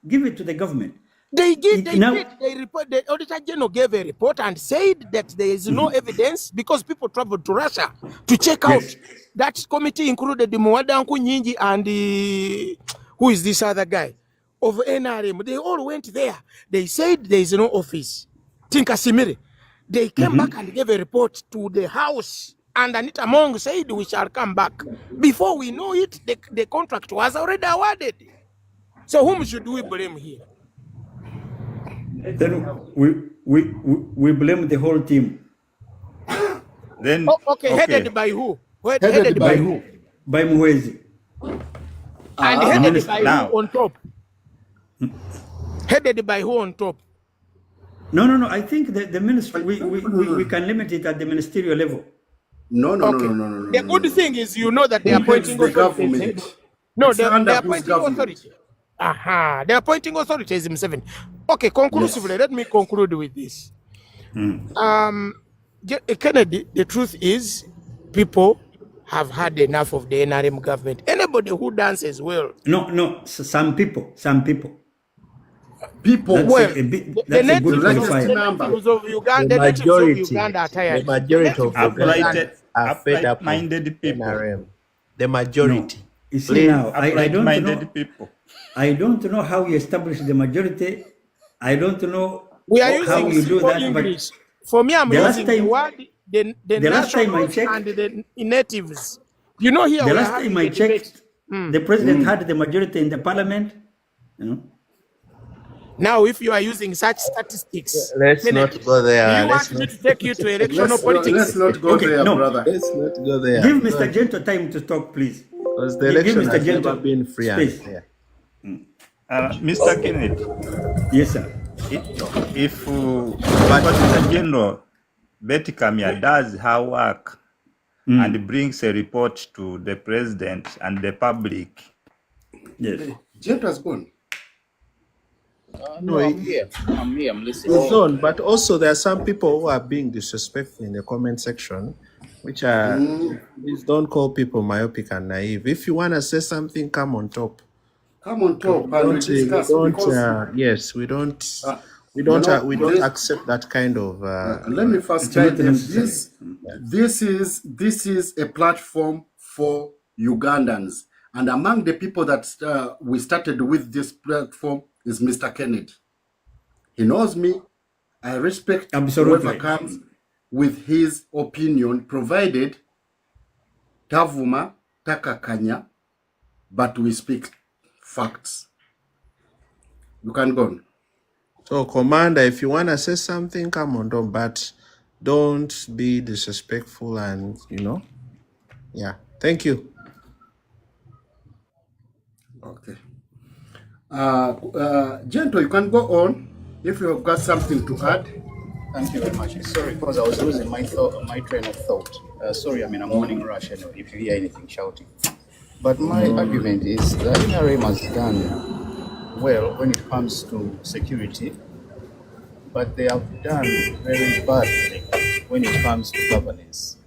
Give it to the government. They did. They The Auditor General gave a report and said that there is no evidence because people traveled to Russia to check out. That committee included the Mwadanku Nyingi and who is this other guy of NRM. They all went there. They said there is no office. Tinkasimire. They came back and gave a report to the House. And Anita Mong said we shall come back. Before we know it, the contract was already awarded. So whom should we blame here? Then we blame the whole team. Then headed by who? Headed by who? By Muhwezi. And headed by who on top? Headed by who on top? No. I think the ministry we can limit it at the ministerial level. No. The good thing is that they are appointing the government. No, they are appointing authority. The appointing authority is Museveni. Okay, conclusively, let me conclude with this. Kennedy, the truth is, people have had enough of the NRM government. Anybody who dances well. No. Some people. People. That's the good natives of Uganda. The majority of upright fed up minded people. NRM. The majority. You see now, I don't minded people. I don't know how you establish the majority. I don't know how you do that. English. For me, I'm using the word the last time I nationals checked, and the natives. You know, here the last time I checked, the president had the majority in the parliament. Now, if you are using such statistics, Let's not go there. You want me to take you to electoral politics? Let's not go there, brother. Let's not go there. Give Mr. Gento time to talk, please. Because the election has never been free and space. fair. Mr. Kennedy, Yes, sir. if Auditor General Betty Kamya does her work and brings a report to the president and the public. Yes. Jet has gone. No, I'm here. I'm listening. It's on, but also there are some people who are being disrespectful in the comment section, which are, please don't call people myopic and naive. If you want to say something, come on top. Come on top and we discuss. Yes, we don't accept that kind of. Let me first tell them this is a platform for Ugandans, and among the people that we started with this platform is Mr. Kennedy. He knows me. I respect whoever comes with his opinion, provided Tavuma Takakanya, but we speak facts. You can go on. So, Commander, if you want to say something, come on, but don't be disrespectful and, yeah. Thank you. Okay. Gento, you can go on if you have got something to add. Thank you very much. Sorry, because I was losing my train of thought. Sorry, I'm in a morning rush. Anyway, if you hear anything shouting. But my argument is that NRM has done well when it comes to security, but they have done very badly when it comes to governance.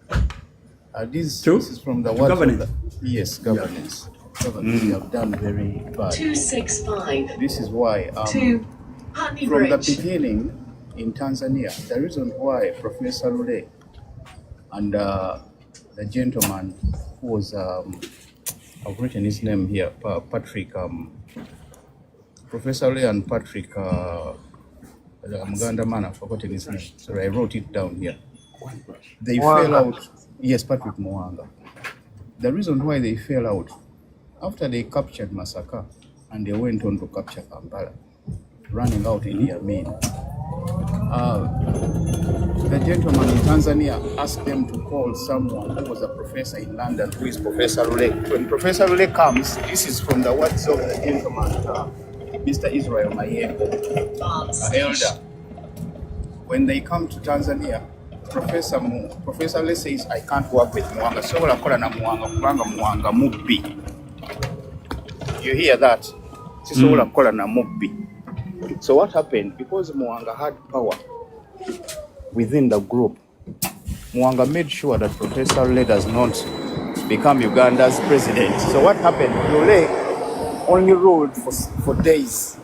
This is from the words of yes, governance. Yeah. Governance, they have done very bad. 265. This is why from the beginning in Tanzania, the reason why Professor Lule and the gentleman who was I've written his name here, Patrick, Professor Lule and Patrick Muganda man, I've forgotten his name. Sorry, I wrote it down here. They fell out. Yes, Patrick Mwanga. The reason why they fell out, after they captured Masaka and they went on to capture Kampala, running out in Yemen. The gentleman in Tanzania asked them to call someone who was a professor in London, who is Professor Lule. When Professor Lule comes, this is from the words of the gentleman, Mr. Israel Mayembe, elder. When they come to Tanzania, Professor Lule says, I can't work with Mwanga. So I call na Mwanga mubbi. You hear that? So what happened? Because Mwanga had power within the group, Mwanga made sure that Professor Lule does not become Uganda's president. So what happened? Lule only ruled for days.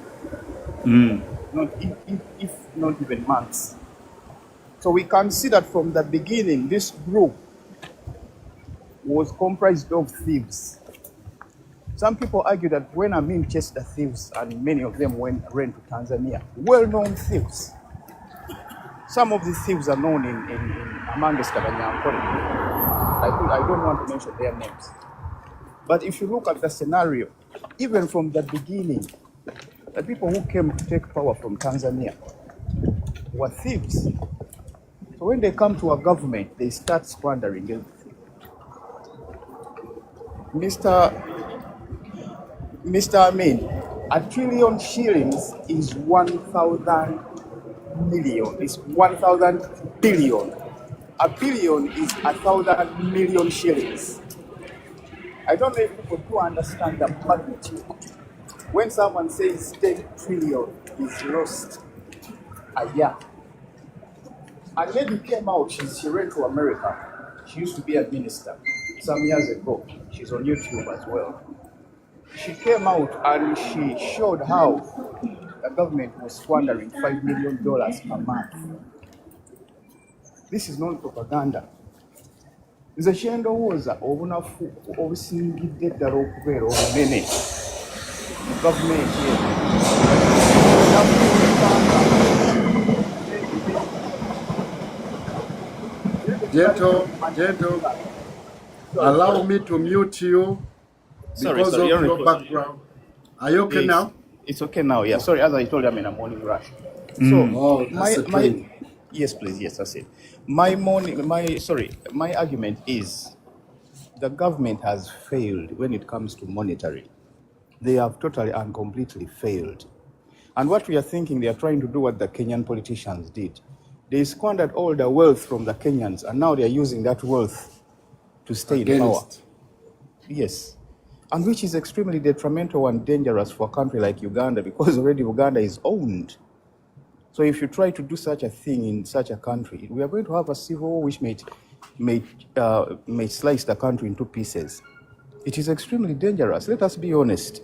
not if not even months. So we can see that from the beginning, this group was comprised of thieves. Some people argue that when Amin chased the thieves, and many of them ran to Tanzania, well-known thieves. Some of these thieves are known in amongst the Banyankore. I don't want to mention their names. But if you look at the scenario, even from the beginning, the people who came to take power from Tanzania were thieves. So when they come to a government, they start squandering everything. Mr. Amin, $1 trillion shillings is 1,000 million. It's 1,000 billion. A billion is 1,000 million shillings. I don't know if people do understand the magnitude. When someone says 10 trillion is lost a year. A lady came out, she ran to America. She used to be a minister some years ago. She's on YouTube as well. She came out and she showed how the government was squandering $5 million per month. This is not propaganda. Nze kyendowooza obunafu obusingidde ddala okubeera obunene mu gavumenti Gentle, allow me to mute you because of your background. Are you okay now? It's okay now, yeah. Sorry, as I told you, I'm in a morning rush. So, yes, please, yes, that's it. My argument is the government has failed when it comes to monetary. They have totally and completely failed. And what we are thinking, they are trying to do what the Kenyan politicians did. They squandered all the wealth from the Kenyans, and now they are using that wealth to stay in power. Yes. And which is extremely detrimental and dangerous for a country like Uganda, because already Uganda is owned. So if you try to do such a thing in such a country, we are going to have a civil war which may slice the country into pieces. It is extremely dangerous. Let us be honest.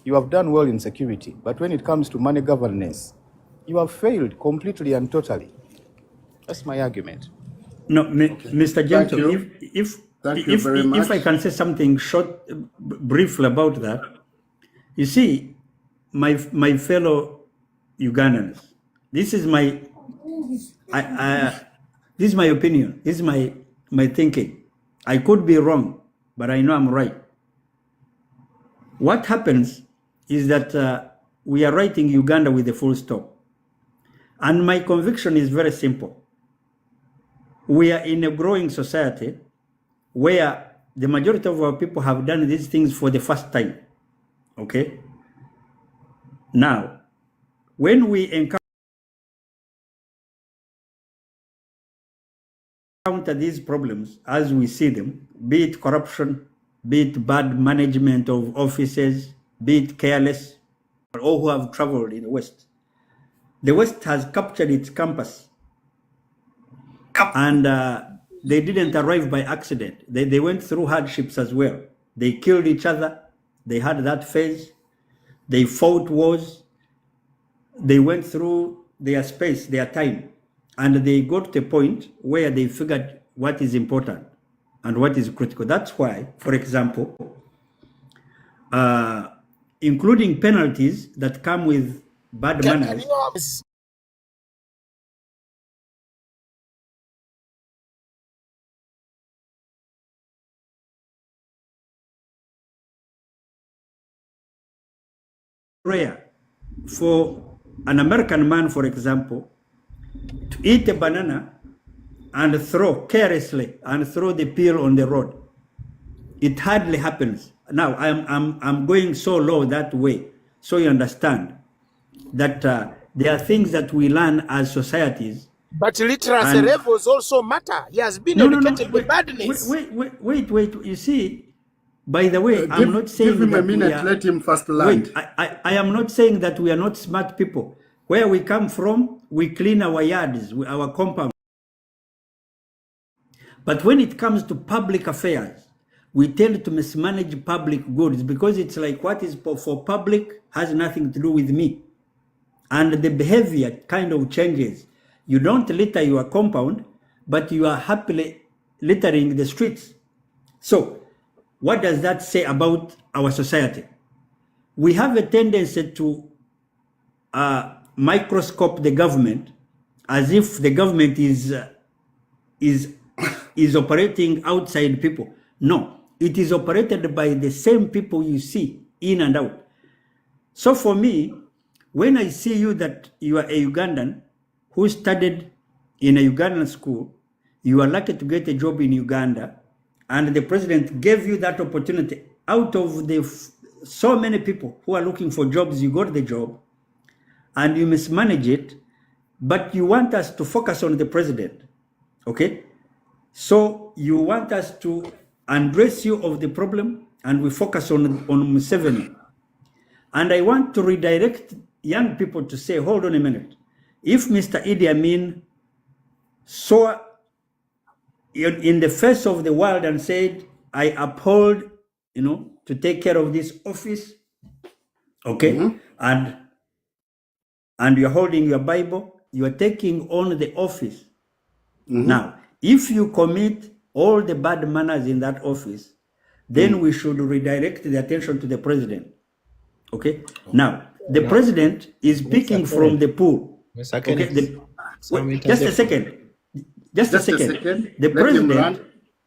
You have done well in security, but when it comes to money governance, you have failed completely and totally. That's my argument. No, Mr. Gentle, if I can say something short, briefly about that, you see, my fellow Ugandans, this is my opinion. This is my thinking. I could be wrong, but I know I'm right. What happens is that we are writing Uganda with a full stop. And my conviction is very simple. We are in a growing society where the majority of our people have done these things for the first time. Okay? Now, when we encounter these problems as we see them, be it corruption, be it bad management of offices, be it careless, or all who have traveled in the West has captured its campus. And they didn't arrive by accident. They went through hardships as well. They killed each other. They had that phase. They fought wars. They went through their space, their time. And they got to a point where they figured what is important and what is critical. That's why, for example, including penalties that come with bad manners. Rare for an American man, for example, to eat a banana and throw carelessly and throw the peel on the road. It hardly happens. Now I'm going so low that way, so you understand that there are things that we learn as societies. But literacy levels also matter. He has been educated with badness. Wait. You see, by the way, I'm not saying give him a minute. Let him first land. Wait, I am not saying that we are not smart people. Where we come from, we clean our yards, our compound. But when it comes to public affairs, we tend to mismanage public goods because it's like what is for public has nothing to do with me. and the behavior kind of changes. You don't litter your compound, but you are happily littering the streets. So what does that say about our society? We have a tendency to microscope the government as if the government is operating outside people. No, it is operated by the same people you see in and out. So for me, when I see you that you are a Ugandan who studied in a Ugandan school, you are lucky to get a job in Uganda, and the president gave you that opportunity. Out of the so many people who are looking for jobs, you got the job, and you mismanage it, but you want us to focus on the president, okay? So you want us to address you of the problem, and we focus on Museveni. And I want to redirect young people to say, hold on a minute. If Mr. Idi Amin saw in the face of the world and said, I uphold, to take care of this office, okay, and you're holding your Bible, you are taking on the office. Now, if you commit all the bad manners in that office, then we should redirect the attention to the president. Okay? Now, the president is picking from the pool. Okay? Just a second. Just a second. The president,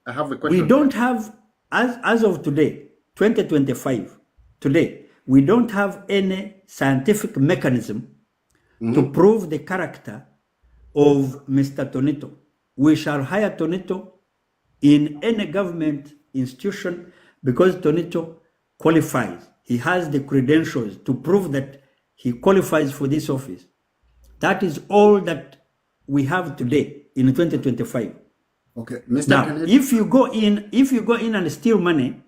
I have a question. we don't have, as of today, 2025, today, we don't have any scientific mechanism to prove the character of Mr. Tonito. We shall hire Tonito in any government institution because Tonito qualifies. He has the credentials to prove that he qualifies for this office. That is all that we have today in 2025. Okay, Mr. Now, Kennedy. if you go in and steal money,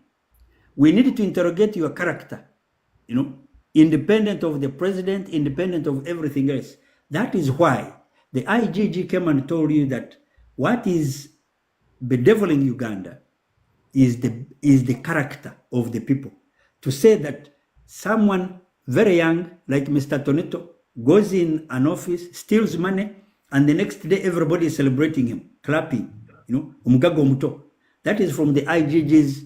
we need to interrogate your character, independent of the president, independent of everything else. That is why the IGG came and told you that what is bedeviling Uganda is the character of the people. To say that someone very young, like Mr. Tonito, goes in an office, steals money, and the next day everybody is celebrating him, clapping, umugago muto. That is from the IGG's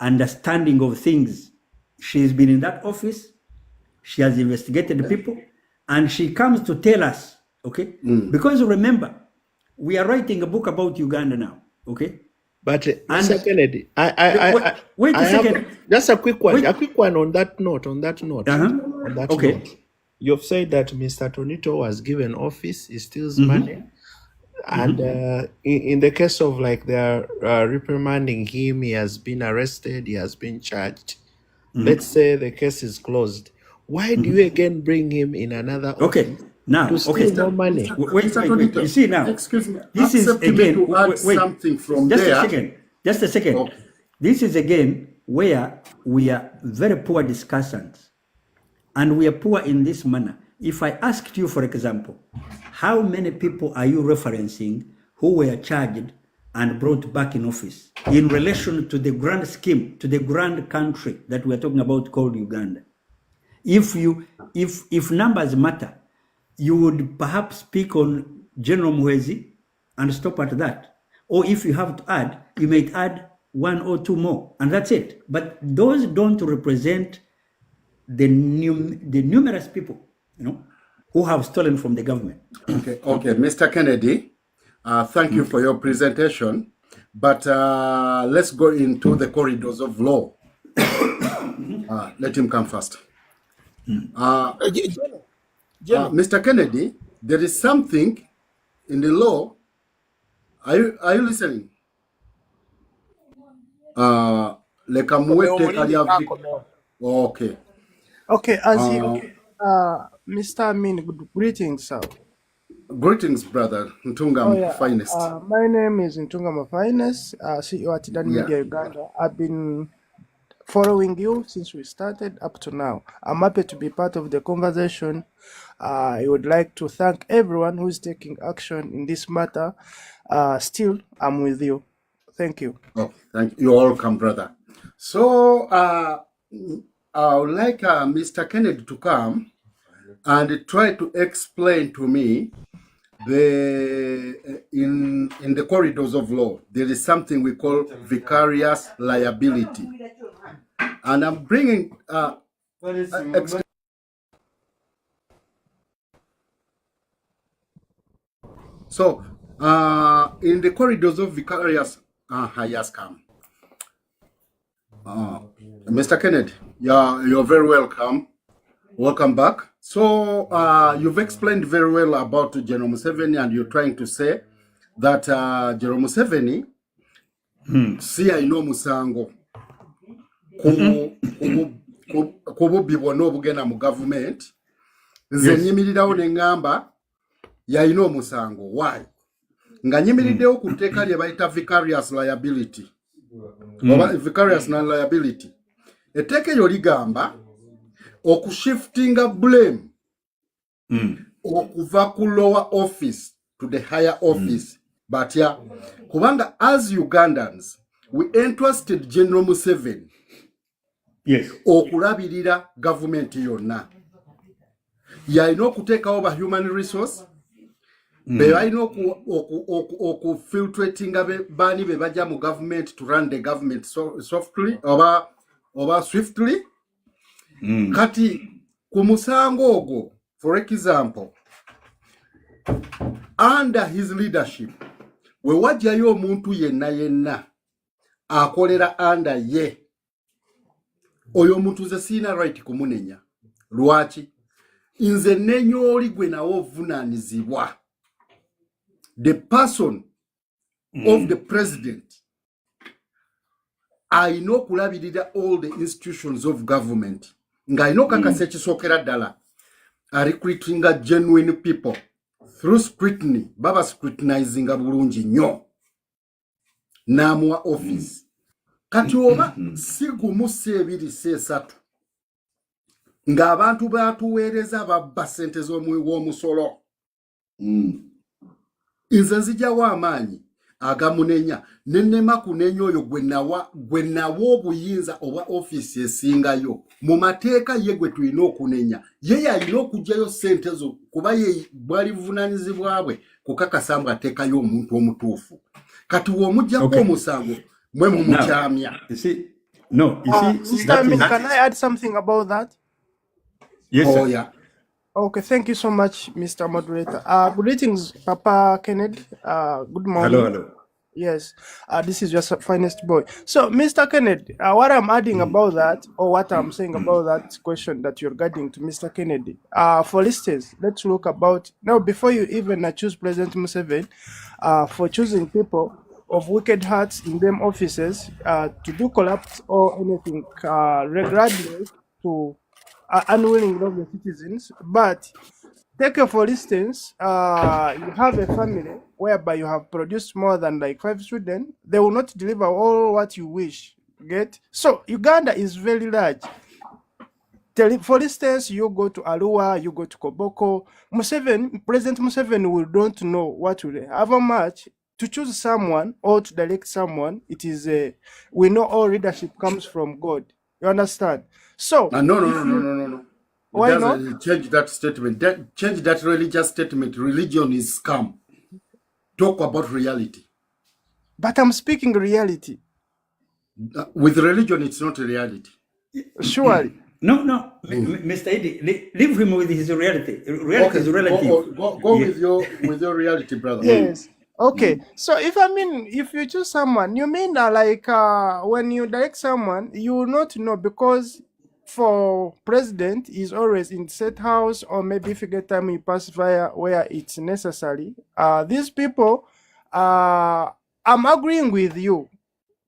understanding of things. She's been in that office, she has investigated the people, and she comes to tell us, okay? Because remember, we are writing a book about Uganda now, okay? But Mr. Kennedy, wait a second. Just a quick one. Wait. A quick one on that note. Okay. Note. You've said that Mr. Tonito was given office, he steals money. And in the case of like they're reprimanding him, he has been arrested, he has been charged. Let's say the case is closed. Why do you again bring him in another office? Okay. Now, to steal more money? Wait. You see now. Excuse me. This is Accept me again. to add something from just there. Just a second. Okay. This is again where we are very poor discussants, and we are poor in this manner. If I asked you, for example, how many people are you referencing who were charged and brought back in office in relation to the grand scheme, to the grand country that we are talking about called Uganda? If numbers matter, you would perhaps speak on General Museveni and stop at that. Or if you have to add, you may add one or two more, and that's it. But those don't represent the numerous people, who have stolen from the government. Okay, Mr. Kennedy, thank you for your presentation. But let's go into the corridors of law. Let him come first. Mr. Kennedy, there is something in the law. Are you listening? Okay. Okay, Mr. Amin, greetings, sir. Greetings, brother. Ntunga Finest. My name is Ntunga Finest, CEO at Tidan Media Uganda. I've been following you since we started up to now. I'm happy to be part of the conversation. I would like to thank everyone who is taking action in this matter. Still, I'm with you. Thank you. Oh, thank you. You're welcome, brother. So, I would like Mr. Kennedy to come and try to explain to me in the corridors of law there is something we call vicarious liability, and I'm bringing so in the corridors of vicarious has come. Mr. Kennedy, you're very welcome. Welcome back. So you've explained very well about General Museveni, and you're trying to say that General Museveni si alina omusango ku bubbi bwonna obugenda mu gavumenti. Nze nyimirirawo ne ngamba yalina omusango. Why? Nga nyimiriddewo ku tteeka lye bayita vicarious liability. Oba vicarious non-liability. Etteeka eryo ligamba okushiftinga blame okuva ku lower office to the higher office. But yeah, kubanga as Ugandans we entrusted General Museveni okulabirira government yonna. Yalina okuteekawo ba human resource, bebalina okufiltratinga baani be bajja mu government to run the government softly oba swiftly. Kati ku musango ogwo, for example, under his leadership, we wajjayo omuntu yenna akolera under ye, oyo omuntu ze sina right kumunenya. Lwaki? Nze nenya oli gwe nawo ovunaanizibwa. The person of the president alina okulabirira all the institutions of government. Ng'alina okakasa ekisookera ddala recruitinga genuine people through scrutiny, baba scrutinizinga bulungi nnyo n'amuwa office. Kati oba si gumu si ebiri si esatu ng'abantu batuweereza babba ssente z'omusolo, nze nzijawo amaanyi agamunenya nenema kunenya oyo gwe nawa obuyinza oba office esingayo mu mateeka ye gwe tulina okunenya. Ye yalina okugyayo ssente zo kuba ye bwali buvunaanyizibwa bwe kukakasa mbu ateekayo omuntu omutuufu. Kati w'omugyako omusango mwe mumukyamya. Sister, can I add something about that? Yes, Oh sir. yeah. Okay, thank you so much, Mr. Moderator. Greetings, Papa Kennedy. Good morning. Hello. Yes, this is your finest boy. So, Mr. Kennedy, what I'm adding about that, or what I'm saying about that question that you're guiding to Mr. Kennedy, for instance, let's look about, now before you even choose President Museveni, for choosing people of wicked hearts in them offices to do collapse or anything, regardless to unwilling of the citizens. But take for instance, you have a family whereby you have produced more than like 5 children. They will not deliver all what you wish. Get? So Uganda is very large. For instance, you go to Arua, you go to Koboko. President Museveni will don't know what will have a match to choose someone or to direct someone. It is we know all leadership comes from God. You understand? So No. Why not? Change that statement. Change that religious statement. Religion is scam. Talk about reality. But I'm speaking reality. With religion, it's not a reality. Surely. No, Mr. Eddie, leave him with his reality. Reality is relative. Go with your reality, brother. Yes. Okay. So if you choose someone, you mean like when you direct someone, you will not know, because for president is always in set house, or maybe if you get time you pass via where it's necessary. These people, I'm agreeing with you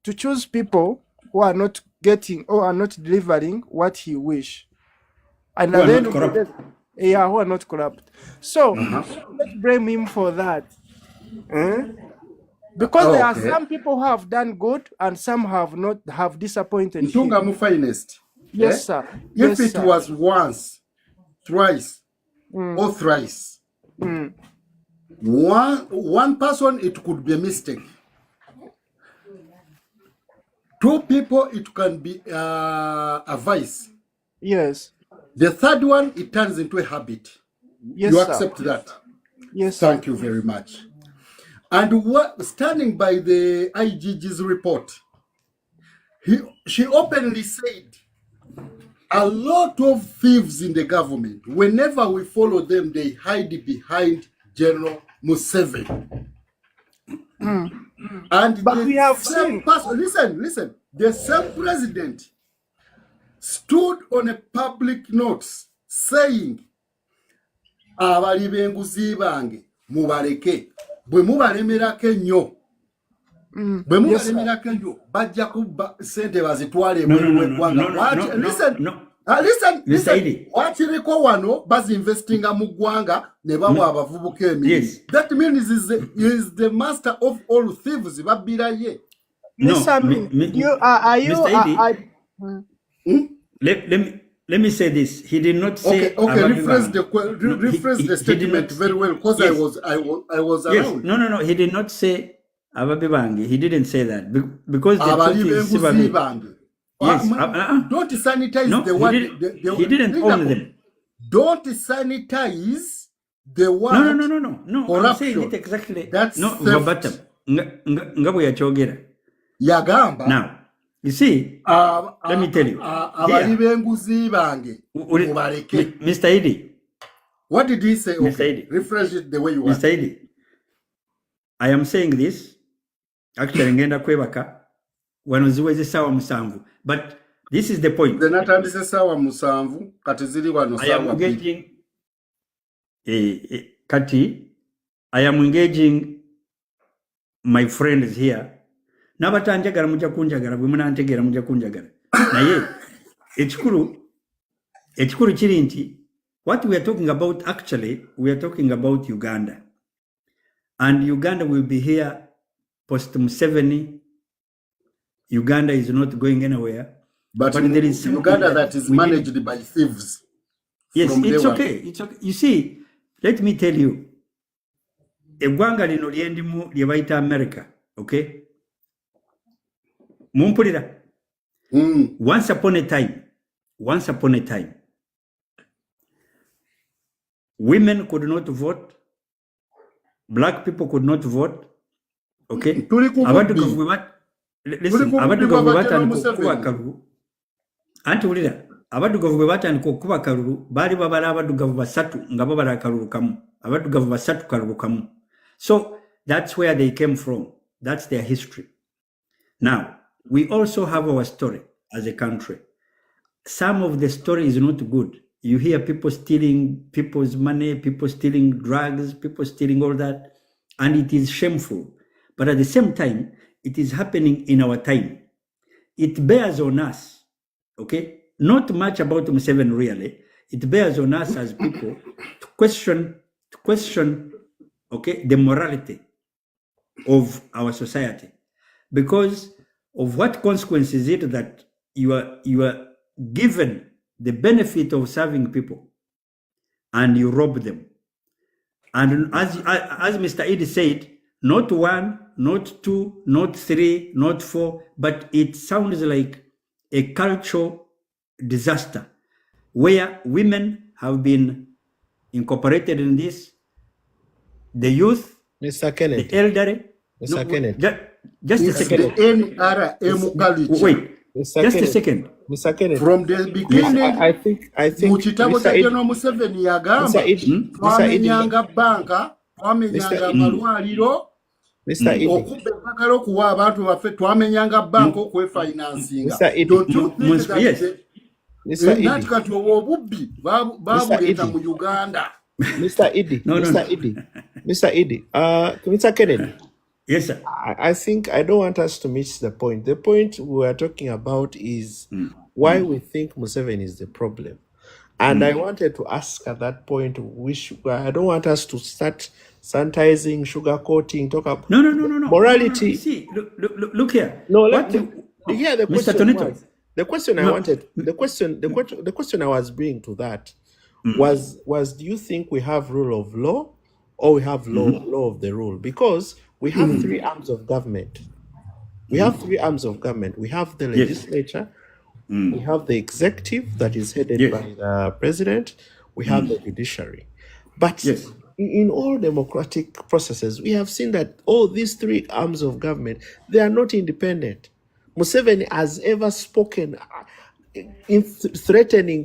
to choose people who are not getting or are not delivering what he wish. And Who are then not corrupt. who are not corrupt. So let's blame him for that. Because there are some people who have done good and some have disappointed him. Ntunga mu finest. Yes, sir. If Yes, it sir. was once, twice, or thrice, one person, it could be a mistake. 2 people, it can be a vice. Yes. The third one, it turns into a habit. Yes, You sir. accept that? Yes, sir. Thank you very much. And standing by the IGG's report, she openly said, a lot of thieves in the government, whenever we follow them, they hide behind General Museveni. And But the we have same seen. person, listen, the same president stood on a public notes saying, abali b'enguzi bange mubaleke bwe mubalemerako ennyo bwe Yes, sir. mubalemerako ennyo bajja kubba sente bazitwale No, ebweru w'eggwanga. Listen, Mr. Idi. wakiriko wano bazinvestinga mu ggwanga ne bawa abavubuka emirimu. Yes. That means is the master of all thieves babbira ye. Yes, I mean, are you? Mr. Idi, let me say this. He did not say. Okay. Rephrase the statement very well, because Yes. I was Yes. around. No. He did not say Ababibangi. He didn't say that because the Abali truth is b'enguzi Sibabi. bange. Yes. Don't sanitize No, the he word. didn't. He didn't own them. Don't sanitize the word. No. I'm saying it exactly. That's no theft. verbatim. Nga bwe yachogera. Yagamba. Now, you see, let me tell you. Abali b'enguzi bange mubaleke. Mr. Idi. What did he say? Mr. Okay, Idi. rephrase it the way you want. Mr. Idi. I am saying this. Actually, ngenda kwebaka. Wano ziweze sawa musanvu. But this is the point. Then atandise sawa musanvu kati ziri wano I am sawa engaging Kati, I am engaging my friends here. Nabatanjagala mujja kunjagala bwe munantegera mujja kunjagala. Naye ekikuru kiri nti what we are talking about, actually we are talking about Uganda. And Uganda will be here post Museveni. Uganda is not going anywhere. But there is Uganda that is managed by thieves. Yes, from it's day okay. It's okay. You see, let me tell you. Eggwanga lino lyendimu lye bayita America, okay? Mumpulira. Once upon a time, women could not vote, black people could not vote, okay? Listen, abadugavu bwe batandika okukuba akalulu, anti wulira, abadugavu bwe batandika okukuba akalulu, baali babala abadugavu basatu nga babala akalulu kamu, abadugavu basatu kalulu kamu. So that's where they came from. That's their history. Now, we also have our story as a country. Some of the story is not good. You hear people stealing people's money, people stealing drugs, people stealing all that, and it is shameful. But at the same time, it is happening in our time. It bears on us, okay? Not much about Museveni really. It bears on us as people to question, okay, the morality of our society, because of what consequence is it that you are given the benefit of serving people and you rob them. And as Mr. Idi said, not one, not two, not three, not four, but it sounds like a cultural disaster where women have been incorporated in this, the youth, Mr. Kenneth. the elderly. Mr. Kenneth. Just a It's second. the NRM culture. Wait, Mr. just a Kenneth. second. Mr. Kenneth. From the beginning, I think mu kitabo kya Mr. Id, General Museveni yagamba Mr. Id, twamenyanga banka, twamenyanga amalwaliro, Mr. Id, okubba empagala okuwa abantu baffe, twamenyanga banka okwefinansinga. Mr. Id. Don't you think that Yes. Mr. nati Id, kati obubbi babuleeta Idi. mu Uganda? Mr. Idi, No. Mr. Idi, Mr. Idi, Mr. Kennedy, Yes, sir. I think I don't want us to miss the point. The point we are talking about is why we think Museveni is the problem. And I wanted to ask at that point, which I don't want us to start sanitizing, sugarcoating, talk about No. morality. No. See, look here. No, What here the Mr. question Tonito. was, the question I No. wanted, the question I was bringing to that was do you think we have rule of law or we have law of the rule? Because we have three arms of government. We have three arms of government. We have the legislature, We have the executive that is headed Yes. by the president. We have the judiciary. But Yes. in all democratic processes, we have seen that all these three arms of government, they are not independent. Museveni has ever spoken in threatening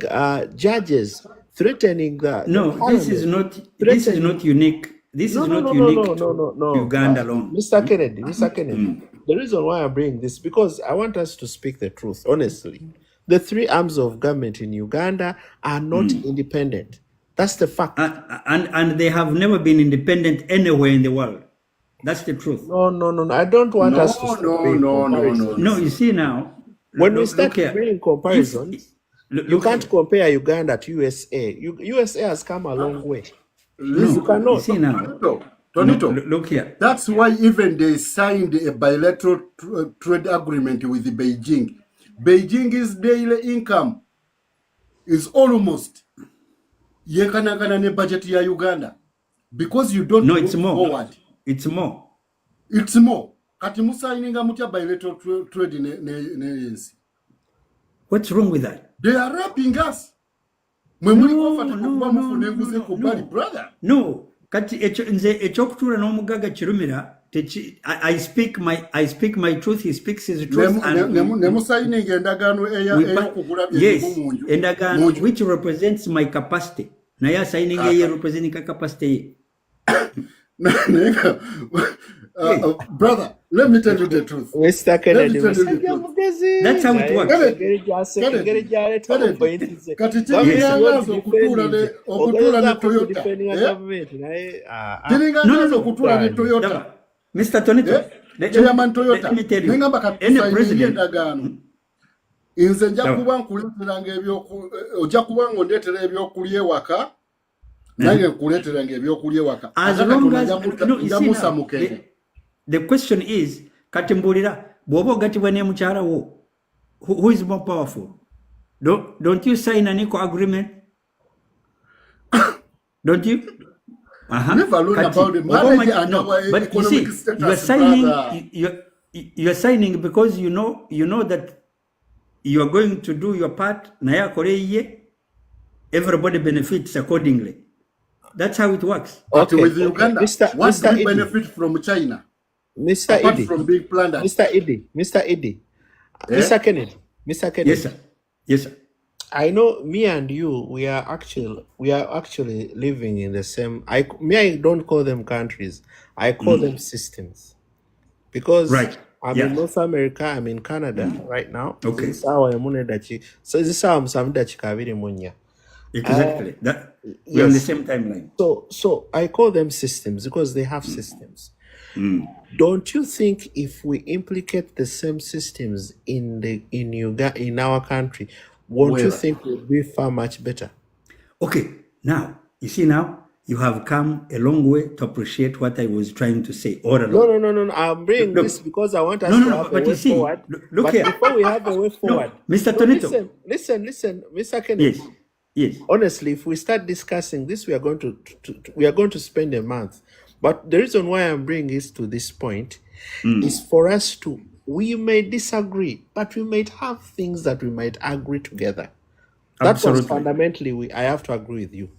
judges, threatening the No, this is parliament, not. This is threatening. not unique. This No, is no, not no, no, unique no, to no, no, no. Uganda alone. Mr. Kennedy, Mr. Kennedy, the reason why I'm bringing this, because I want us to speak the truth, honestly. The three arms of government in Uganda are not independent. That's the fact. And they have never been independent anywhere in the world. That's the truth. No, no, no, no. I don't want us to start bringing comparisons. No, you see now. When we look start here. bringing comparisons, Look you can't here. compare Uganda to USA. USA has come a long way. You You cannot. see now. Tonito, Look here. that's why even they signed a bilateral trade agreement with Beijing. Beijing's daily income is almost yekanagana ne budget ya Uganda, because you don't No, move it's more. forward. It's more. It's more. Kati musaininga mutya bilateral trade ne What's wrong with that? They are raping us. Mwe muli comfortable kuba mufuna enguzi ku bali, brother. No. Kati nze ekyokutuula n'omugaga kirumira I speak my truth, he speaks his truth, and Ne musaininga endagaano ey'okugula yes, ebimu mu nju. endagaano which represents my capacity. Naye asayininga ye representing capacity ye. Brother, let me tell you the truth. Mr. Kennedy, Let me tell you the truth. That's how it works. Kati kiringangaza okutuula ne Toyota. Kiringangaza okutuula ne Toyota. Mr. Tonito, Chairman Toyota. let me tell you, Nengamba any katusayininga president, endagaano. Nze nja kuba nkuleeteranga ojja kuba ng'ondeetera ebyokulya ewaka, nange nkuleeteranga ebyokulya ewaka. as Ate long Katonda as no, you see njamusa now, mukene. the question is, kati mbulira bw'oba ogatibwa ne mukyala wo, who is more powerful? Don't you sign an equal agreement? Don't you? Never learn Kati, about the oba marriage omanyi- and no, our but you economic see, status, you are signing. brother. You are signing because you know that you are going to do your part. Naye akole ye, everybody benefits accordingly. That's how it works. But Okay, with okay. Uganda, Mr. what Mr. do we Idi. benefit from China? Mr. Apart Idi. from being plundered. Mr. Idi. Mr. Idi. Eh? Mr. Kennedy. Mr. Kennedy. Yes, sir. Yes, sir. I know me and you, we are actually living in the same. I don't call them countries. I call them systems, because Right. I'm Yeah. in North America. I'm in Canada right now. Okay. This is how I'm So this is how I'm kabiri munya. Exactly. That we're on the Yes. same timeline. So I call them systems because they have systems. Don't you think if we implicate the same systems in our country, won't you Well, think we'll be far much better? Okay. Now you see. Now you have come a long way to appreciate what I was trying to say all along. No. I'm bringing Look. this because I want us No, to no, have a but you way see, forward. look But here. before we have a way forward, Mr. Tonito. listen, Mr. Kennedy. Yes. Yes. Honestly, if we start discussing this, we are going to spend a month. But the reason why I'm bringing this to this point is for us to. We may disagree, but we might have things that we might agree together. That was Absolutely. fundamentally. I have to agree with you.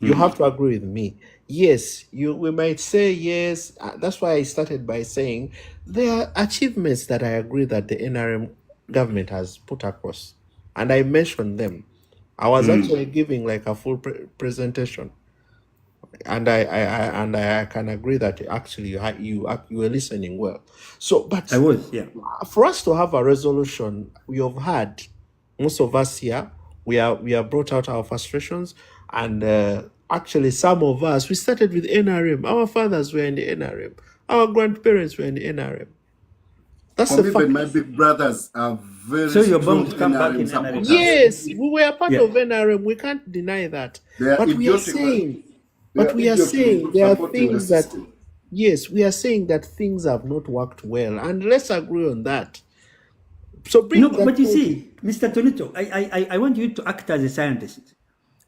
You have to agree with me. Yes, we might say yes. That's why I started by saying there are achievements that I agree that the NRM government has put across, and I mentioned them. I was actually giving like a full presentation, and I can agree that actually you were listening well. So, but I was. Yeah. for us to have a resolution, we have had most of us here. We have brought out our frustrations, and actually some of us, we started with NRM. Our fathers were in the NRM. Our grandparents were in the NRM. That's for the me, fact. but my big brothers are very So you're strong bound to come back NRM in supporters. NRM. Yes, we were part Yeah. of NRM. We can't deny that. They are But we are idiotic. saying, They but are we are idiotic saying for there are supporting the things that, system. yes, we are saying that things have not worked well, and let's agree on that. So bring No, that but you point. see, Mr. Tonito, I want you to act as a scientist.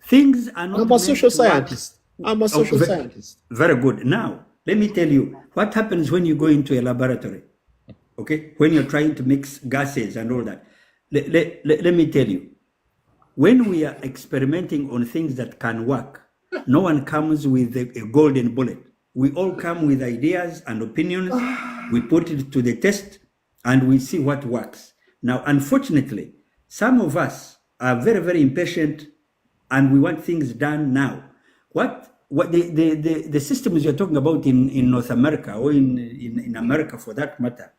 Things are not I'm a meant social to work. scientist. I'm a social scientist. Very good. Now, let me tell you what happens when you go into a laboratory. Okay, when you're trying to mix gases and all that. let me tell you, when we are experimenting on things that can work, no one comes with a golden bullet. We all come with ideas and opinions. We put it to the test and we see what works. Now, unfortunately, some of us are very, very impatient and we want things done now. What the systems you're talking about in North America or in America for that matter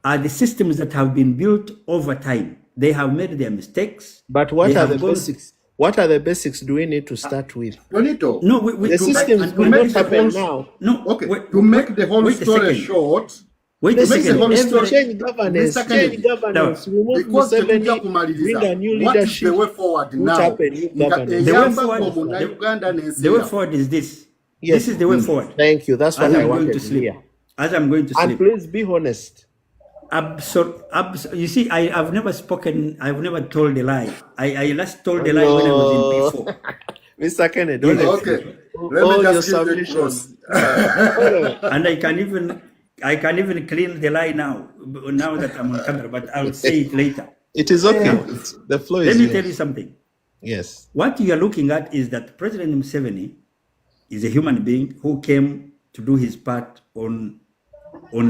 are the systems that have been built over time. They have made their mistakes. But what are the basics? What are the basics do we need to start with? Bonito. No, The systems will not happen now. No, Okay, to make the whole story short, Wait a to make the second. whole Every- story, Change governance, Mr. change Kennedy, governance, remove because Museveni, tetuja kumaliza, bring a new what is leadership. the way forward Put now? up a new governance. The way Eyamba forward- kwa Munnayuganda n'ensi The way yaffe. forward is this. Yes. This is the way forward. Thank you. That's what As I I'm going wanted to to sleep. hear. As I'm going to And sleep. please be honest. You see, I've never spoken, I've never told a lie. I last told a lie when I was in P4. Mr. Kennedy, don't let Okay, all let me your just give the cross. submissions. And I can even clean the lie now that I'm on camera, but I'll say it later. It is okay. The flow is Let me yours. tell you something. Yes. What you are looking at is that President Museveni is a human being who came to do his part on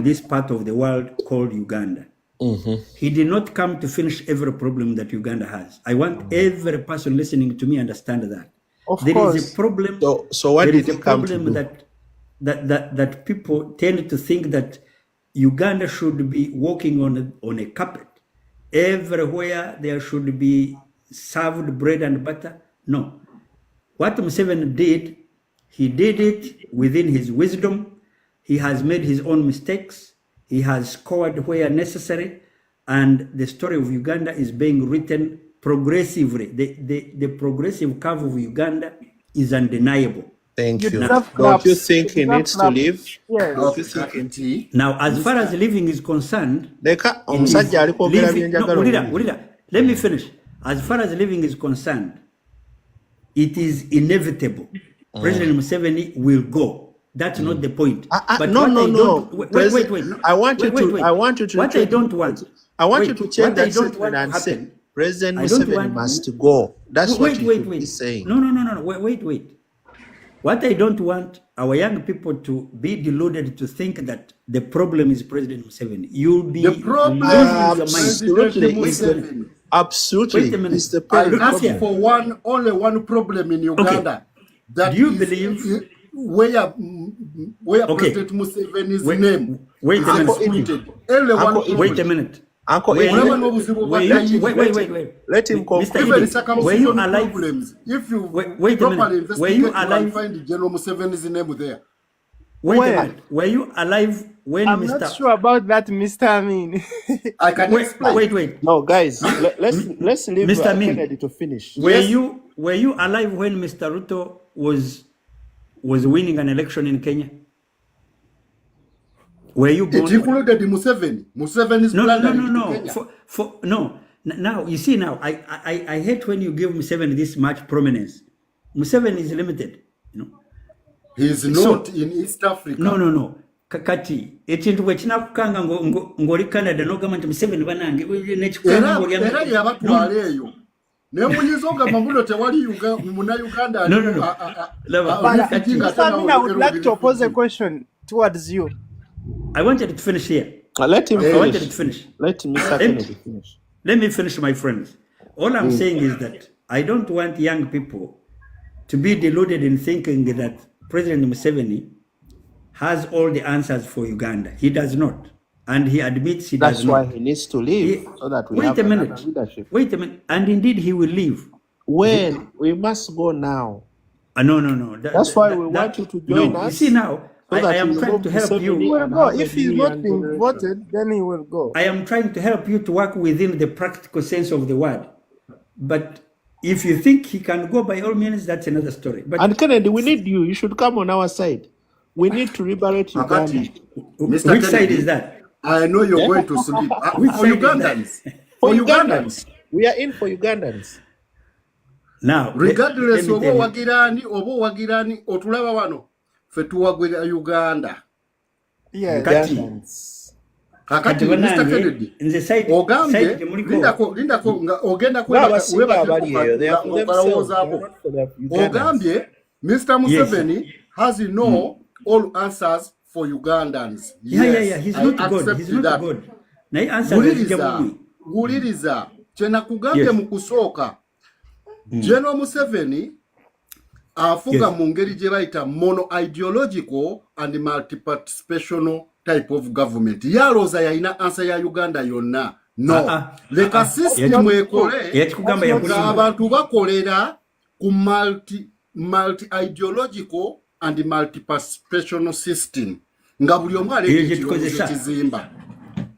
this part of the world called Uganda. He did not come to finish every problem that Uganda has. I want every person listening to me understand that. Of There course. is a problem. So what there did is he a come to problem do? that people tend to think that Uganda should be walking on a carpet. Everywhere there should be served bread and butter. No. What Museveni did, he did it within his wisdom. He has made his own mistakes. He has scored where necessary. And the story of Uganda is being written progressively. The progressive curve of Uganda is undeniable. Thank You you. deserve Don't you claps. think he You deserve needs to claps. leave? Yes. Don't you think he... Now, as far as living is concerned, Leka it is omusajja ali kwogera living- no, byenjagala Ulira, obuwulire. Ulira, let me finish. As far as living is concerned, it is inevitable. President Museveni will go. That's not the point. But no, what no, I no. don't- Wait. I want you to. I want you to. What I don't want. I want wait, you to change what I that don't statement want to and say happen- President I don't Museveni want- must go. That's what you should be wait. saying. No. Wait. What I don't want our young people to be deluded to think that the problem is President Museveni. You'll be The problem losing your is mind. Absolutely, President is the Museveni. absolutely. Wait a minute. It's the I Look ask here. for only one problem in Uganda. That Do you is believe- where Okay. President Museveni's Wait- name wait a is minute. excluded? Only one Uncle, problem. Wait a minute. Uncle, Were Ian, you- Whatever nobuzibu were you- bwatayinza. wait. let him Mr. conclude. Even Idi, circumcision were you alive? problems. If you Wait a properly minute. Were investigate, you you can alive? find General Museveni's name there. Wait Where? a minute. Were you alive when I'm Mr. not sure about that, Mr. Amin. I can explain. Wait. No, guys, let's leave Mr. Amin. Kennedy to finish. Were Yes. you alive when Mr. Ruto was winning an election in Kenya? Were you born? It included Museveni. Museveni's No. blood into Kenya. No. Now you see now I hate when you give Museveni this much prominence. Museveni is limited, you know. He's not in East Africa. No. Kakati ekintu bwe kinakukanga ng'oli Canada n'ogamba nti Museveni banange n'ekikukanga ng'oli Era America. yabatwala eyo. Nemunyiza ogamba mbuno tewali Munnayuganda No. But Mr. Amin, I would like to pose a question towards you. I wanted to finish here. Let him I wanted to finish. finish. Let Mr. Kennedy finish. Let me finish, my friends. All I'm saying is that I don't want young people to be deluded in thinking that President Museveni has all the answers for Uganda. He does not. And he admits he That's does why not. he needs to leave so that we have Wait a another minute. leadership. Wait a minute. And indeed, he will leave. When we must go now. No. That's why we want you to join no. us. You see now, so I that am you trying remove to help Museveni you. He will and go. have a If he's new not young been generation. voted, then he will go. I am trying to help you to work within the practical sense of the word. But if you think he can go by all means, that's another story. But And Kennedy, we need you. You should come on our side. We need to liberate Uganda. Makati, which Mr. side Kennedy, is that? I know you're going to sleep. Which For side is Ugandans. that? For For Ugandans. We are in for Ugandans. Now, Regardless let of me tell you. wagirani otulaba wano fe tuwagwira Uganda. Yes. Kati, Ugandans. kakati Mr. banange Kennedy nze site ogambye temuliko lindako nga ogenda N'abasinga abali eyo, they are for themselves, they are okalowoozaako not for the Ugandans. ogambye Mr. Museveni has all answers for Ugandans. yeah, he's I not God, accept he's not that. God. Naye answer zijja mumi. Guliriza kyenakugambye Yes. mu kusooka General Museveni afuga mu ngeri gye bayita mono ideological and multi-participational type of government. Yalooza yalina ansa ya Uganda yonna. No. Leka system ekole Yakikugamba yakulima. abantu bakolera ku multi-ideological and multi-participational system. Nga buli omu aleeta ekirowoozo kizimba.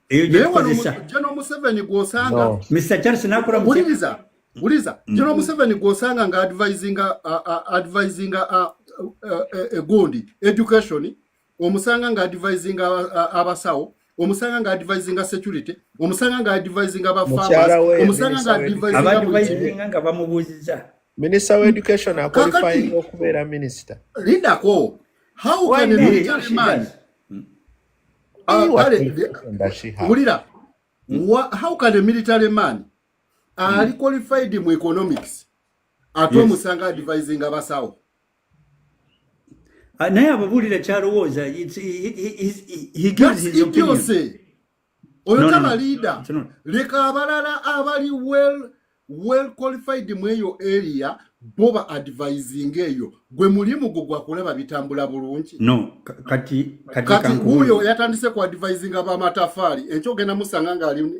Eyo Naye wano gyetukozesa. General Museveni gw'osanga No. Mr. Charles nakola mu Buliza. General Museveni gw'osanga nga advising egundi education, omusanga nga advising abasawo, omusanga nga advising security, omusanga nga advising Mukyala we, farmers, omusanga nga Minister advising abadvisinga nga bamubuuziza. Minister of Education are qualifying okubeera minister. Lindako, how can a military man Does she have? Mulira, how can a military man ali qualified mu economics ate omusanga advising abasawo? Naye ababuulira kyalowooza he gives That's his opinion. idiocy. Oyo No, taba no. leader. It's not. Leka abalala abali well qualified mu eyo area boba advising eyo. Gwe mulimu gwo gwa kulaba bitambula bulungi. No, kati Huyo yatandise ku advising abamatafaali. Ekyo genda musanga nga ali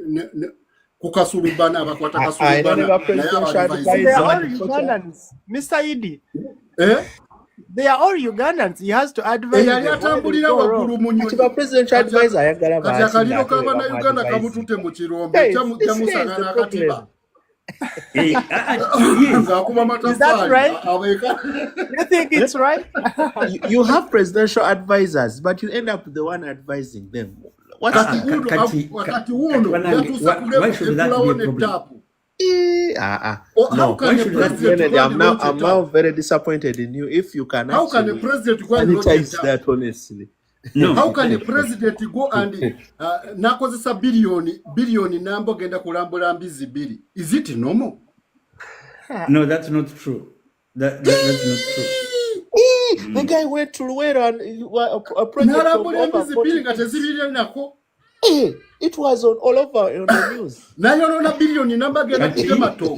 ku kasulubana abakwata kasulubana. They are all Ugandans. Mr. Idi. They are all Ugandans. He has to advise. Yali atambulira waggulu mu Kati ba presidential advisor ayagala kati akaliro k'Abannayuganda kamutute mu kirombe kyamusanga n'akatiba. Ng'akuba mataffaali abeeka. You think it's right? You have presidential advisors, but you end up the one advising them. What's Wakati wuno yatuusa kulekulawo n'ettaapu. No. How can a president I'm now very disappointed in you. If you can How can a actually president go and sanitize that honestly. No. How can a president go and nakozesa billion namba genda kulambula mbizi biri? Is it normal? No, that's not true. That's not true. The guy went to Luwero and a project of Nalambula over mbizi 40 biri nga tezibirira nako. It was all over on the news. Nayonona billion namba genda kutema to.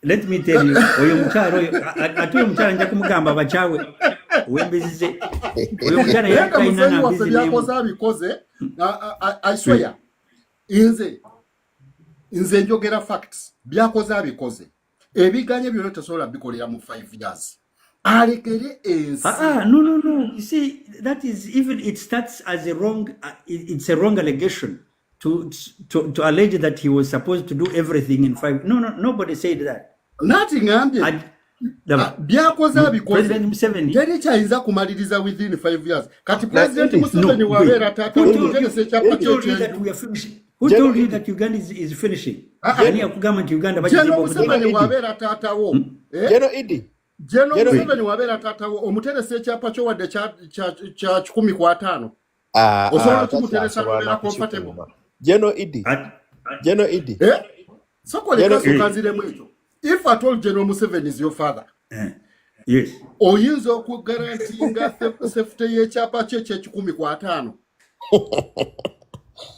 Let me tell you, oyo mukyalo oyo ate oyo mukyala nja kumugamba bakyawe wembezize oyo mukyala Yenda yakaina muzenyi na waffe bizinemu. byakoze abikoze. I swear. Nze njogera facts. Byakoze abikoze. Ebiganye byonna tesobola bikolera mu 5 years. Alekere ensi. No. You see, that is even it starts as a wrong. It's a wrong allegation to allege that he was supposed to do everything in 5. No, nobody said that. Nothing ambye. Byakoze abikoze. President Museveni. Teri kyayinza kumaliriza within 5 years. Kati President Museveni wabeera taata omutegese ekyapa ky'ekyenju. Who told you that Uganda is finishing? Ani akugamba nti Uganda General Museveni wabeera taatawo. General Idi. General Museveni wabeera taatawo omuteresa ekyapa kyo wadde kya 105. Osobola okumuteresa n'obeera comfortable. General Idi. General Idi. Sokoleka sokanziremu ekyo. If at all General Museveni is your father. Yes. Oyinza okugarantinga safety y'ekyapa kye ekye-105.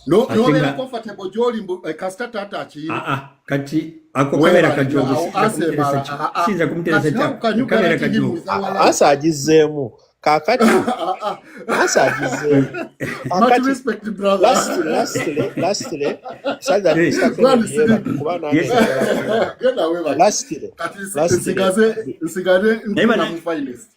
No, beera comfortable gy'oli kasita taata akiyina. Kati ako kabera kajogo sinza kumuteresa kyapa kabera kajogo. Asa agizeemu. Kakati asa agizeemu. Much respect, brother. Lastly, sada nsigaze ntuna mu finest.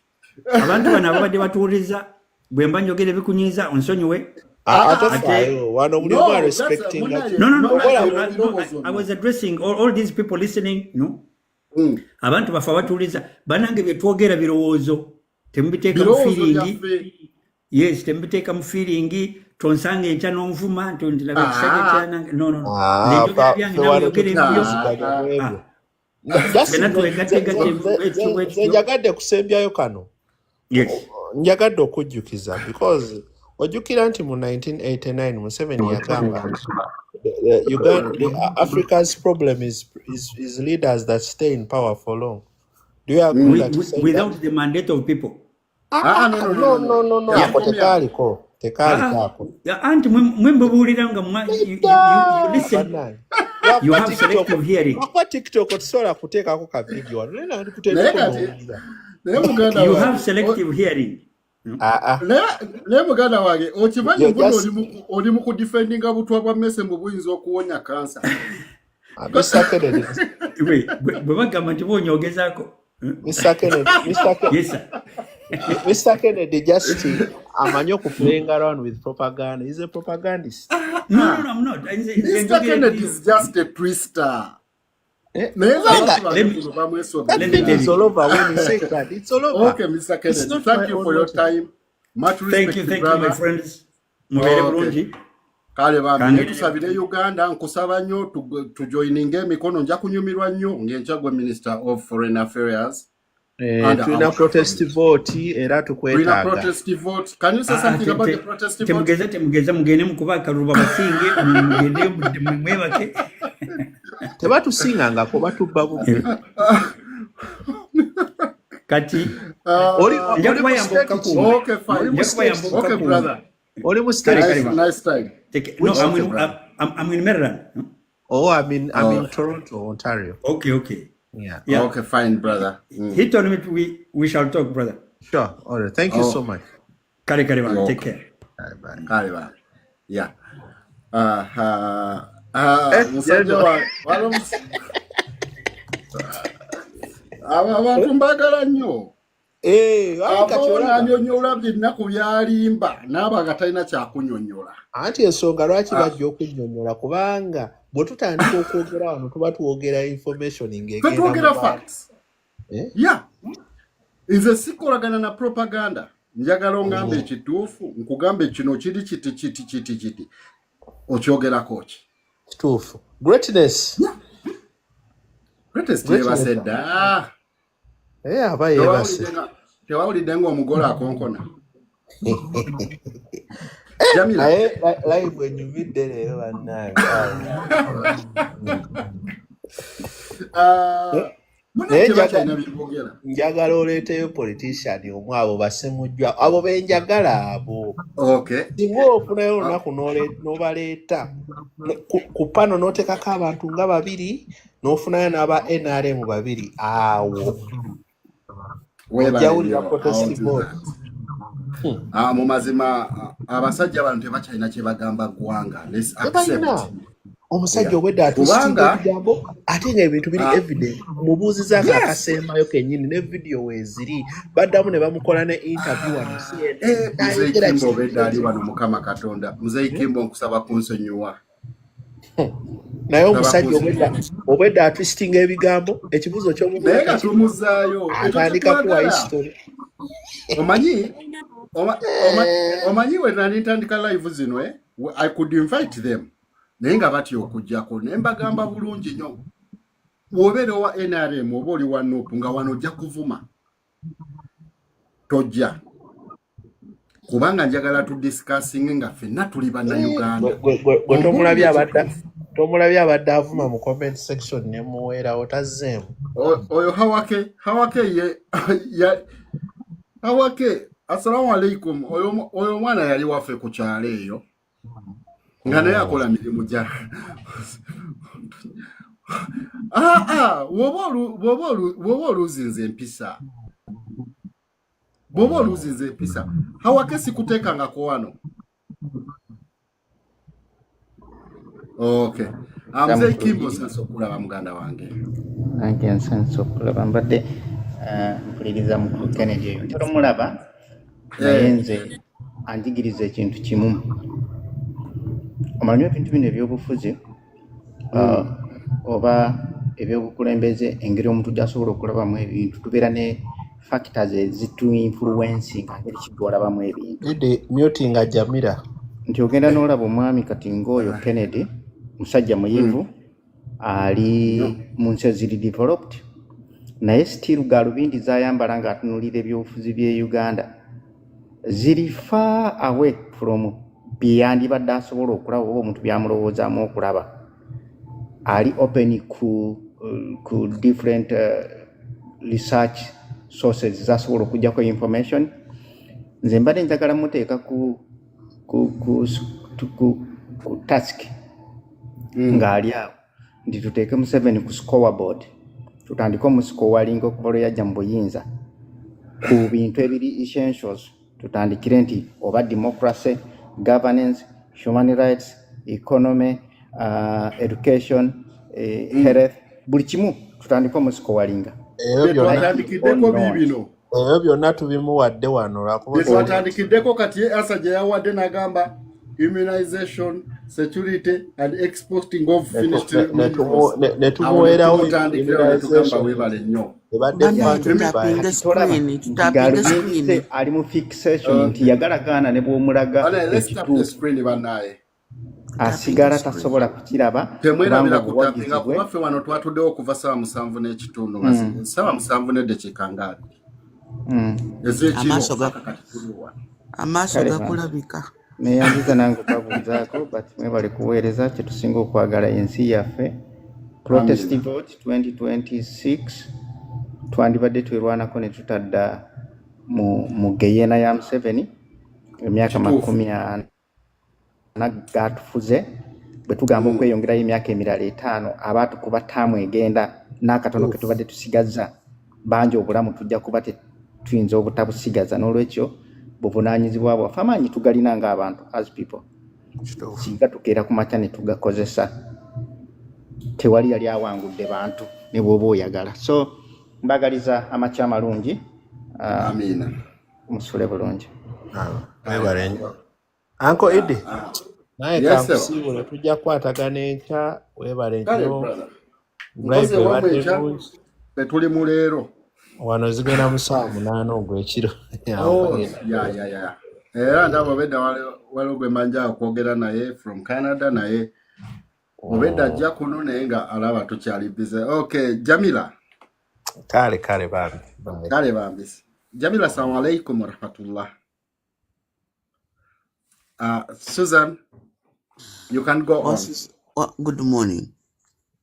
Abantu bano ababadde batuwuliza bwe mba njogera ebikunyiiza onsonyiwe. One of them are respecting that. No. I was addressing all these people listening. No. Abantu bafa batuwuliza banange bye twogera birowoozo temubiteeka mu feeling. Yes, temubiteeka mu feeling. Tonsanga enkya n'onvuma ntilaba ekisage kyanange. No. Njogera byange nawe yogera ebyo. Njagadde kusembyayo kano. Yes. Njagadde okujjukiza because ojjukira nti mu 1989 Museveni yagamba Africa's problem is leaders that stay in power for long. Do you agree that he said without that? the mandate of people? No. Yeah, Ako tekaliko ako. Anti mwembuulira nga you listen. Bannange. You have selective hearing. Wakwa TikTok otusobola kuteekako ka video wano. Naye nandi kuteekako n'owulira. naye muganda You wange, have selective hearing. naye muganda wange okimanyi mbuno oli mu kudifendinga butwa bwa mmese mbu buyinza okuwonya kansa. Mr. Kennedy. Bwe bagamba nti boonyogezaako. Mr. Kennedy. Yes, sir. Mr. Kennedy just amanyi playing around with propaganda. He's a propagandist. No, I'm not. Mr. Kennedy is just a twister. That thing is all over when he says that. It's all over. Okay, Mr. Kennedy, thank you for your time. Much respect, Thank you, brother. my friends. Mubere bulungi. Kale bambi tusabire Uganda nkusaba nnyo tujoininge emikono nja kunyumirwa nnyo ng'enkyagwe Minister of Foreign Affairs. Tulina protest vote era tukwetaaga. Protest vote. Can you say something about the protest vote? Temugeza mugende mukuba akaruba basinge mugende mwebake. Tebatusingangako batubba bubi. Kati okay, fine. Okay, brother. Oli mu state. Nice time. No, I'm in Maryland. Oh, I'm in Toronto, Ontario. Okay. Yeah. Okay, fine, brother. He told me we shall talk, brother. Sure. All right. Thank you so much. Kare, take care. Bye. Kale. Yeah. Musajja wa abantu mbagala nnyo. Anyonyola by'ennaku byalimba n'abaga talina kyakunyonyola. Anti ensonga lwaki bajja okunnyonnyola kubanga bwe tutandika okwogera wano tuba tuwogera information ng'egenda twogera facts. Yeah. Nze sikolagana na propaganda. Njagala ongambe ekituufu nkugambe kino kiri kiti. Okyogerako ki? Kituufu. Greatness. Greatness yebasedda. Aba yebase. Tewawulidde ng'omugole akonkona. Jamila. Live enyumidde leero bannange. Njagala oleeteyo politician omu abo basemujjwa abo benjagala abo. Okay. Singa ofunayo olunaku n'obaleeta ku pano n'oteekako abantu nga babiri n'ofunayo n'aba NRM babiri awo. Ojjawulira protest vote. Mu mazima abasajja abantu tebakyalina kye bagamba ggwanga. Let's accept. Omusajja obwedda atusinga ebigambo ate nga ebintu biri evident mubuuzizaako akasembayo kennyini ne video weeziri baddamu ne bamukola ne interview wano Muzeyi Kimbo obedda ali wano Mukama Katonda. Muzeyi Kimbo nkusaba kunsonyiwa. Naye omusajja obwedda atwistinga ebigambo ekibuuzo ky'omugole tumuzaayo atandika kuwa history. Omanyi we nali ntandika live zino I could invite them. Naye nga batya okujjako ne mbagamba bulungi nnyo. Bw'obeera owa NRM oba oli wa NUP nga wano ojja kuvuma. Tojja. Kubanga njagala tudiscussing nga ffenna tuli Bannayuganda. Tomulabye abadde avuma mu comment section ne muweera otazzeemu. Oyo Hawake, assalamu alaikum. Oyo mwana yali waffe ku kyalo eyo. Nga naye akola mirimu gya. Woba oluzinze empisa. Hawake sikuteekangako wano. Okay. Muzeyi Kimbo nsansa okulaba muganda wange. Nange nsansa okulaba mbadde mpuliriza mukulu Kennedy eyo. Ntera omulaba naye nze anjigiriza ekintu kimu. Omanyi ebintu bino ebyobufuzi oba ebyobukulembeze engeri omuntu gy'asobola okulabamu ebintu tubeera ne factors ezitu influencing engeri kitwalabamu ebintu. Mutinga Jamila. Nti ogenda n'olaba omwami kati ng'oyo Kennedy musajja muyivu ali mu nsi eziri developed naye still gaalubindi z'ayambala ng'atunuulira ebyobufuzi by'e Uganda ziri far away from byandibadde asobola okulaba oba omuntu byamulowoozaamu okulaba. Ali open ku different research sources zasobola okujjako information. Nze mbadde njagala muteeka ku task ng'ali awo nti tuteeke Museveni ku scoreboard, tutandike omuscowalinga okuva lwe yajja mu buyinza ku bintu ebiri essentials. Tutandikire nti oba democracy, governance, human rights, economy, education, health, buli kimu tutandike omuscowalinga. Ebyo byonna tubimuwadde wano lwakuba twatandikiddeko kati asa gye yawadde n'agamba immunization, security and exporting of finished netumuweerawo ali mu fixation nti yagalagaana ne bw'omulaga asigala tasobola kukiraba. Temwerabira kutapinga kuba ffe wano twatuddewo okuva ssaawa 7 n'ekitundu ssaawa 7 n'eddakiika ngaali. Amaaso gakulabika. Neyandiza nange okubabuuzaako but mwebale kuweereza kye tusinga okwagala ensi yaffe. Protest vote 2026 twandibadde twerwanako ne tutadda mu geyeena ya Museveni emyaka 40 gatufuze bwe tugamba okweyongerayo emyaka emirala 5 abaatukuba ttaamu egenda n'akatono ke tubadde tusigazza bangi obulamu tujja kuba tuyinza obutabusigaza. N'olwekyo buvunaanyizibwa bwaffe amaanyi tugalina ng'abantu as people. Singa tukeera ku makya ne tugakozesa tewali yali awangudde bantu ne bw'oba oyagala. So mbagaliza amakya amalungi. Amina. Musule bulungi. Uncle Eddie, naye kamusiibule tujja kukwatagana enkya weebale nnyo. Tuli mu leero wano zigenda mu 8 ogw'ekiro. Era ndaba obedda waliwo gwe manja okwogera naye from Canada naye obedda ajja kuno naye nga alaba tukyali bize. Okay, Jamila. Kale bambi. Kale bambi. Jamila, assalamu alaikum wa rahmatullah. Susan, you can go on. Good morning.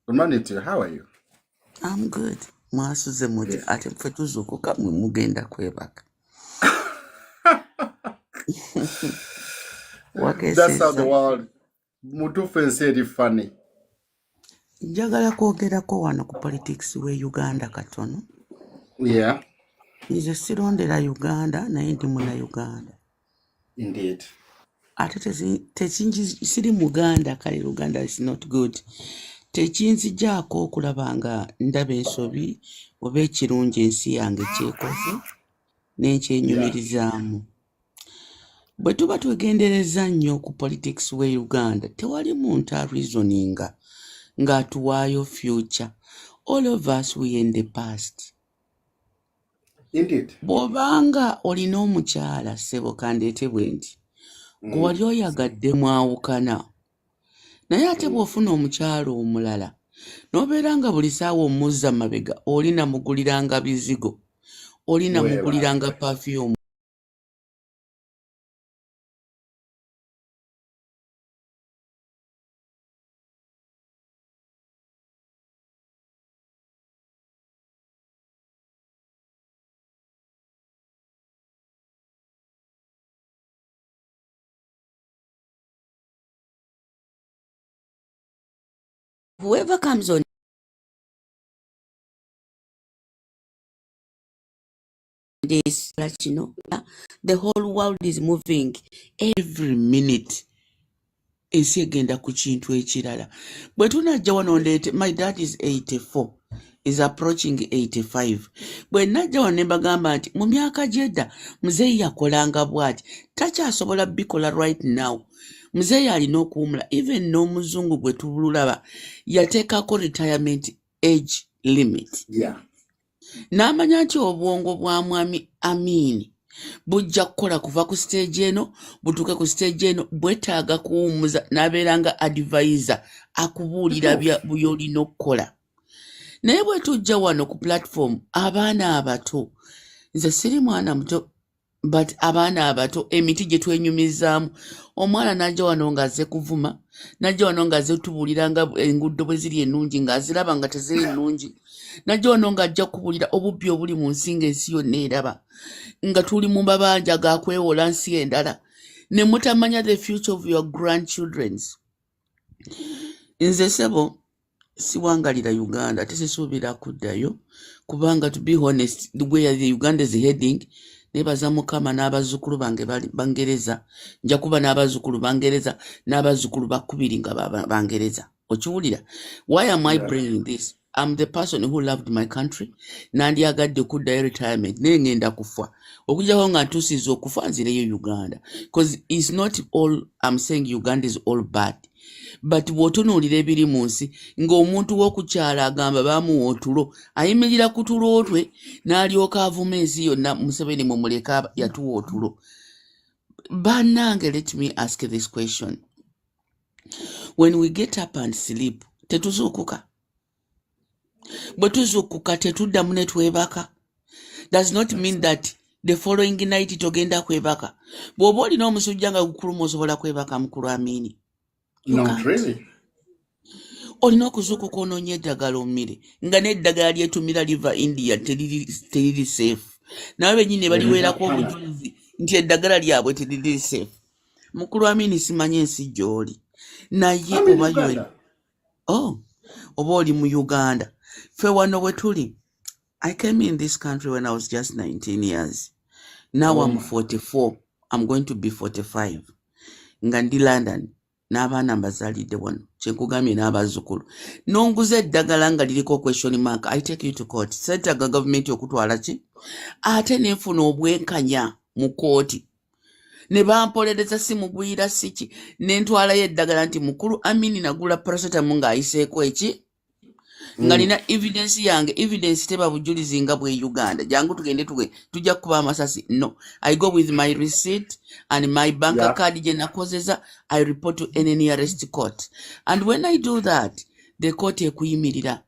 Good morning to you. How are you? I'm good. Mwasuze muti ate ffe tuzuukuka mwe mugenda kwebaka. That's how the world. Mutufe said funny. Njagala kwogerako wano ku politics we Uganda katono. Yeah. Nze sirondera Uganda naye ndi muna Uganda. Indeed. Ate tekinji siri Muganda kale Uganda is not good. Tekinzijjaako okulaba nga ndaba ensobi oba ekirungi ensi yange kyekoze n'ekyenyumirizaamu. Bwe tuba twegendereza nnyo ku politics we Uganda tewali muntu reasoninga ng'atuwaayo future. All of us we in the past. Indeed. Bw'obanga olina omukyala ssebo kandeetebwe nti gwe wali oyagadde mwawukana naye ate bw'ofuna omukyala omulala n'obeera nga buli ssaawa omuzza mabega oli namuguliranga bizigo oli namuguliranga perfume. Whoever comes on this, you know, the whole world is moving every minute. Ensi egenda ku kintu ekirala. Bwe tunajja wano ndeete, my dad is 84, is approaching 85. Bwe najja wano ne bagamba nti mu myaka gy'edda muzeeyi yakolanga bw'ati takyasobola bikola right now. Muzeeyi alina okuwumula, even n'omuzungu gwe tubulaba yateekako retirement age limit. Yeah. N'amanya nti obwongo bwa mwami Amini bujja kukola kuva ku stage eno butuuke ku stage eno bwetaaga kuwumuza n'abeera nga advisor akubuulira by'olina okukola. Naye bwe tujja wano ku platform abaana abato, nze siri mwana muto but abaana abato emiti gye twenyumizaamu omwana n'ajja wano ng'azze kuvuma n'ajja wano ng'azze tubuulira nga enguudo bwe ziri ennungi ng'aziraba nga teziri nnungi n'ajja wano ng'ajja kubuulira obubbi obuli mu nsi ng'ensi yonna eraba nga tuli mu mabanja gakwewola nsi endala ne mutamanya the future of your grandchildrens. Nze sebo siwangalira Uganda tesisuubira kuddayo kubanga to be honest the way the Uganda is heading nebaza mukama n'abazzukulu bange bangereza nja kuba n'abazzukulu bangereza n'abazzukulu bakubiri nga bangereza okiwulira. Why am I bringing this? I'm the person who loved my country nandyagadde okuddayo retirement naye ngenda kufa okujjako nga ntuusiza okufa nzireyo Uganda because it's not all I'm saying Uganda is all bad. But bw'otunuulira ebiri mu nsi ng'omuntu w'okukyala agamba baamuwa otulo ayimirira ku tulo twe n'alyoka avuma ensi yonna Museveni mumuleka yatuwa otulo. Bannange, let me ask this question. When we get up and sleep tetuzuukuka? Bwe tuzuukuka tetuddamu ne twebaka? Does not mean that the following night togenda kwebaka. Bw'oba olina omusujja nga gukuluma osobola kwebaka mukulu Amini? Not really. Olina okuzuukuka onoonye eddagala omire nga n'eddagala lyetumira liva India teriri safe. Nawe bennyini ne baliweerako obujulizi nti eddagala lyabwe teriri safe. Mukulu Amini simanyi ensi gy'oli naye oba oli mu Uganda. Ffe wano bwe tuli, I came in this country when I was just 19 years. Now I'm 44. I'm going to be 45. Nga ndi London. N'abaana mbazaalidde wano kyenkugambye n'abazzukulu nonguza eddagala nga liriko question mark. I take you to court. Setaga gavumenti okutwala ki ate nenfuna obwenkanya mu kooti ne bampolereza simugwira siki nentwalayo eddagala nti mukulu Amini nagula paracetamol ng'ayiseeko eki nga nina evidence yange. Evidence teba bujulizi nga bwe Uganda jangu tugende tujja kuba amasasi. No, I go with my receipt and my bank card gye nakozeza. I report to any nearest court, and when I do that the court ekuyimirira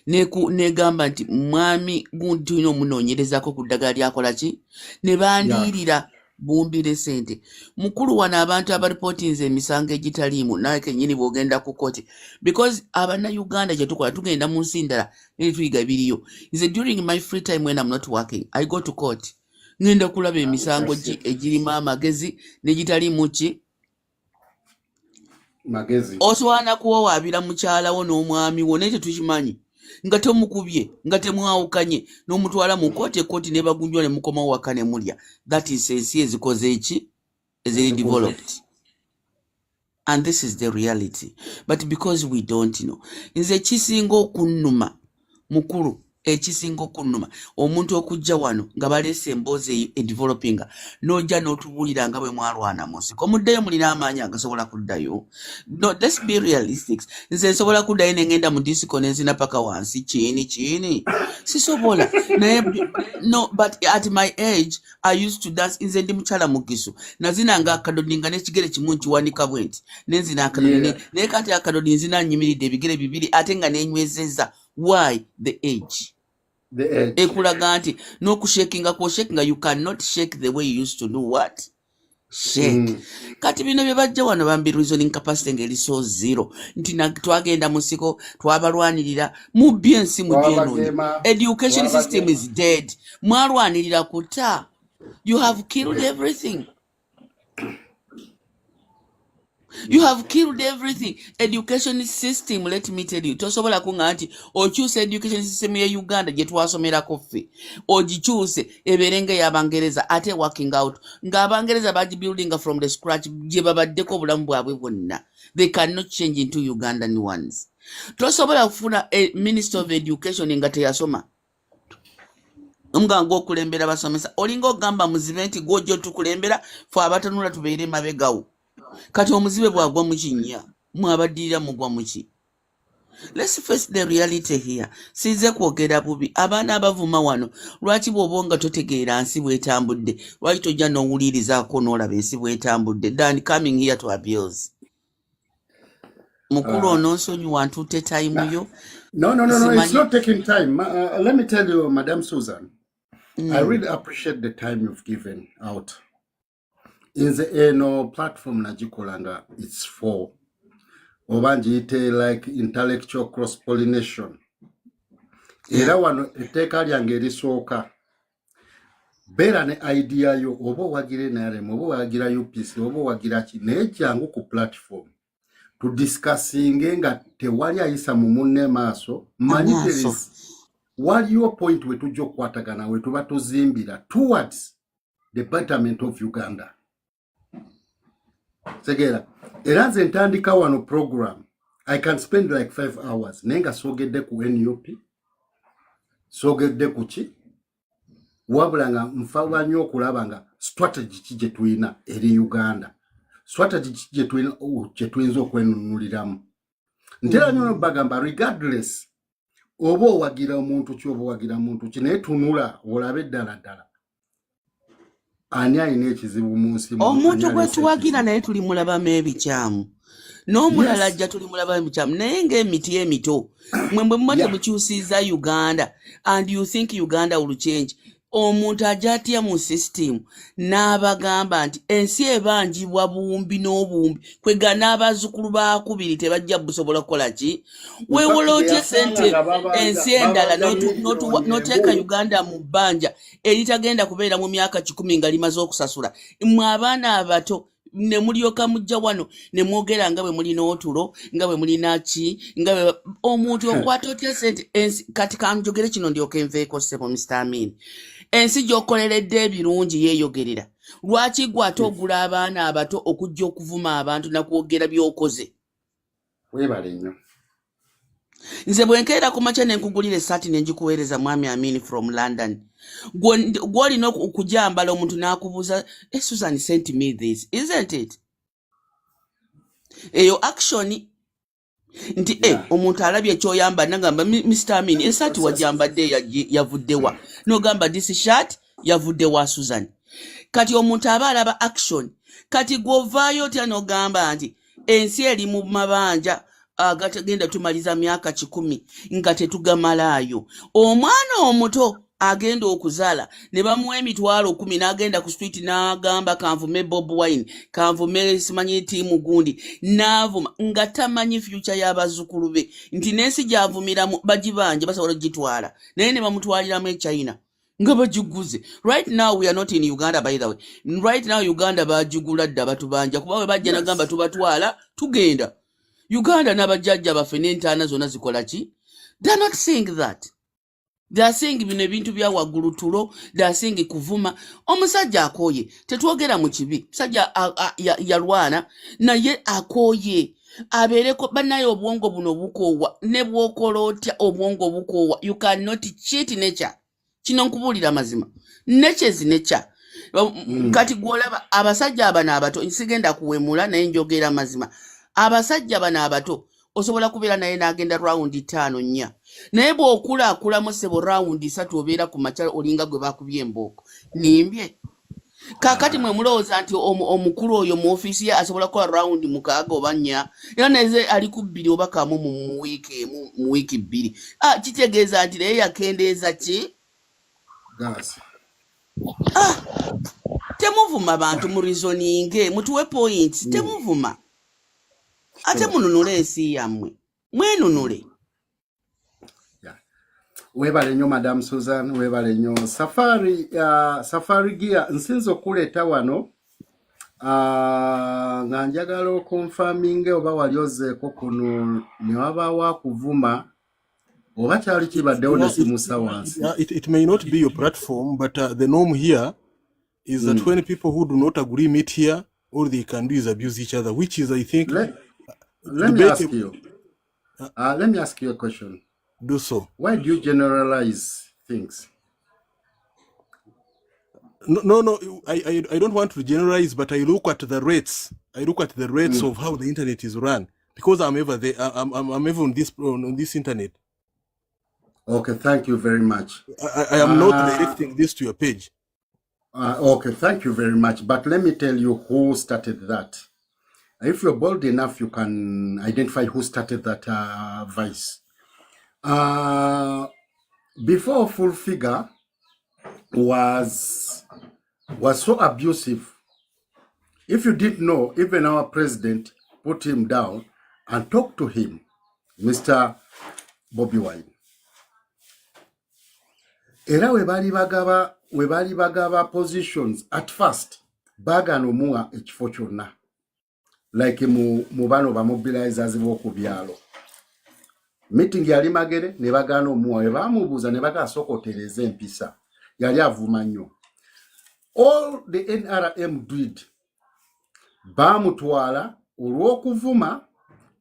negamba nti mwami gundi tulina omunoonyerezako ku ddagala lyakola ki ne bandiirira bumbire sente. Mukulu wano abantu abaripotinze emisango egitaliimu nawe kennyini bw'ogenda ku kooti because abana Uganda gye tukola tugenda mu nsi ndala ne tuyiga biriyo. Nze during my free time when I'm not working I go to court ngenda kulaba emisango egirimu amagezi negitaliimu ki magezi. Osobola kuwawaabira mukyala wo n'omwami wo naye tetukimanyi nga temukubye nga temwawukanye n'omutwala mu kooti ekooti ne bagunjwa ne mukomawo waka ne mulya. That is ensi ezikoze eki eziri developed, and this is the reality. But because we don't know, nze ekisinga okunnuma mukulu ekisinga okunnuma omuntu okujja wano nga baleese emboozi developing n'ojja n'otubuulira nga bwe mwalwana mu nsiko muddeyo mulina amaanyi agasobola kuddayo. No, let's be realistic. Nze nsobola kuddayo ne ngenda mu disco nenzina paka wansi kiini sisobola naye no, but at my age I used to dance. Nze ndi mukyala mugisu nazinanga akadodi nga n'ekigere kimu nkiwanika bwe nti nenzina akadodi naye kati akadodi nzina nyimiridde ebigere bibiri ate nga nenywezezza. Why? The age. Ekulaga nti n'okushakinga kw'oshakinga you cannot shake the way you used to do what? Shake. Kati bino bye bajja wano bambi reasoning capacity ng'eri so zero nti twagenda mu nsiko twabalwanirira mu byensi mu gyenoni. Education system is dead. Mwalwanirira kuta. You have killed everything. You have killed everything. Education system, let me tell you. Tosobola kunga nti okyuse education system ya Uganda gye twasomerako ffe. Ogikyuse eberenge y'Abangereza ate working out. Nga Abangereza bagibuildinga from the scratch gye babaddeko obulamu bwabwe bwonna. They cannot change into Ugandan ones. Tosobola kufuna a Minister of Education nga teyasoma. Nga ng'okulembera basomesa. Olinga ogamba Museveni nti gw'ojja otukulembera ffe abatanula tubeere mabegawo. Kati omuzibe bwagwa mu kinnya mwabaddirira mugwa mu ki? Let's face the reality here. Size kwogera bubi abaana abavuma wano lwaki bw'oba nga totegeera nsi bw'etambudde lwaki tojja n'owulirizaako n'olaba ensi bw'etambudde than coming here to abuse. Mukulu ono nsonyiwa ntutte time yo. No, it's not taking time. Let me tell you, Madam Susan. I really appreciate the time you've given out. In the platform nagikolanga, it's for obanjite like intellectual cross-pollination. Era wano etteeka lyange erisooka beera ne idea yo oba owagira NRM oba owagira UPC oba owagira ki naye kyangu ku platform tudiscussinge nga tewali ayisa mu munne maaso manyi waliyo point we tujja okukwatagana we tuba tuzimbira towards the betterment of Uganda. Segera era nze ntandika wano program I can spend like 5 hours naye nga soogedde ku NUP soogedde ku ki wabula nga nfa nnyo okulaba nga strategy ki gye tulina eri Uganda, strategy ki gye tuyinza okwenunuliramu. Ntera nnyo bagamba regardless oba owagira omuntu ki oba owagira muntu ki naye tunula olabe ddala ddala ani alina ekizibu mu nsi omuntu gwe tuwagira naye tuli mulabamu ebikyamu n'omulala ajja tuli mulabamu ebikyamu naye ng'emiti emito mwe muba temukyusiza Uganda and you think Uganda will change. Omuntu ajja atya mu system n'abagamba nti ensi ebanjibwa buwumbi n'obuwumbi kwega n'abazzukulu baakubiri tebajja busobola kukola ki weewola otya sente ensi endala n'oteeka Uganda mu bbanja eritagenda kubeera mu myaka 10 nga limaze okusasula mwe abaana abato ne mulyoka mujja wano ne mwogera nga bwe mulina otulo nga bwe mulina ki nga bwe omuntu okwata otya sente ensi kati kanjogere kino ndyoka enveeko ssebo Mr. Amin ensi gy'okoleredde ebirungi yeeyogerera lwaki gwe ate ogula abaana abato okujja okuvuma abantu nakwogera by'okoze weebale nnyo nze bwe nkeera ku makya ne nkugulira essaati ne ngikuweereza mwami Amin from London gw'olina okujambala omuntu n'akubuuza Susan sent me this isn't it eyo action nti omuntu alabye ekyoyamba nagamba Mr. Amin essaati wajambadde yavuddewa n'ogamba this shirt yavuddewa Susan kati omuntu aba alaba action kati gw'ovaayo otya n'ogamba nti ensi eri mu mabanja agatagenda tumaliza myaka 10 nga tetugamalaayo omwana omuto agenda okuzaala ne bamuwa emitwalo 10 n'agenda ku street n'agamba kanvume Bob Wine kanvume simanyi tiimu gundi n'avuma nga tamanyi future y'abazzukulu be nti n'ensi gy'avumiramu bagibanje basobola gitwala naye ne bamutwaliramu China nga bagiguze. Right now we are not in Uganda by the way. Right now Uganda bagigula dda batubanja kuba we bajja nagamba tubatwala tugenda Uganda n'abajjajja baffe n'entaana zonna zikola ki? They are not saying that. They are saying bino ebintu bya waggulu tulo, they are saying kuvuma. Omusajja akooye, tetwogera mu kibi. Musajja yalwana naye akooye. Abeereko bannaye obwongo buno bukoowa ne bw'okola otya obwongo bukoowa. You cannot cheat nature. Kino nkubuulira mazima. Nature is nature. Kati gw'olaba abasajja abana abato nsigenda kuwemula naye njogera mazima. Abasajja bana abato osobola kubeera naye n'agenda round 5 nnya naye bw'okulaakulamu ssebo round 3 obeera ku makya olinga gwe baakubye embooko nimbye kaakati mwe mulowooza nti omukulu oyo mu ofiisi ye asobola kukola round 6 oba 4 era neze ali ku 2 oba kamu mu wiiki 2 kitegeeza nti naye yakendeeza ki temuvuma bantu mu reasoning mutuwe points temuvuma ate mununule ensi yammwe mwenunule. Webale nnyo Madam Susan, webale nnyo Safari Gear nsinza okuleeta wano nga njagala okonfaminge oba wali ozeeko kuno ne wabaawo akuvuma oba kyali kibaddewo ne simusa wansi. It may not be your platform, but the norm here is that when people who do not agree meet here, all they can do is abuse each other, which is, I think... Let me ask you. Let me ask you a question. Do so. Why do you generalize things? No. I don't want to generalize, but I look at the rates. I look at the rates of how the internet is run because I'm ever there. I'm ever on this internet. Okay, thank you very much. I am not directing this to your page. Okay, thank you very much. But let me tell you who started that. If you're bold enough, you can identify who started that vice. Before Full Figure, was so abusive. If you didn't know, even our president put him down and talked to him, Mr. Bobi Wine. Era we bali bagaba positions at first, bagano muwa ekifo kyonna. Like mu bano ba mobilizers b'oku byalo. Meeting yali magere ne bagano muwa we bamubuuza ne bakasokotereza empisa. Yali avuma nnyo. All the NRM did, bamutwala olw'okuvuma,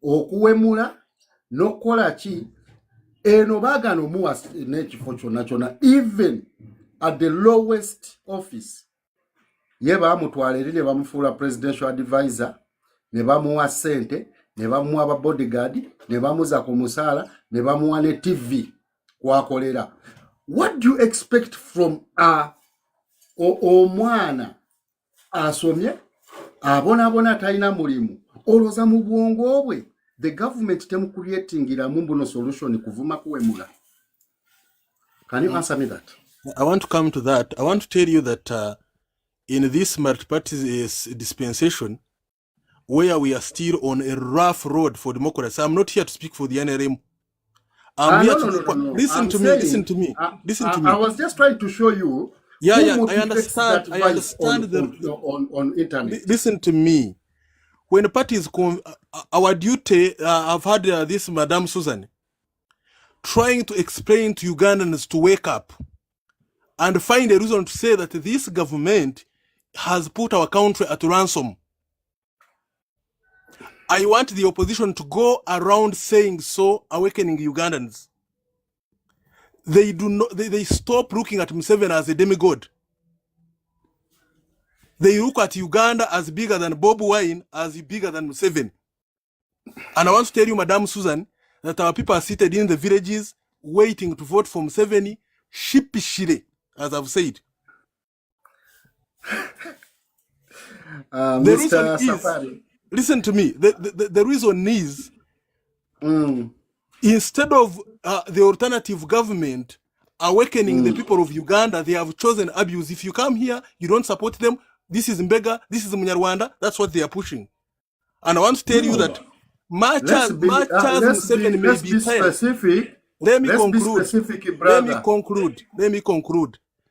okuwemula, n'okukola ki, eno bagano muwa n'ekifo kyonna, even at the lowest office. Ye bamutwala eri ne bamufuula presidential advisor, ne bamuwa ssente, ne bamuwa aba bodyguard, ne bamuza ku musaala, ne bamuwa ne TV kwakolera. What do you expect from omwana asomye abona talina mulimu oloza mu bwongo bwe? The government temu creatingira mumbuno solution kuvuma kuwemula. Can you answer me that? I want to come to that. I want to tell you that in this multi-party dispensation, where we are still on a rough road for democracy, I'm not here to speak for the NRM. I'm here to listen to me. I was just trying to show you. Yeah, I understand. I understand on internet. Listen to me. When the parties come, our duty, I've had this Madame Susan trying to explain to Ugandans to wake up and find a reason to say that this government has put our country at ransom. I want the opposition to go around saying so, awakening Ugandans. They do not. They stop looking at Museveni as a demigod. They look at Uganda as bigger than Bobi Wine, as bigger than Museveni. And I want to tell you, Madame Susan, that our people are seated in the villages waiting to vote for Museveni, sheepishly, as I've said. The reason is, listen to me, the reason is, instead of the alternative government awakening the people of Uganda, they have chosen abuse. If you come here, you don't support them, this is Mbega, this is Munyarwanda, that's what they are pushing. And I want to tell you that much as Museveni may be tired, let me conclude.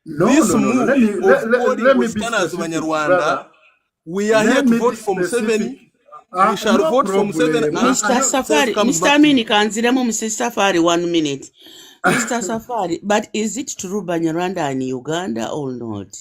This move of calling Westerners Munyarwanda, we are here to vote for Museveni. We shall vote for Museveni. Mr. Safari, Mr. Amini Kanziramo, Mr. Safari, 1 minute. Mr. Safari, but is it true Banyarwanda are in Uganda or not?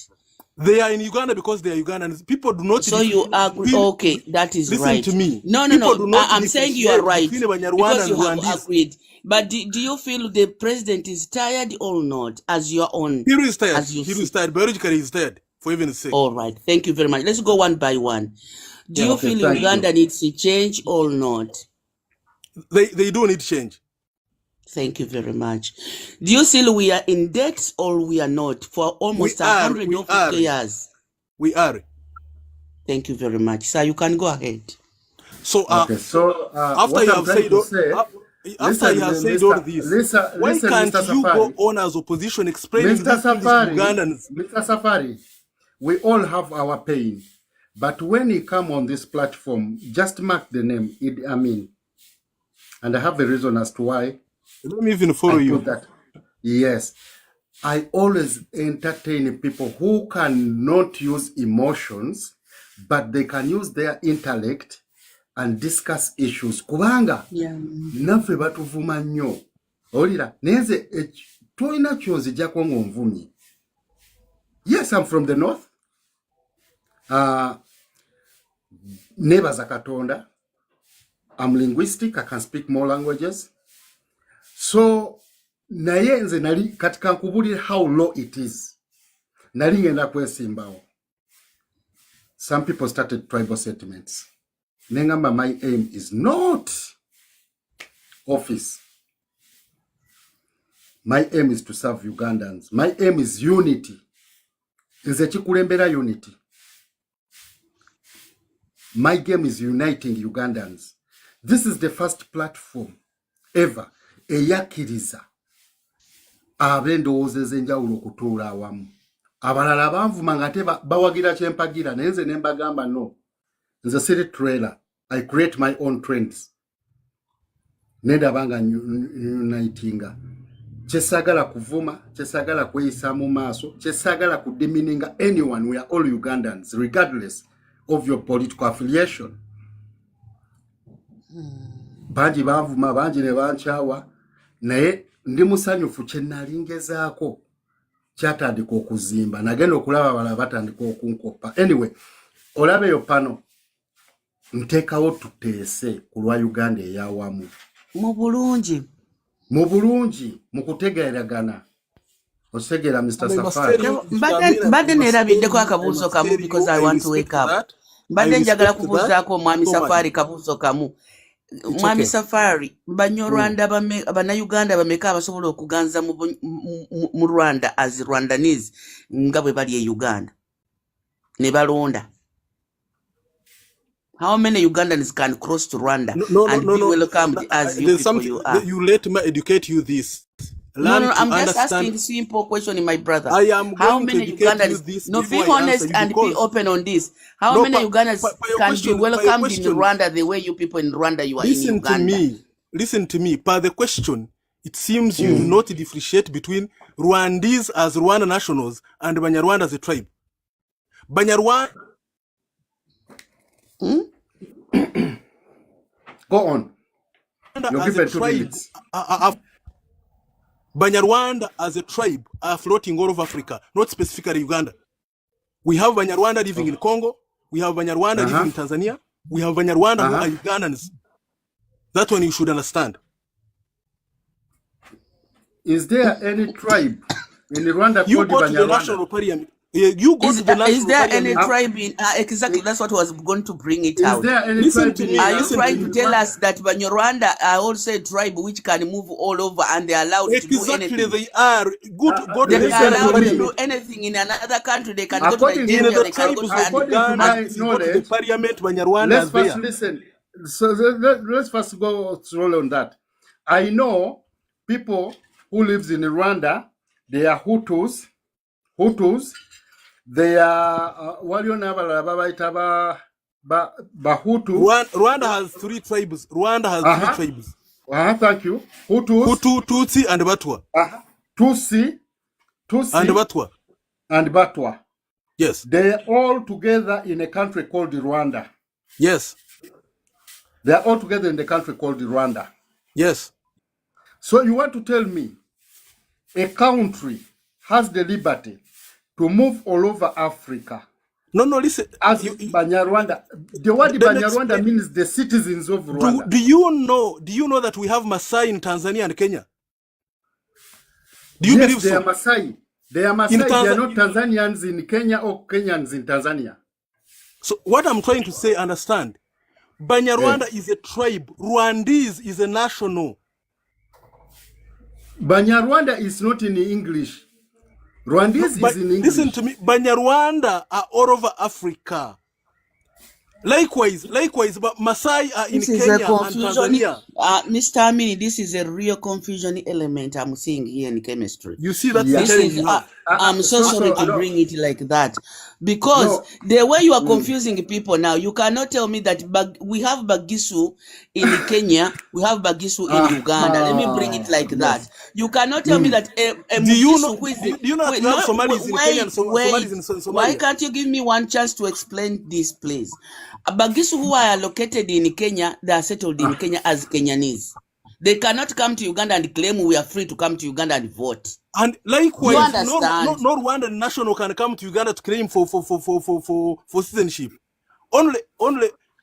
They are in Uganda because they are Ugandans. People do not. So you agree? Okay, that is listen right. to me. No. I'm saying you are right because you have agreed. But do you feel the president is tired or not? As your own. He is tired. He is tired. Biologically, he is tired. For even sake. All right. Thank you very much. Let's go one by one. Do you feel Uganda needs to change or not? They do need change. Thank you very much. Do you feel we are in debt or we are not for almost 150 years? We are. Thank you very much. Sir, you can go ahead. So, after you have said all this, why can't you go on as opposition explaining this to Ugandans? Mr. Safari, we all have our pain. But when you come on this platform, just mark the name Idi Amin. And I have a reason as to why. Let me even follow you. Yes. I always entertain people who cannot use emotions, but they can use their intellect and discuss issues. Kubanga, nafe batuvuma nnyo. Olira, neze, toina chonzi jako ngonvumi. Yes, I'm from the north. Nebaza Katonda. I'm linguistic, I can speak more languages. So, naye nze nali katika nkubulira how low it is. Nali ngenda kwesimbawo. Some people started tribal settlements. Nengamba, my aim is not office. My aim is to serve Ugandans. My aim is unity. Nze chikulembera unity. My game is uniting Ugandans. This is the first platform ever eyakiriza abendowooza ez'enjawulo okutuula awamu. abalala banvuma nga bawagira kyempagira naye nze ne mbagamba no nze siri trailer I create my own trends nendaba nga unitinga kyesagala kuvuma kyesagala kweyisa mu maaso kyesagala kudimininga anyone. We are all Ugandans regardless of your political affiliation. Banji banvuma banji ne bankyawa naye ndi musanyufu kyennalingezaako kyatandika okuzimba nagenda okulaba abala batandika okunkopa. Anyway, olabe yo pano nteekawo tuteese ku lwa Uganda eyawamu mu bulungi mu kutegeeragana. Osegera Mr. Safari mbadde neerabiddeko akabuuzo kamu because I want to wake up. Mbadde njagala kubuuzaako omwami Safari kabuuzo kamu. Mwami Safari, Banyarwanda Bannayuganda bameka abasobola okuganza mu Rwanda as Rwandanese nga bwe bali e Uganda ne balonda? How many Ugandans can cross to Rwanda and be welcomed as you people you are? You let me educate you this. No, I'm just asking a simple question, my brother. I am how going many to educate Ugandans, you this no, before be I honest answer you and be open on this. How many Ugandans can be welcomed in Rwanda the way you people in Rwanda you are in Uganda? Listen to me. Per the question, it seems you do not differentiate between Rwandese as Rwanda nationals and Banyarwanda as a tribe. Banyarwanda... Go on. As a tribe, Banyarwanda as a tribe are floating all over Africa, not specifically Uganda. We have Banyarwanda living in Congo. We have Banyarwanda living in Tanzania. We have Banyarwanda who are Ugandans. That one you should understand. Is there any tribe in Rwanda you called go to the Banyarwanda? national parliament. You go to the national is there parliament. any tribe in exactly that's what was going to bring it Is out. there any Listen tribe to in me. Are you Listen trying to to me. tell us that Banyarwanda are also a tribe which can move all over and they are allowed to do Exactly, anything? they are. Go to They the are Listen national allowed to to me. do parliament. anything in another country. They can go to According to In Nigeria, the they can go tribes to of according to Uganda, my if you go to the knowledge, parliament, Banyarwanda let's are first there. listen. So let's first go through on that. I know people who lives in Rwanda, they are Hutus. They are Bahutu. Rwanda has three tribes. Thank you. Hutus, Hutu, Tutsi, and Batwa. Tutsi, And Batwa. and Batwa. Yes. They are all together in a country called Rwanda. Yes. They are all together in the country called Rwanda. Yes. So you want to tell me a country has the liberty to move all over Africa? No, listen. As Banyarwanda, the word Let me Banyarwanda explain. means the citizens of Rwanda. Do you know that we have Maasai in Tanzania and Kenya? Do you believe they so? are Maasai. They are Maasai. They are not Tanzanians in Kenya or Kenyans in Tanzania. So what I'm trying to say, understand, Banyarwanda is a tribe. Rwandese is a national. Banyarwanda is not in English. Rwandese is in English. Listen to me. Banyarwanda are all over Africa. Likewise, but Maasai are in This is Kenya a and confusion. Tanzania. Mr. Amini, this is a real confusion element I'm seeing here in chemistry. You see that? Yeah. This is, I'm so sorry to bring it like that. Because the way you are confusing people now, you cannot tell me that we have Bagisu in Kenya, we have Bagisu in Uganda. Let me bring it like that. You cannot tell me that a Do you know Mugisu that we have Somalis in Kenya and Somalis in Somalia? Why can't you give me one chance to explain this, please? Bagisu who are located in Kenya, they are settled in Kenya as Kenyanese. They cannot come to Uganda and claim we are free to come to Uganda and vote. And likewise, You understand? no Rwandan national can come to Uganda to claim for citizenship. Only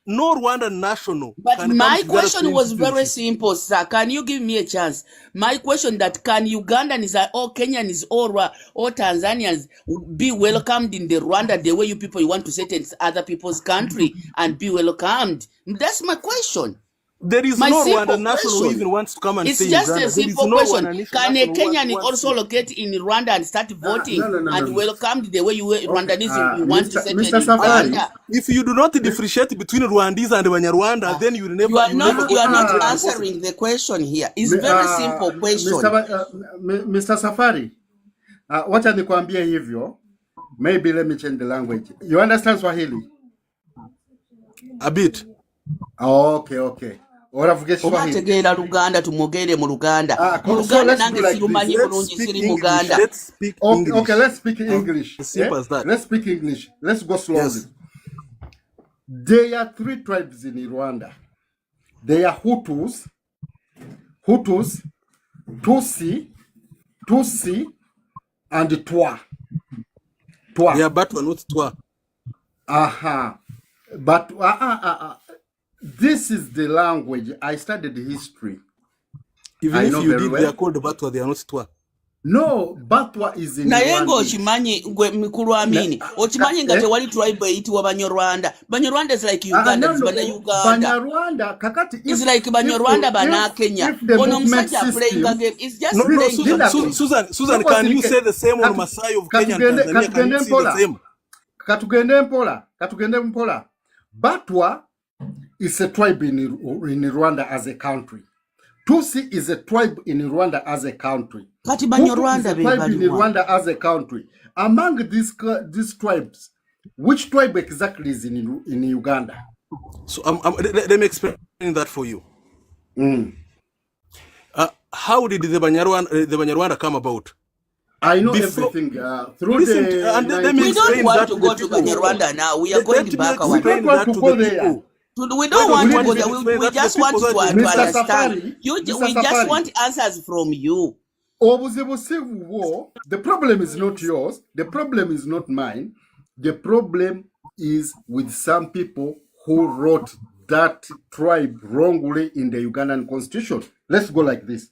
no Rwandan national. But my come to question Uganda was to claim very citizenship. simple, sir. Can you give me a chance? My question that can Ugandans or Kenyans or Tanzanians be welcomed in the Rwanda the way you people you want to set in other people's country and be welcomed? That's my question. There is My no simple Rwandan national who question. even wants to come and It's stay in just Uganda. a simple There is no question. Rwandan Can a national who Kenyan wants also to. locate in Rwanda and start voting no. and welcomed the way you Rwandans you want to settle Mr. in Safari. Rwanda? If you do not differentiate between Rwandese and Banyarwanda, then you will never. You are never not answering the question here. It's a very simple question. Mr. Safari, wacha nikwambie hivyo. Maybe let me change the language. You understand Swahili? A bit. Okay. Oravuga Oba Swahili. ategeera Luganda tumugere mu Luganda. Mu So Luganda let's nange do like sirumanyi this. bulungi siri Muganda. Let's speak English. Okay, let's speak English. As simple as that. Let's speak English. Let's go slowly. Yes. There are 3 tribes in Rwanda. They are Hutus, Tutsi, and Twa. Yeah, but not Twa. But this is the language. I studied history. Even I if know you very did, well. they are called Batwa, they are not Twa. No, Batwa is in naye Rwanda. ng'okimanyi gwe mikulu amini okimanyi nga tewali tribe eyitibwa Banyarwanda. Banyarwanda is like Uganda, is Bannayuganda. Banyarwanda, kakati. It's like Banyarwanda Banakenya. Ono omusajja playing a game. It's just No, playing. Susan, can you say the same on Masai of Kenya and Tanzania? Can you say the same? Katugende mpola. Batwa is a tribe in Rwanda as a country. Tutsi is a tribe in Rwanda as a country. Kati Hutu is Banyarwanda a tribe in baliwa. Rwanda as a country. Among these tribes, which tribe exactly is in Uganda? So let me explain that for you. How did the Banyarwanda come about? I know everything through Listen, the. let me We don't explain want that to to go the to people. Banyarwanda now. We are Let going me back our explain want that to to go the there. people. We don't want to go there. explain We that to just the want people to that- Mr. understand. Safari, We Mr. just Safari. want answers from you. Obuzibu Civil War, the problem is not yours. The problem is not mine. The problem is with some people who wrote that tribe wrongly in the Ugandan constitution. Let's go like this.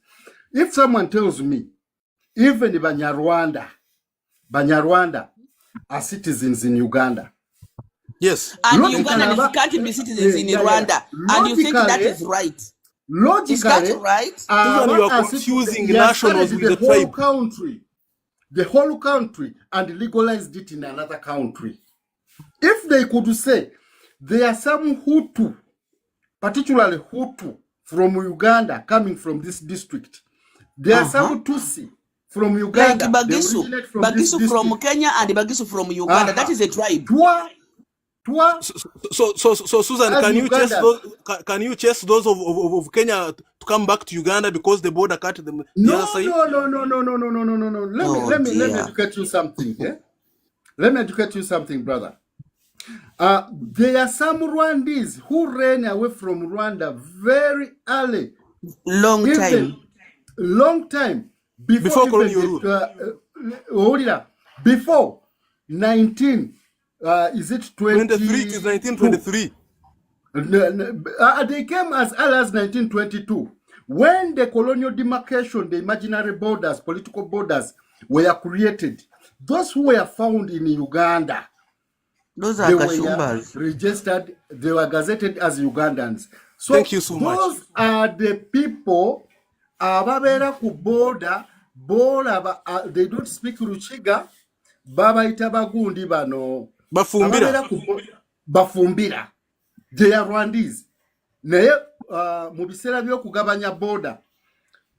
If someone tells me, even the Banyarwanda are citizens in Uganda, Yes. And Logically, Ugandans can't be citizens in Rwanda. And you think that is right. Is that logically, right? Susan, you are are confusing he has nationals carried with the the whole tribe. country, and legalized it in another country. If they could say there are some Hutu, particularly Hutu from Uganda coming from this district, there are some Tutsi from Like Uganda. They Bagisu. originate from this Bagisu from district. Kenya and Bagisu from Uganda. That is a tribe. Twa, So Susan, as can you chase Ugandans. those? Can you chase those of Kenya to come back to Uganda because the border cut them the other side? No. Let me dear. educate you something. Yeah? Let me educate you something, brother. There are some Rwandese who ran away from Rwanda very early, Long time. long time Before even colonial rule. before 19. Is it 23 is 1923. They came as early as 1922 when the colonial demarcation, the imaginary borders, political borders were created. Those who were found in Uganda, Those they are were Kashumbas. registered, they were gazetted as Ugandans. So Thank you so much. those are the people ababera ku border, they don't speak Ruchiga, babaita bagundi bano. Bafumbira. Bafumbira. They are Rwandese. Naye mu biseera by'okugabanya border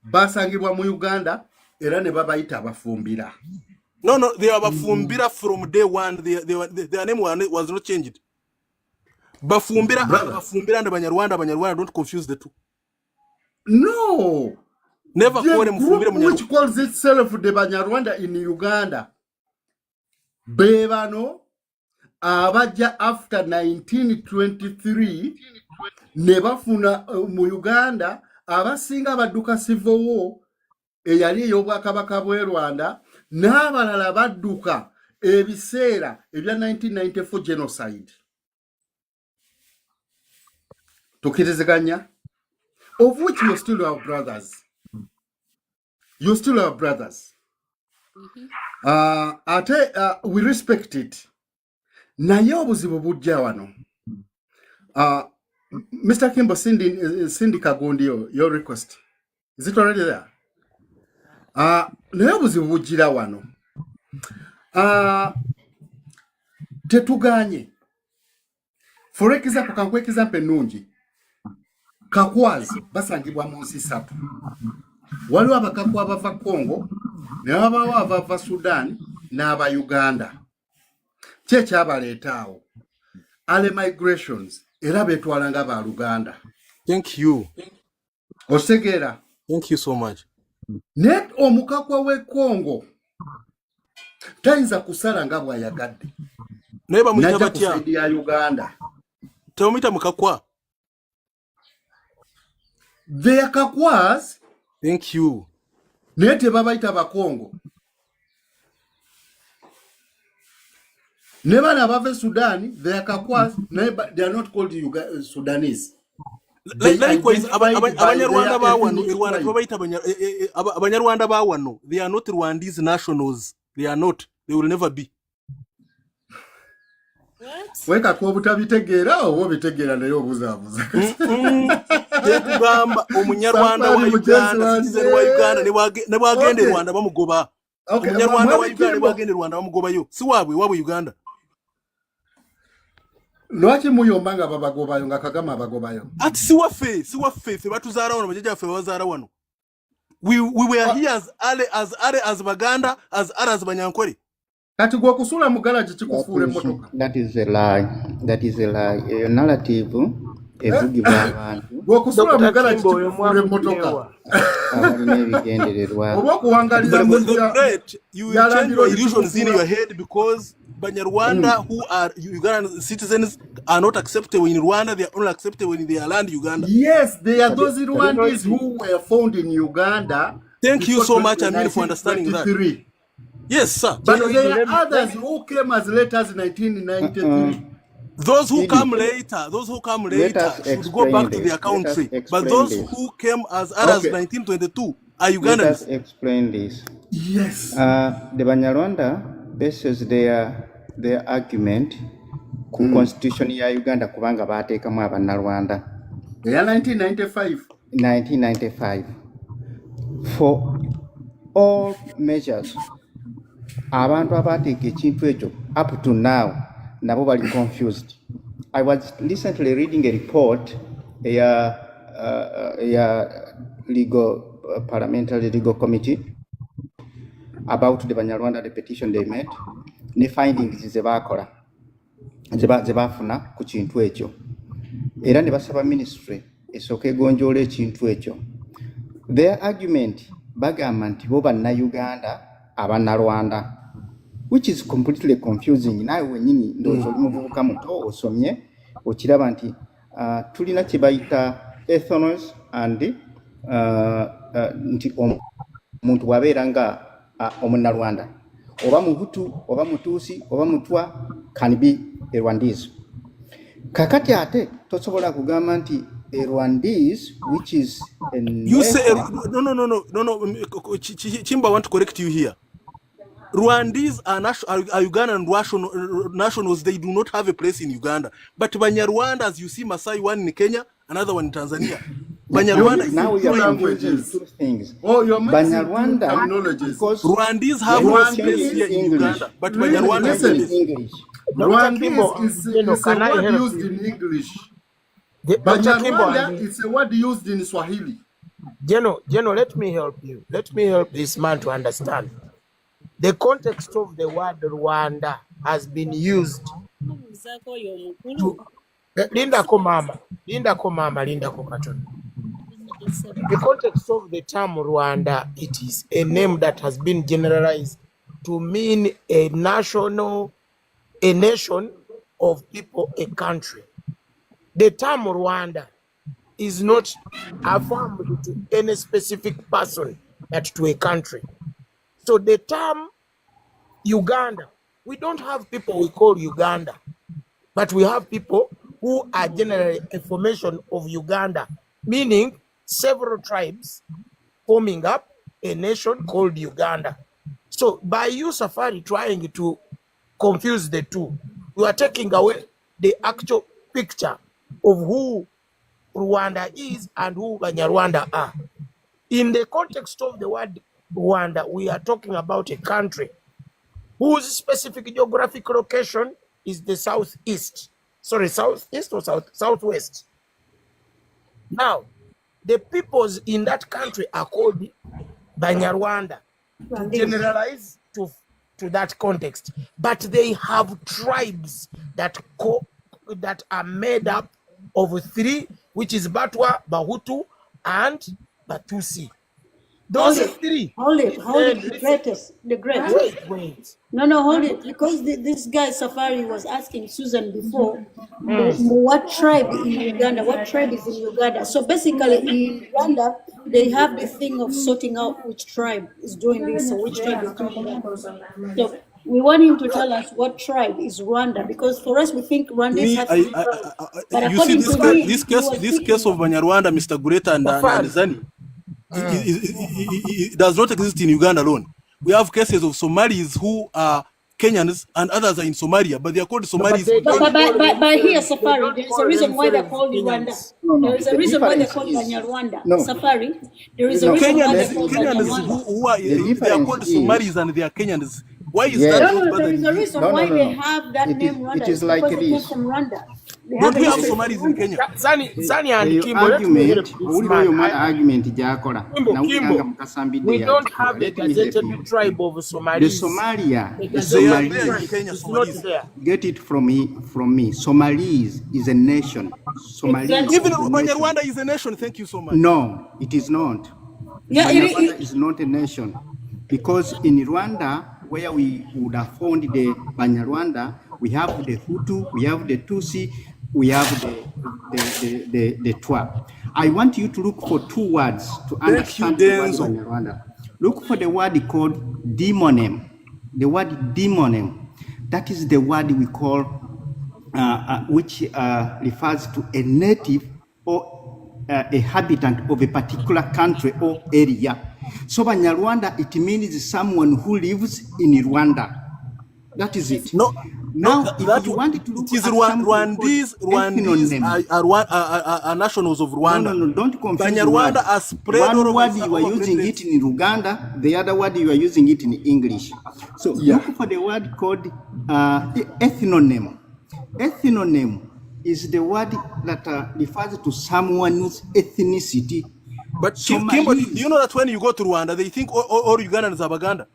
basangibwa mu Uganda era ne babayita abafumbira. No, they are Bafumbira from day one. Their name was not changed. Bafumbira and Banyarwanda, don't confuse the two. No. Never call them The group Bafumbira which calls itself the Banyarwanda in Uganda, bebano abaja after 1923 ne bafuna mu Uganda abasinga badduka civil war eyali ey'obwakabaka bw'e Rwanda n'abalala badduka ebiseera ebya 1994 genocide. Tukiriziganya, of which you still have brothers. You still have brothers. We respect it. Naye obuzibu bujja wano. Mr. Kimbo, Cindy Kagundio, your request. Is it already there? Naye obuzibu bujjira wano. Tetuganye. For example, kankwe example nungi. Kakwazi basangibwa mu nsi 3. Waliwo abakakwa abava Congo, ne wabawo abava Sudan, n'aba Uganda. kyekyabaletawo ale migrations era betwala nga ba Luganda. Thank you. Osegeera. Thank you so much. Net omukakwa w'e Congo tayinza kusala nga bw'ayagadde. Naye bamuyita Najja batya? ku ya Uganda. Tebamuyita mukakwa. They are Kakwas. Thank you. Naye tebabayita Bakongo. Ne bana abava Sudan, they are Kakwas, they are not called Sudanese. Likewise, Abanyarwanda bawano, Rwanda tebabayita Abanyarwanda bawano. They are not Rwandese nationals. They are not. They will never be. Weka kwa butabitegeera obo bitegeera naye obuzaabuza. Tekugamba Omunyarwanda wa Uganda, citizen wa Uganda ne bwagenda Rwanda bamugoba. Omunyarwanda wa Uganda ne bwagenda Rwanda bamugobayo. Si wabwe Uganda. Lwaki muyombanga babagobayo nga Kagama abagobayo? Ati si waffe fe batuzaala wano bajjajja ffe bazaala wano. We were here as early as Baganda, as early as Banyankole. Kati gwe okusula mu garage kikufuula emmotoka. That is a lie. That is a lie. A narrative evugibwa abantu. Gwe okusula mu garage kikufuula emmotoka. Abalina ebigendererwa. Oba okuwangaliza you will change your illusions in your head because Banyarwanda who are Ugandan citizens are not acceptable in Rwanda. They are only acceptable in their land, Uganda. Yes, they are those Rwandese who were found in Uganda. Thank you so much, Amin, for understanding that. Yes, sir. But there are others who came as late as 1993. Those who come later should go back to their country. But those who came as early as 1922 are Ugandans. Let us explain this. Yes. The Banyarwanda bases their argument ku constitution ya Uganda kubanga bateekamu Abanyarwanda. They are 1995. 1995. For all measures, abantu abateeka ekintu ekyo up to now nabo bali confused. I was recently reading a report parliamentary legal committee about the Banyarwanda, the petition they made, ne findings zebakola zebafuna ku kintu ekyo era ne basaba ministry esooka egonjoola ekintu ekyo. Their argument bagamba nti bo bannayuganda Abanyarwanda, which is completely confusing. Nawe wenyini ndowooza oli muvubuka muto osomye okiraba nti tulina kye bayita ethnos and nti omuntu bw'abeera nga Omunyarwanda oba Muhutu oba Mutuusi oba Mutwa can be a Rwandese. Kakati ate tosobola kugamba nti a Rwandese, which is a you say no. Chimba, I want to correct you here. Rwandese are Ugandan nationals. They do not have a place in Uganda. But Banyarwanda, as you see, Masai, one in Kenya, another one in Tanzania. Banyarwanda. Now we are languages. Two things. Oh, you're Banyarwanda, because Rwandese have no space here in Uganda, but Banyarwanda is English. Rwandese is a word used in English. Banyarwanda is a word used in Swahili. Geno, let me help you. Let me help this man to understand. The context of the word Rwanda has been used to Linda ko mama katono. The context of the term Rwanda, it is a name that has been generalized to mean a nation of people, a country. The term Rwanda is not affirmed to any specific person, but to a country. So the term Uganda, we don't have people we call Uganda, but we have people who are generally a formation of Uganda, meaning several tribes forming up a nation called Uganda. So by you, Safari, trying to confuse the two, you are taking away the actual picture of who Rwanda is and who Banyarwanda are. In the context of the word Rwanda, we are talking about a country whose specific geographic location is the southeast. Sorry, southeast or southwest. Now, the peoples in that country are called Banyarwanda. To generalize, to to that context. But they have tribes that are made up of 3, which is Batwa, Bahutu, and Batusi. Those Hold it, 3. hold it, hold it. Listen, The greatest. wait. No, hold it. Because this guy Safari was asking Susan before, what tribe in Uganda? What tribe is in Uganda? So basically, in Uganda, they have the thing of sorting out which tribe is doing this or which tribe is doing that. So we want him to tell us what tribe is Rwanda, because for us we think Rwandans Me, have 3 tribes. But you see according this to him, this case of Banyarwanda, Mr. Gureta and Zani, it does not exist in Uganda alone. We have cases of Somalis who are Kenyans and others are in Somalia, but they are called Somalis. But here, Safari, there is a reason why they're called Rwanda. There is a reason why they're called Banyarwanda. Safari, there is a reason why they're called Banyarwanda. who are they are called Somalis and they are Kenyans. Why is Yes. that? No, there is a reason why they have that It name is- Rwanda. it is like because they came this. from Rwanda. They Don't a we have history Somalis from in Kenya? Zani and Eyo Kimbo, let me help argument, this owulira oyo man. mwana argument gy'akola. Kimbo, Nawulira mukasambidde we yati. don't have the Let me help gazetted you. tribe of The Somalis. Somalia, The the gazetted They are there in Somalis, Kenya, is not Somalis. there. get it from me. Somalis is a nation. Somalis Exactly. Even is a nation. Banyarwanda is a nation. Thank you so much. No, it is not. Yeah, Banyarwanda is not a nation. Because in Rwanda, where we would have found the Banyarwanda, we have the Hutu, we have the Tutsi, we have the Twa. I want you to look for 2 words to understand the word Denzo. Banyarwanda. Look for the word called demonym. The word demonym. That is the word we call, which refers to a native or a habitant of a particular country or area. So Banyarwanda, it means someone who lives in Rwanda. That is it. No, Now, that if you want to look it is at something called Rwandese ethnonym. are nationals of Rwanda. No, don't confuse the Banyarwanda word. are spread all One over word you are all over using the it in Uganda, the other word you are using it in English. So look for the word called ethnonym. Ethnonym is the word that refers to someone's ethnicity. But Kimbo, do you know that when you go to Rwanda, they think all Ugandans are Baganda?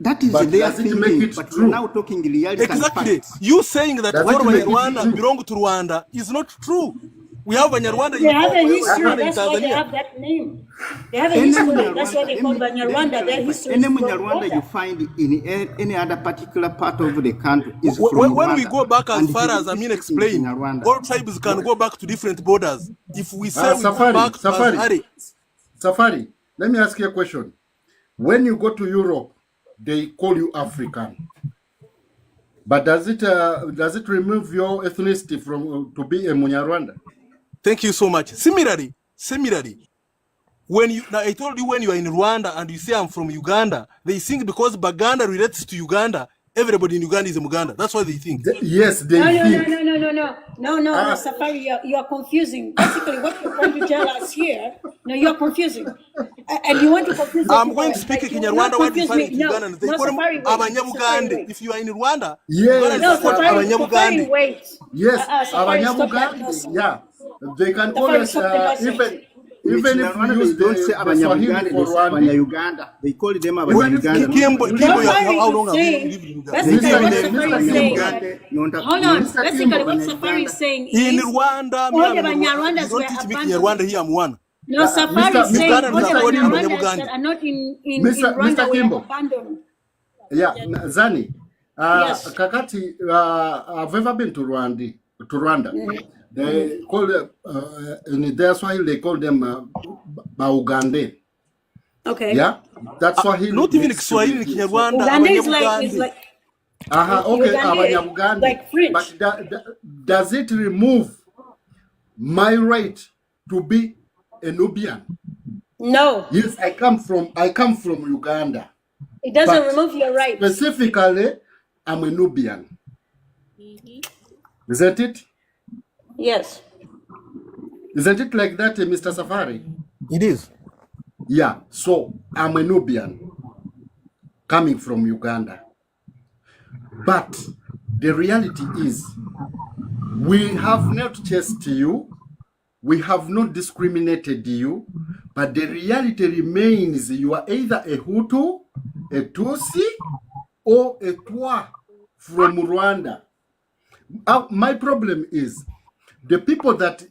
That is But their does it make thinking, it but true? we're now talking reality and Exactly. facts. You saying that Does all it make it Banyarwanda true? belong to Rwanda is not true. We have Banyarwanda They have a history, in that's why they Tanzania. have that name. They have a history, that's why they call Banyarwanda. Their history is Any from Munyarwanda you Rwanda. find in any other particular part of the country is from Rwanda. When we go back as and far he as is Amin speaking explained, Kinyarwanda. all tribes can go back to different borders. If we say we go Safari, back to Safari, Azare, Safari, let me ask you a question. When you go to Europe, they call you African. But does it remove your ethnicity from to be a Munyarwanda? thank you so much. Similarly, when I told you when you are in Rwanda and you say I'm from Uganda, they think because Baganda relates to Uganda, everybody in Uganda is a Muganda. That's what they think. Yes, they think. No, Safari, you are confusing. Basically, what you're trying to tell us here, no, you are confusing. And you want to confuse the I'm people, going to speak a like, you will not Kinyarwanda word confuse referring me. to No, Ugandans. They no, call them Safari, wait. Abanyabugande. If you are in Rwanda, Yes, No, Ugandans are called Safari, Abanyabugande. wait. Yes, Safari, stop that Abanyabugande, nonsense. yeah. They can call Safari, us stop the nonsense. even if we Kinyarwanda, use they don't say the Swahili Abanyabuganda, for they say Rwanda. Abanyuganda. They call them Even if Abanyuganda. Kimbo, how long Safari have you is lived in saying, Uganda? basically what Mr. Safari is Kimbo. saying, hold on, Mr. basically Kimbo. what Safari is saying In is, Rwanda, all the you Banyarwandas don't were teach me abandoned. Kinyarwanda here, I'm one. No, Safari is saying all the Ugandans are called Banyarwandas Abanyabugande. that are not in Mr. Rwanda were Kimbo. abandoned. Yeah, Zani. Yes. Kakati, I've ever been to Rwanda. They call it, in their Swahili, they call them Baugande. Okay. Yeah, that's Swahili. Not even mixed Kiswahili with ni this. Kinyarwanda, Uganda is Abanyabugande. like Okay, Uganda, Abanyabugande. like French. But does it remove my right to be a Nubian? No, Yes, I come from Uganda. it doesn't But remove your rights. specifically, I'm a Nubian. Isn't it? Yes. Isn't it like that, Mr. Safari? It is. Yeah, so I'm a Nubian coming from Uganda. But the reality is, we have not chased you, we have not discriminated you, but the reality remains you are either a Hutu, a Tutsi, or a tour from Rwanda. My problem is the people that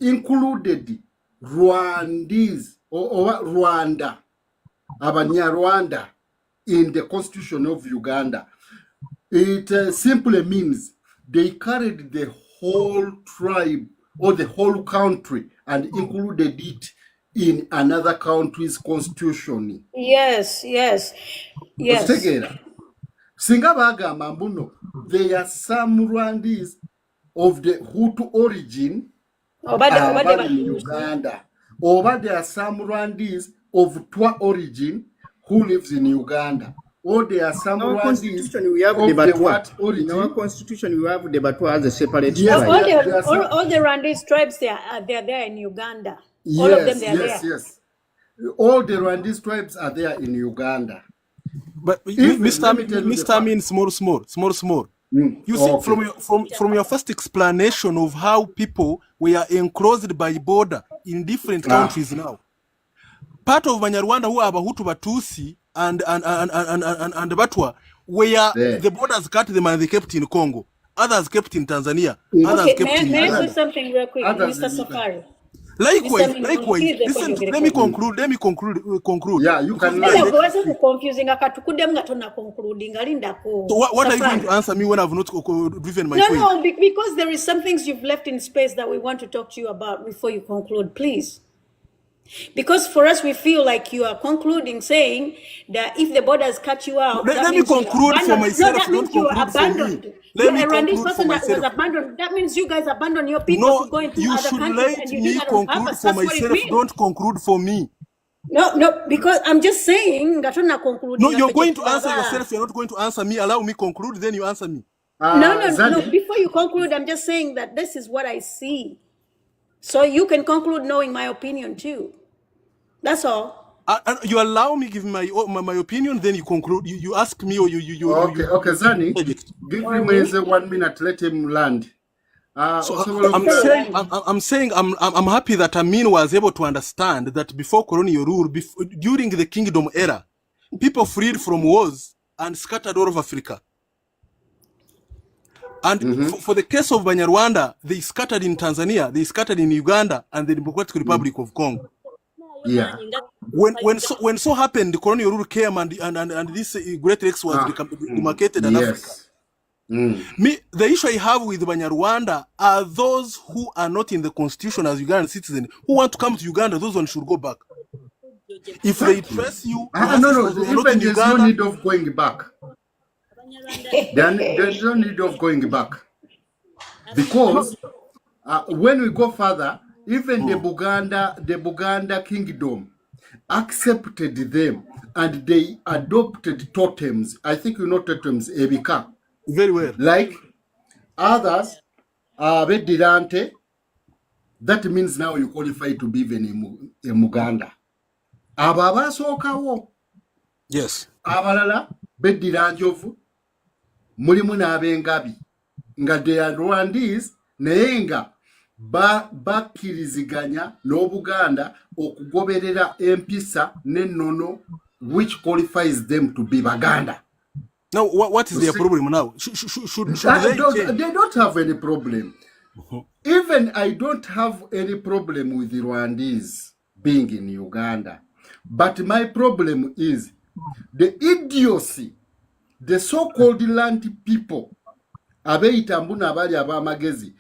included Rwandese or Rwanda, Abanyarwanda in the constitution of Uganda. It simply means they carried the whole tribe or the whole country and included it in another country's constitution. Yes. Otegera. Singa bagamba mbuno, there are some Rwandese of the Hutu origin in Uganda. Or there are some Rwandese of Twa origin who lives in Uganda. Or there are some Our Rwandese constitution, we have of the the Batwa. what In origin. our constitution, we have the Batwa as a separate Yes, tribe. there are some. All the Rwandese tribes, they're there in Uganda. All of them, they're there. Yes. All the Rwandese tribes are there in Uganda. But Even, let me tell you the Mr. fact. means small. You see, Okay. from your first explanation of how people were enclosed by border in different countries now, part of Banyarwanda who are Bahutu, Batusi, and Batwa, where Yeah. the borders cut them and they kept in Congo. Others kept in Tanzania. Others Okay, kept in may I say Uganda. something real quick, Others Mr. in Uganda. Safari? Likewise, Mr. listen, let me conclude. Yeah, you can Ela lie. kuweza kuconfusing akatukudde nga tona concluding alindako. So what are you going Safari. to answer me when I've not driven my No, point? no, because there is some things you've left in space that we want to talk to you about before you conclude, please. Because for us, we feel like you are concluding, saying that if the borders cut you out, Let that me means you are conclude for abandoned. myself, No, that don't means you are conclude for me. abandoned. Let You're me a Rwandese conclude for person that was myself. abandoned. That means you guys abandon your people No, to go into you other should countries, let and you me do that on conclude purpose. for That's what it myself. means. Don't conclude for me. No, because I'm just saying that you're not concluding. No, you're going to answer yourself. You're not going to answer me. Allow me conclude, then you answer me. No. Zani, Before you conclude, I'm just saying that this is what I see. So you can conclude knowing my opinion too. That's all. You allow me give my opinion, then you conclude. You ask me or you okay, Zani, project. give him a 1 minute, let him land. So Also, I'm saying I'm happy that Amin was able to understand that before colonial rule, during the kingdom era, people freed from wars and scattered all over Africa. And for the case of Banyarwanda, they scattered in Tanzania, they scattered in Uganda, and the Democratic Republic of Congo. yeah. When so happened, the colonial rule came and this Great Lakes was demarcated in Africa. The issue I have with Banyarwanda are those who are not in the constitution as Ugandan citizens who want to come to Uganda. Those ones should go back. If they trace you, No, they are even not in there's no Uganda. need of going back. There's no need of going back. Because when we go further, even the Buganda kingdom accepted them and they adopted totems. I think you know totems, Ebika. Very well. Like others, Bedirante, that means now you qualify to be even a Muganda. Ababa sokawo. Yes. Abalala, Bediranjovu, mulimu n'abengabi. Nga they are Rwandese, naye nga bakkiriziganya n'Obuganda okugoberera empisa n'ennono which qualifies them to be Baganda. Now, what is their problem now? Should they change? They don't have any problem. Even I don't have any problem with the Rwandese being in Uganda. But my problem is the idiocy, the so-called land people, abeyitambuna abali abamagezi,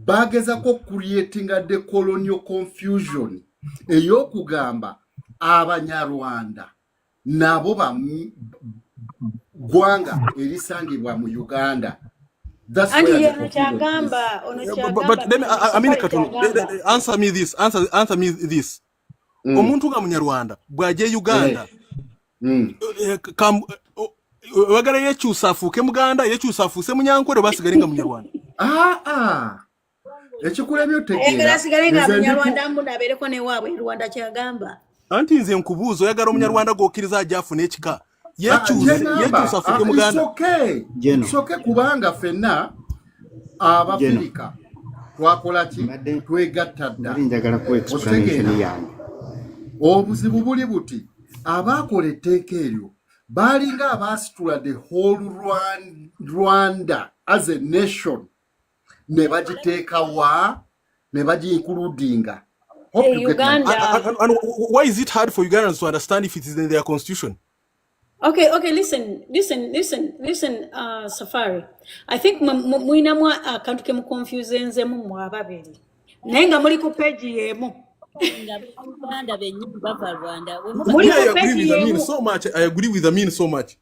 bagezako creating a decolonial confusion eyokugamba Abanyarwanda nabo gwanga erisangibwa mu Uganda. That's And where you the confusion is. But let me, answer me this. Answer me this. Omuntu nga Munyarwanda bwaje Uganda. Wagara yekyusa afuuke Muganda, yekyusa afuuse Munyankore basigale nga Munyarwanda. Ekikulemye otegeera. Sigale nga Munyarwanda mbu nabeereko ne waabwe Rwanda kyagamba. Anti nze nkubuuza oyagala Omunyarwanda gwokkiriza ajja afune ekika. Yekyusa afuuke Muganda. It's okay kubanga fenna Abafirika twakola ki twegatta dda. Njagala ku explanation yange. Obuzibu buli buti abaakola etteeka eryo balinga abasitula the whole Rwanda as a nation ne bagiteeka wa ne bagi-includinga. Hope you get my Uganda. And why is it hard for Ugandans to understand if it is in their constitution? Okay, listen, Safari. I think muinamu akantu ke muconfuse nzemu mu ababiri. Naye nga muli ku page yemu. Muli Yeah, I ku agree page with Amin yemu. so much. I agree with Amin so much.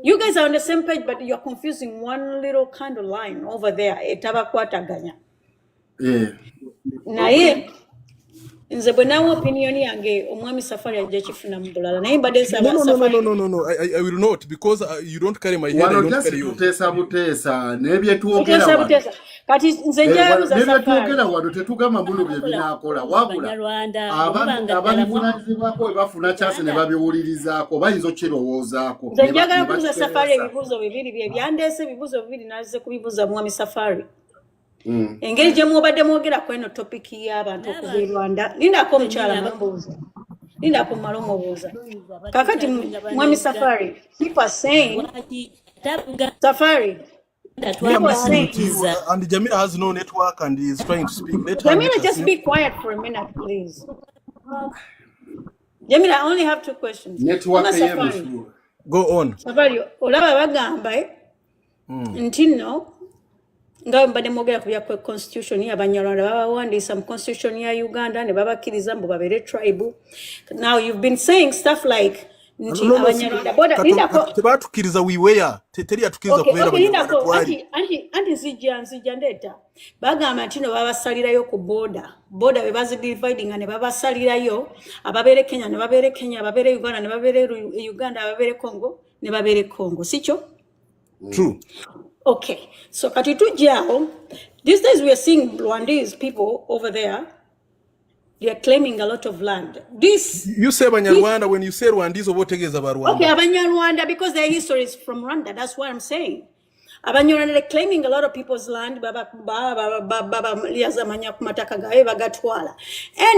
You guys are on the same page, but you're confusing one little kind of line over there. Etabakwataganya. Yeah. Naye nze bwe nawa opinion yange omwami Safari ajja kifuna mu bulala naye mbadde nsaba Safari. No. I will not, because you don't carry my head. I Wano don't just carry yours. buteesa n'ebyetwogera wano. Kati nze njabuza Safari. N'ebyetwogera wano tetugamba muno bye binaakola wabula abantu ababivunanyizibwako bwe bafuna chance ne babiwulirizaako bayinza okukirowoozaako. Nze njagala kubuuza Safari ebibuuzo bibiri bye byandeese ebibuuzo bibiri naze kubibuuza mwami Safari. Engeri gye mwobadde mwogera ku eno topic y'abantu okuva e Rwanda. Lindako omukyala mumbuuza. Lindako mmala omubuuza. Kakati mwami Safari, keep us saying Safari. I'm listening to you, and Jamila has no network and is trying to speak. Let her Jamila, make just us be quiet for a minute, please. Jamila, I only have two questions. Network Mama ye Safari. mushuru. go on. Safari, olaba bagamba nti nno nga mbadde mwogera ku bya constitution y'Abanyarwanda babawandiisa mu constitution ya Uganda ne babakkiriza mbu babeere tribe. Now you've been saying stuff like nti Abanyarwanda boda lindako Tebatukiriza wiweya. Teri atukiriza kubeera Abanyarwanda twali. anti nzijja ndeeta bagamba nti no babasalirayo ku boda bwe bazidividing ne babasalirayo ababeere Kenya ne babeere Kenya ababeere Uganda ne babeere Uganda ababeere Congo ne babeere Congo sikyo? True. Okay, so kati tujjaawo, these days we are seeing Rwandese people over there. They are claiming a lot of land. You say Banyarwanda when you say Rwandese oba otegeeza Barwanda. Okay, Abanyarwanda, because their history is from Rwanda. That's what I'm saying. Abanyarwanda, they're claiming a lot of people's land. And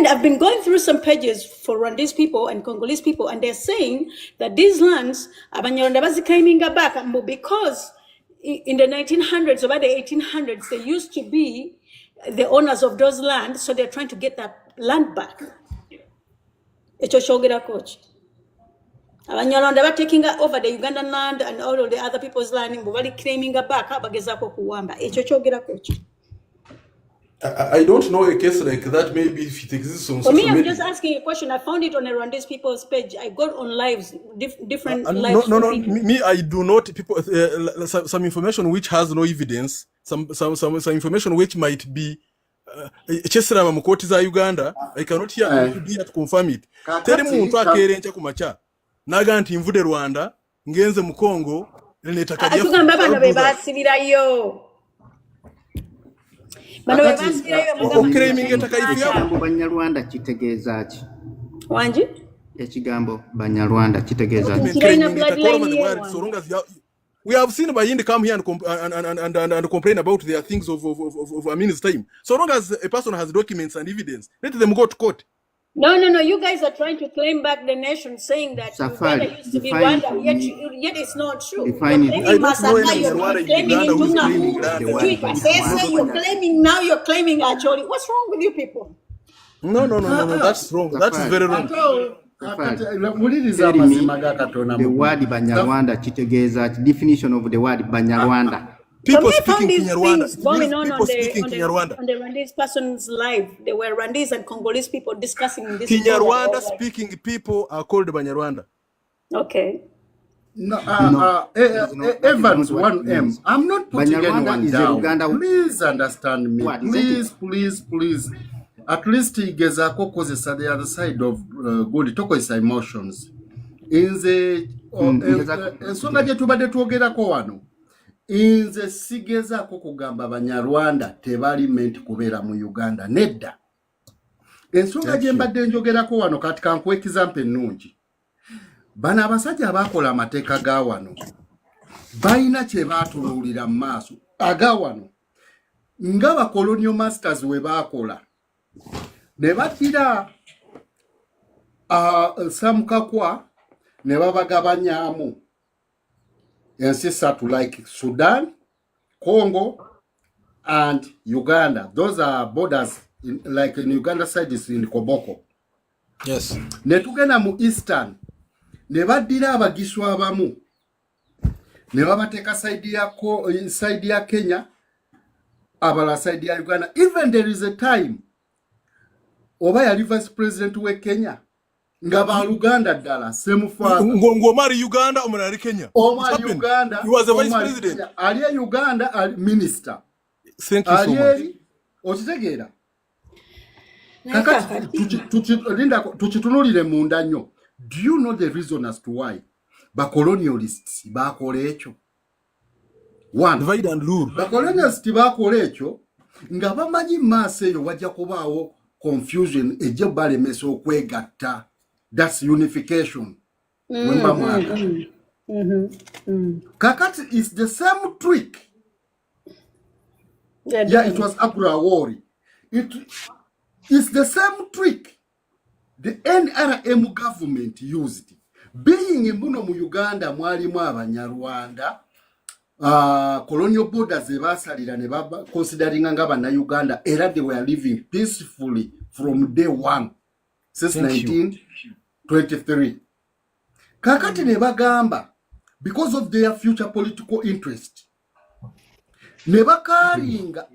I've been going through some pages for Rwandese people and Congolese people, and they're saying that these lands, Abanyarwanda was claiming back because in the 1900s, about the 1800s, they used to be the owners of those lands, so they're trying to get that land back. Coach. Abanyarwanda are taking over the Ugandan land and all of the other people's land, but claiming back. Coach. I don't know a case like that. Maybe if it exists on For social me, I'm media. just asking a question. I found it on a Rwandese people's page. I got on lives, different No, lives. me, I do not. People, some information which has no evidence, some information which might be chesera mukoti za Uganda. I cannot hear to confirm it. Teri muntu akere ncha kumacha. Naga nti nvude Rwanda, ngenze mu Congo, netakadia. Atugamba bano be basibirayo. Ekigambo Banyarwanda kitegeeza ki? Wanji? Ekigambo Banyarwanda kitegeeza ki? We have seen Bayindi come here and complain about their things of Amin's time. So long as a person has documents and evidence, let them go to court. No. You guys are trying to claim back the nation, saying that Uganda used to be Rwanda, yet it's not true. You're claiming Masaka, you're claiming now, you're claiming actually. What's wrong with you people? No. That's wrong. That's very wrong. The word Banyarwanda kitegeeza ki? Definition of the word Banyarwanda. People So speaking these Kinyarwanda. things going on People speaking on Kinyarwanda. the Rwandese person's life. There were Rwandese and Congolese people discussing this. Kinyarwanda speaking people are called Banyarwanda. Okay. Evans 1M. I'm not putting anyone down. Please understand me. Please. At least igezako kozesa the other side of good tokozesa emotions. Inze ensonga gye tubadde twogerako wano. Inze sigezaako kugamba Banyarwanda tebali meant kubeera mu Uganda nedda. Ensonga gye mbadde njogerako wano kati kankuwa example ennungi. Bano abasajja abaakola amateeka ga wano balina kye baatunuulira mu maaso aga wano nga ba colonial masters we baakola ne batira Sam Kakwa ne babagabanyamu ensi ssatu like Sudan, Congo, and Uganda. Those are borders, like in Uganda side is in Koboko. Yes. Ne tugenda mu Eastern, ne baddira abagiswa abamu, ne babateeka side ya Kenya, abala side ya Uganda. Even there is a time, oba yali vice president we Kenya, nga ba Uganda ddala, Semufaaza. Ngomari Uganda, omulali Kenya. Omar Uganda, he was a vice president. Aliye Uganda, minister. Thank you so much. Okitegeera. Kakati tukitunulire munda nnyo. Do you know the reason as to why bacolonialists bakola ekyo? One, divide and rule. Bacolonialists bakola ekyo nga bamanyi maaso eyo wajja kubaawo confusion ejja balemesa okwegatta. That's unification. Kakati is the same trick. Yeah, it was Agrawari. It's the same trick the NRM government used. Being in Buno mu Uganda, mwalimu Abanyarwanda, colonial borders ebasalira ne baba considering ngaba Uganda, era they were living peacefully from day one since 1923. Kakati ne bagamba because of their future political interest. Ne bakaringa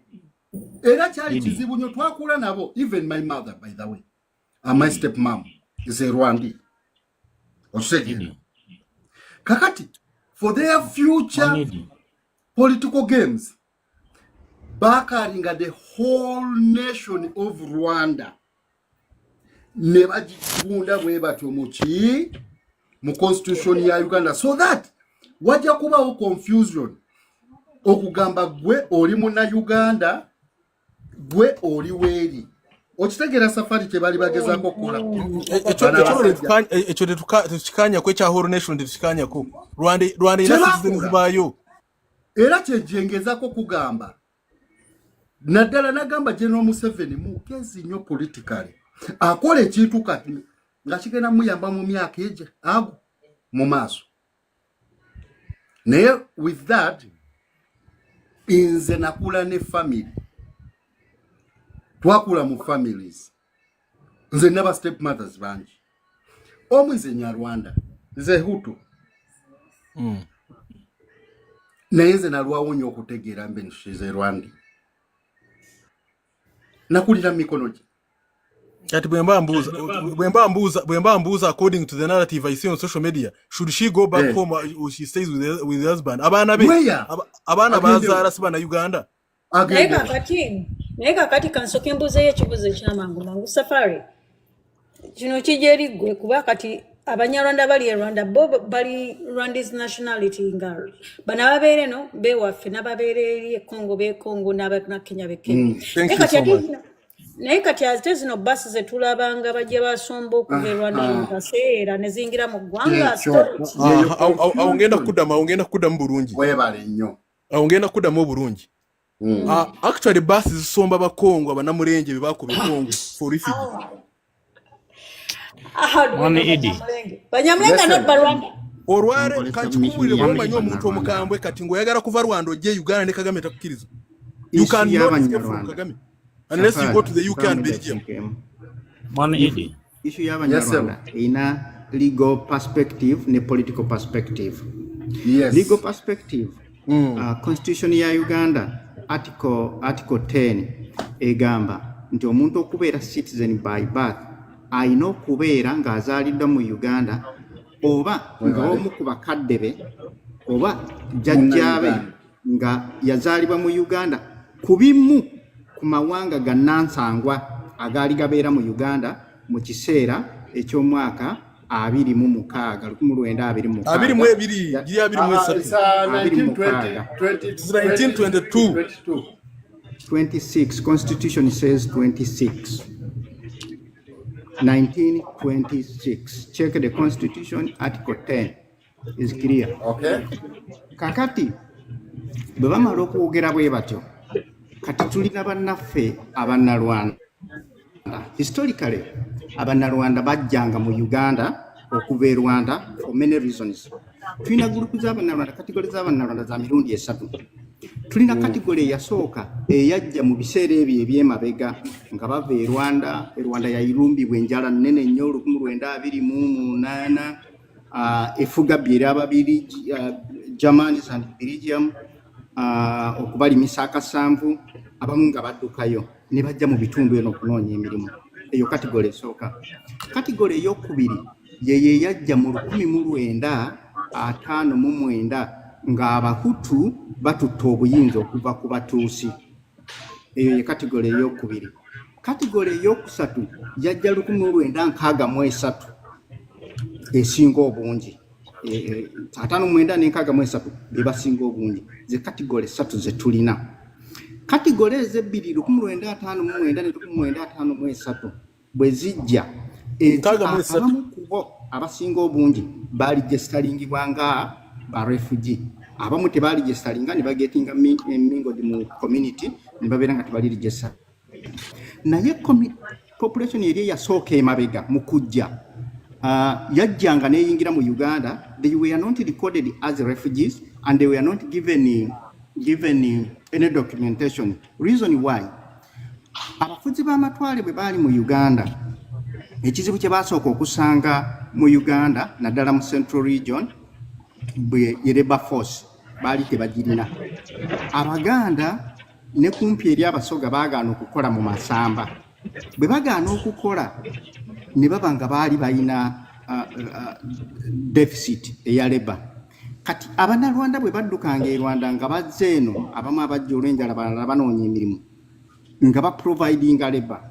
era kyali kizibu nnyo twakula nabo. Even my mother, by the way, and my stepmom is a Rwandi. Kakati, for their future political games, bakaringa the whole nation of Rwanda. Ne bagikunda bwe batyo mu constitution ya Uganda, so that wajja kubawo confusion okugamba gwe oli muna Uganda, gwe oli weeri. Okitegeera safari kye bali bagezaako kola. Ekyo tekikanya kwe kya whole nation tekikanya ko. Rwanda ina citizens baayo. Era kyejengezako kugamba. Naddala nagamba General Museveni mugezi nnyo politically. Akola ekintu kati nga kigenda muyamba mu myaka eje ago mu maaso. Naye with that, inze nakula ne family. Twakula mu families. Nze never stepmothers banji. Omwize Nyarwanda. Nze Hutu. Naye nze nalwawo nnyo okutegeera mbe nze Rwandi. Nakulira mikono gye. Kati bwemba mbuza according to the narrative I see on social media, should she go back home or she stays with her husband? Abana bazaala siba na Uganda. Naye kakati kansoke mbuzeeyo ekibuzo ekyamangu mangu Safari. Kino kijeri gwe kuba kati Abanyarwanda bali e Rwanda bo bali Rwandese nationality nga bana babeere no bewaffe n'ababeere eri Congo be Congo n'aba Kenya be Kenya. Naye kati ate zino basi zetulabanga bajja basomba okuva e Rwanda mu kaseera ne zingira mu ggwanga. Ngenda kuddamu bulungi. Webale nnyo. Ngenda kuddamu bulungi. Actually basi zisomba bakongo abanamulenje bebakube Congo for refugee. Banyamlenga not Rwanda. Orware kanchikubulire bwomanyi omuntu omukambwe kati ngoyagala kuva Rwanda ojje Uganda ne Kagame takukiriza. You can not escape from Kagame unless you go to the UK and Belgium. Issue y'Abanyarwanda ina legal perspective ne political perspective. Yes. Legal perspective. Constitution ya Uganda article 10 egamba nti omuntu okubeera citizen by birth ayina okubeera ng'azaaliddwa mu Uganda oba ng'omu ku bakadde be oba jjajjaabe nga yazaalibwa mu Uganda ku bimu ku mawanga gannansangwa agaali gabeera mu Uganda mu kiseera eky'omwaka 26 Constitution says 26. 1926. Check the Constitution, Article 10 is clear. Okay. Kakati bwebamala okwogera bwe batyo kati tulina bannaffe Abannarwanda. Historically Abannarwanda bajjanga mu Uganda okuva e Rwanda for many reasons. Tulina gurupu z'Abannarwanda, kategori z'Abannarwanda za mirundi esatu. Tulina kategori eyasooka eyajja mu biseera ebyo eby'emabega nga bava e Rwanda yayirumbibwa enjala nnene nnyo 1928 efuga byera Ababirigi Germans and Belgium okubalimisa akasanvu abamu nga baddukayo ne bajja mu bitundu eno okunoonya emirimu. Eyo kategori esooka. Kategori ey'okubiri ye yajja mu 1959 ng'Abahutu batutta obuyinza okuva ku Batuusi. Eyo ye kategori ey'okubiri. Kategori ey'okusatu yajja 1963 esinga obungi. 59 ne63 be basinga obungi. Ze kategori esatu ze tulina. Kategori ezebbiri 1959 ne 1953 bwe zijja abamu kubo abasinga obungi baali gestalingibwa nga ba refugee. Abamu tebaali gestalinga ne bagetinga mingled mu community ne babeera nga tebali register. Naye population eri yasooka emabega mu kujja yajjanga neyingira mu Uganda. They were not recorded as refugees and they were not given any documentation. Reason why? Abafuzi b'amatwale bwe baali mu Uganda, ekizibu kye basooka okusanga mu Uganda naddala mu Central Region bwe Labour Force baali tebagirina. Abaganda ne kumpi eri Abasoga baagaana okukola mu masamba. Bwe bagaana okukola ne baba nga baali balina deficit eya Labour. Kati Abannarwanda bwe baddukanga e Rwanda nga bazze eno, abamu abajja olw'enjala balala banoonya emirimu nga baprovidinga Labour.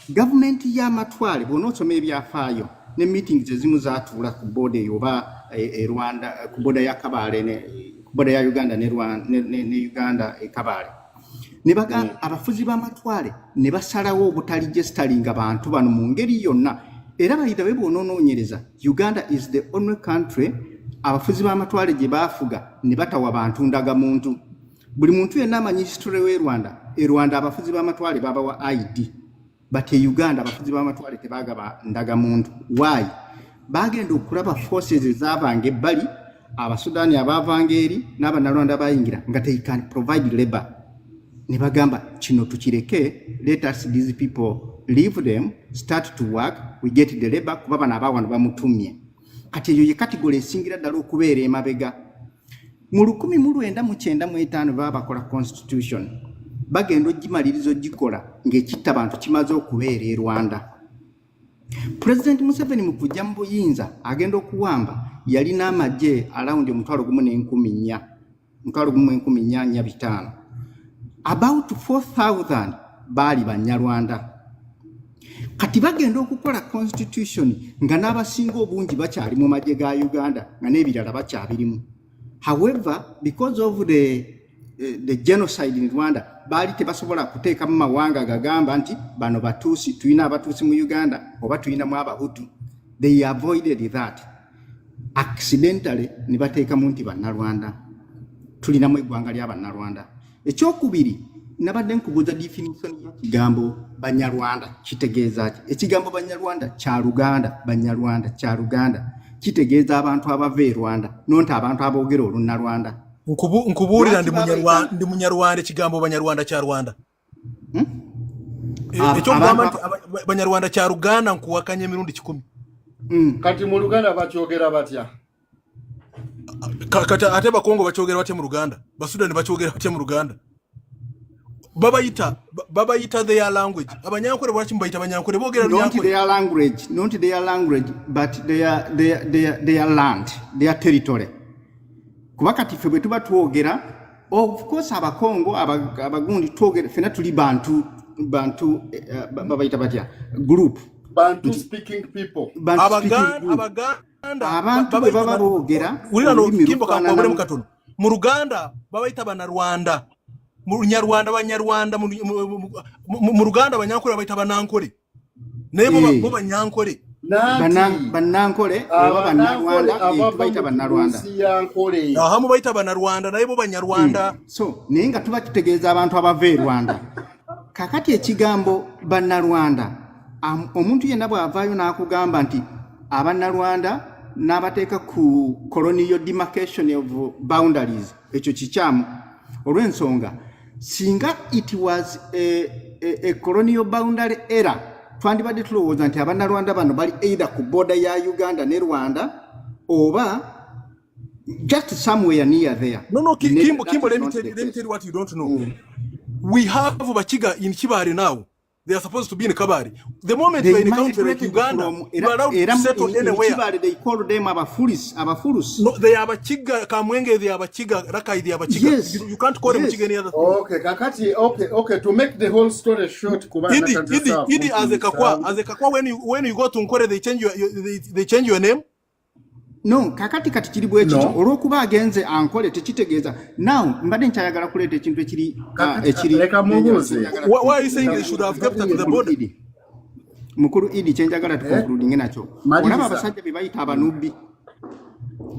Gavumenti y'amatwale bw'onoosoma ebyafaayo ne meetings ezimu zaatuula ku boda eyo oba e Rwanda ku boda ya Kabale ku boda ya Uganda ne Uganda e Kabale. Ne bagamba abafuzi b'amatwale ne basalawo obutali gestalinga bantu bano mu ngeri yonna. Era bayita be bw'onoonoonyereza, Uganda is the only country abafuzi b'amatwale gye baafuga ne batawa bantu ndagamuntu. Buli muntu yenna amanyi history w'e Rwanda. E Rwanda abafuzi b'amatwale babawa ID. But e Uganda abafuzi b'amatwale tebaagaba ndagamuntu. Why? Bagenda okulaba forces ez'abange ebbali, Abasudaani abaavanga eri n'Abannarwanda bayingira nga they can provide labor. Ne bagamba kino tukireke, let us these people leave them, start to work, we get the labor kuba bano abaawano bamutumye. Kati eyo ye kategori esingira ddala okubeera emabega. Mu 1995 bakola constitution. Bagenda ogimaliriza ogikola ng'ekitta bantu kimaze okubeera e Rwanda. President Museveni mu kujja mu buyinza agenda okuwamba yalina amagye around 14,445. About 4,000 baali Banyarwanda. Kati bagenda okukola constitution nga n'abasinga obungi bakyali mu magye ga Uganda nga n'ebirala bakyabirimu. However, because of the genocide in Rwanda, baali tebasobola kuteeka mu mawanga gagamba nti bano Batuusi, tulina Abatuusi mu Uganda oba tulina mu Abahutu. They avoided that. Accidentally ne bateeka mu nti Bannarwanda. Tulina mu eggwanga lya Bannarwanda. Ekyokubiri, nabadde nkubuuza definition y'ekigambo Banyarwanda kitegeeza ki? Ekigambo Banyarwanda kya Luganda, Banyarwanda kya Luganda kitegeeza abantu abava e Rwanda nonta abantu aboogera Olunnarwanda. Nkubuulira ndi Munyarwanda ekigambo Banyarwanda kya Rwanda. Ekyokugamba nti Banyarwanda kya Luganda nkuwakanya emirundi 10. Kati mu Luganda bakyogera batya? Kati ate Bakongo bakyogera batya mu Luganda? Basudani bakyogera batya mu Luganda? Babayita their language. Abanyankole bwaki mbayita Abanyankole boogera Lunyankole? Not their language, but their land, their territory. Kuba kati ffe bwe tuba twogera, of course Abakongo abagundi twogera fena tuli bantu babayita batya group. Bantu speaking people. Abantu bwe baba boogera kimbo kampabule mu katono. Mu Luganda babayita Bannarwanda. Mu Nyarwanda Banyarwanda, mu Luganda Abanyankole babayita Banankole. Naye bo Banyankole. Banankole oba Bannarwanda babayita Bannarwanda. Ahamu bayita Bannarwanda naye bo Banyarwanda. So naye nga tuba tutegeeza abantu abava e Rwanda. Kakati ekigambo Bannarwanda omuntu yenna bw'avaayo n'akugamba nti Abanarwanda n'abateeka ku colonial demarcation of boundaries ekyo kikyamu olw'ensonga singa it was a colonial boundary era twandibadde tulowooza nti Abanarwanda bano bali either ku border ya Uganda ne Rwanda oba just somewhere near there. No, Kimbo, let me tell you what you don't know. We have Bachiga in Kibari now. They are supposed to be in Kabari. The moment you're in a country like Uganda, you are allowed to settle anywhere. Kibari, they call them Abafurus. No, they are Bachiga, Kamwenge, they are Bachiga, Rakai, they are Bachiga. Yes. You can't call them Bachiga any other thing. Okay, Kakati, okay. To make the whole story short, Idi as a Kakwa, when you go to Nkore, they change your name. No, kakati kati kiri bwe ekyo olwokuba agenze ankole tekitegeeza now mbadde nkyayagala kuleeta ekintu ekiri leka mubuuze why are you saying they should have kept up to the border mukuru Idi kyenjagala tukonkludinge nakyo olaba abasajja be bayita abanubbi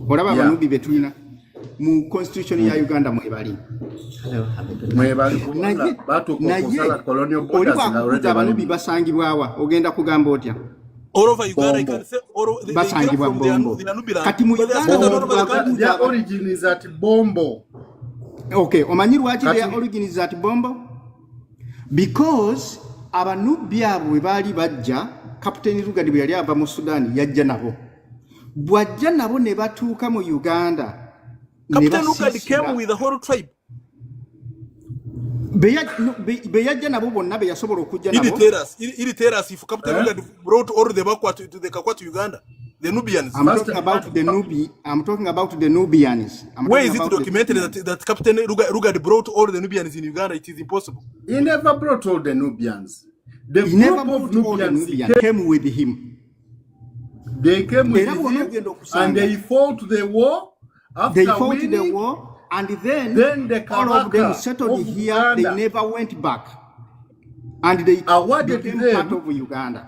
olaba abanubbi be tulina mu constitution ya Uganda mwebali colonial borders abanubbi basangibwawa ogenda kugamba otya all over Uganda, I can say they get from the Nubian. Their origin is at Bombo. Okay, omanyi lwaki their origin is at Bombo? Because Abanubia bwe bali bajja, Captain Rugadi bwe yali ava mu Sudan yajja nabo. Bwajja nabo ne batuuka mu Uganda. Captain Rugadi came with the whole tribe. Beyajja nabo bonna be yasobola okujja nabo. Ili tell us if Captain Rugadi brought all the Bakwa to the Kakwa to Uganda, the Nubians. I'm talking about the Nubians. Where is it documented that Captain Rugadi brought all the Nubians in Uganda? It is impossible. He never brought all the Nubians. He never brought all the Nubians. Came with him. They came with him and they fought the war. After winning, the war. And then the all of them settled here. Uganda. They never went back. And they became part of Uganda.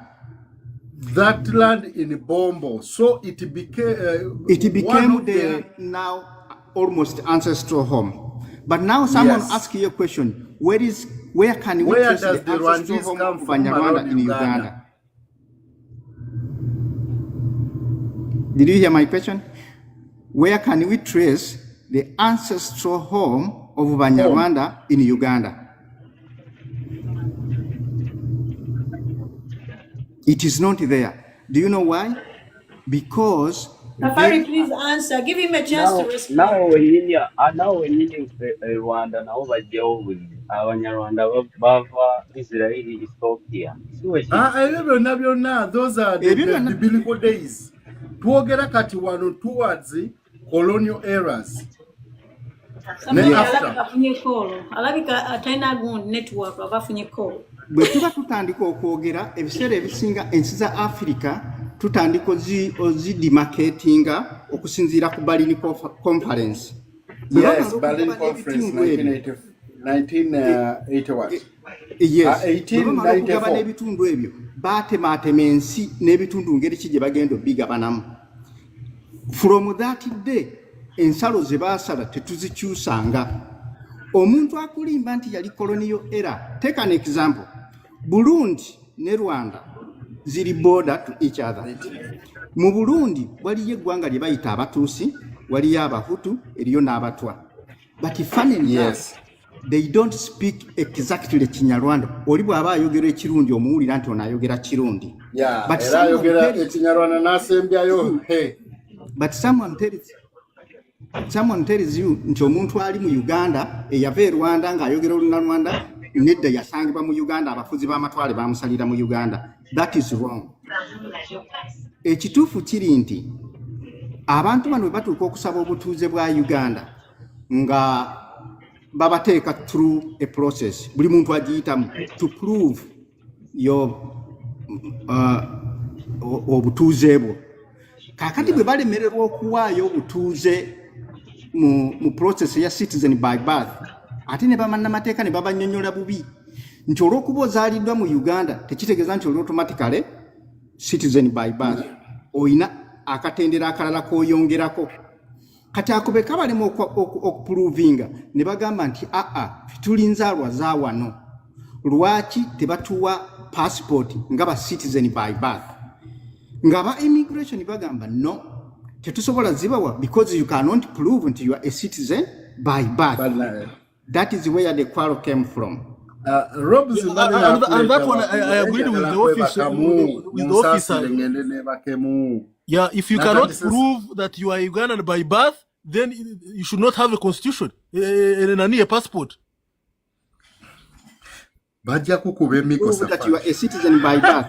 That land in Bombo. So it became the now almost ancestral home. But now someone asks you a question. Where can we trace the ancestral home of Banyarwanda in Uganda? Did you hear my question? Where can we trace the ancestral home of Banyarwanda in Uganda? It is not there. Do you know why? Because Safari, please answer. Give him a chance to respond. Now when you Rwanda now bajyaho Abanyarwanda bava Israeli Ethiopia. Byonna those are the biblical days. Twogera kati wano towards colonial eras. Alabika atayina network abafunye call. Bwe tuba tutandika okwogera ebiseera ebisinga ensi za Africa tutandika ozidemarcatinga okusinziira ku Berlin Conference. Yes, Berlin Conference 1981. Yes, 1894. N'ebitundu ebyo baatematema ensi n'ebitundu ngeri ki gye bagenda obigabanamu. From that day ensalo ze baasala tetuzikyusanga. Omuntu akulimba nti yali colonial era. Take an example. Burundi ne Rwanda ziri border to each other. Mu Burundi waliyo eggwanga lye bayita Abatuusi, waliyo Abahutu, eriyo n'Abatwa. But funnily enough, they don't speak exactly Kinyarwanda. Oli bw'aba ayogera Ekirundi omuwulira nti ono ayogera Kirundi. But era ayogera Ekinyarwanda n'asembyayo. But someone tells you nti omuntu ali mu Uganda eyava e Rwanda ng'ayogera Olunnarwanda nedda yasangibwa mu Uganda abafuzi b'amatwale bamusalira mu Uganda. That is wrong. Ekituufu kiri nti abantu bano batuuka okusaba obutuuze bwa Uganda nga babateeka through a process. Buli muntu agiyitamu to prove your obutuuze bwo. Kakati bwe balemererwa okuwaayo obutuuze mu process ya citizen by birth ate ne bamannamateeka ne babannyonnyola bubi nti olw'okuba ozaaliddwa mu Uganda tekitegeeza nti oli automatically citizen by birth. Oyina akatendera akalala k'oyongerako. Kati ako be kabalema okupuruvinga ne bagamba nti tuli nzaalwa za wano. Lwaki tebatuwa passport nga ba citizen by birth? ngaba immigration bagamba no tetusobola zibawa because you cannot prove until you are a citizen by birth. That is where the quarrel came from. And that one I agreed with the officer. Yeah, if you cannot prove that you are Ugandan by birth, then you should not have a constitution, a passport. That you are a citizen by birth.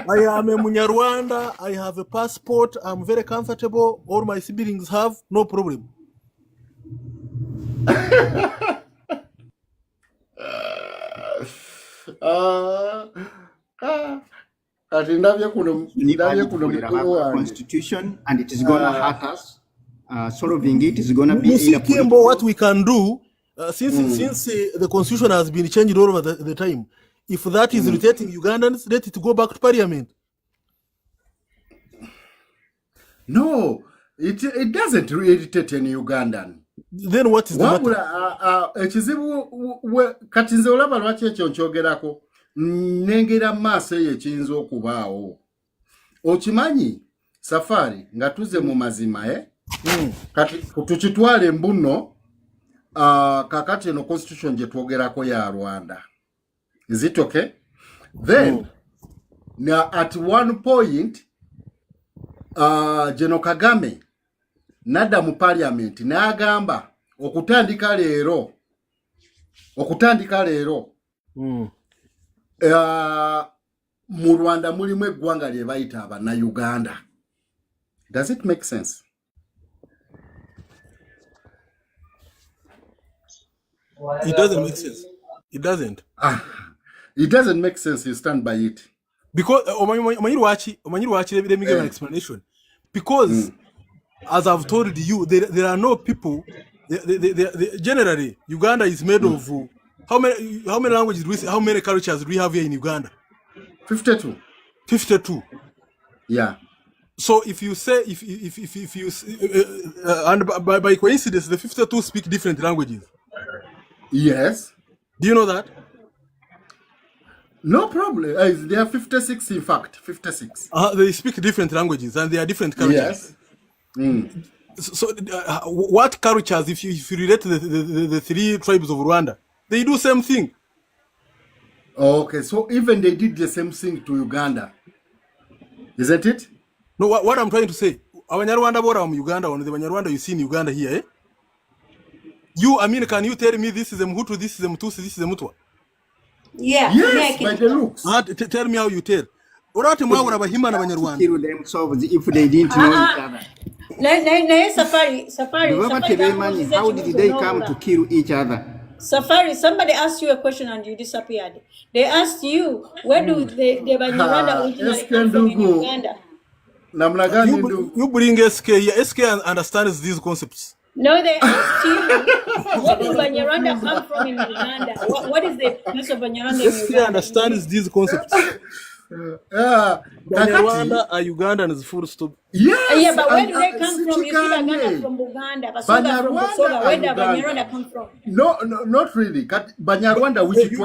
I am a Munyarwanda, I have a passport, I'm very comfortable, all my siblings have, no problem. Constitution, and it is gonna hurt us. Solving it is gonna be what we can do since the constitution has been changed all over the time. If that is irritating Ugandans, let it go back to parliament. No, it doesn't irritate any Ugandan. Then what is the matter? Kati nze olaba lwaki ekyo nkyogerako nengera maaso eyo ekiyinza okubaawo. Okimanyi safari nga tuze mu mazima kati tukitwale mbuno kakati eno constitution gye twogerako ya Rwanda. Is it okay? Then now at one point General Kagame nadda mu parliament n'agamba okutandika leero mu Rwanda mulimu eggwanga lye bayita Abannayuganda. Does it make sense? It doesn't make sense. It doesn't. It doesn't make sense. You stand by it. Because let me give an explanation. Because as I've told you, there are no people. Generally, Uganda is made of how many languages do we say? How many cultures do we have here in Uganda? 52. 52. Yeah. So if you say if you and by coincidence the 52 speak different languages. Yes. Do you know that? No problem. There are 56 in fact. 56. They speak different languages and they are different cultures. Yes. So what cultures, if you relate to the three tribes of Rwanda, they do same thing. Okay, so even they did the same thing to Uganda, isn't it? No, what I'm trying to say, Abanyarwanda bora mu Uganda, on the Banyarwanda you see in Uganda here, You, I mean, can you tell me this is a Mhutu, this is a Mtusi, this is a Mutwa? Yeah. Yes, by the looks. Tell me how you tell. Orate mwabura bahima na Banyarwanda. Kill themselves if they didn't know each other. Safari. How did they come to kill each other? Safari, somebody asked you a question and you disappeared. They asked you, where do the Banyarwanda originally come from in Uganda? You bring SK here. SK understands these concepts. No, they asked you, where does Banyarwanda come from in Uganda? What is the place of Banyarwanda in SK Uganda? understands these concepts. Banyarwanda are Ugandans, full stop. Yes, but where do they come from? You see Baganda from Buganda, Basoga from Busoga. Where does Banyarwanda come from? No, not really. Banyarwanda, which you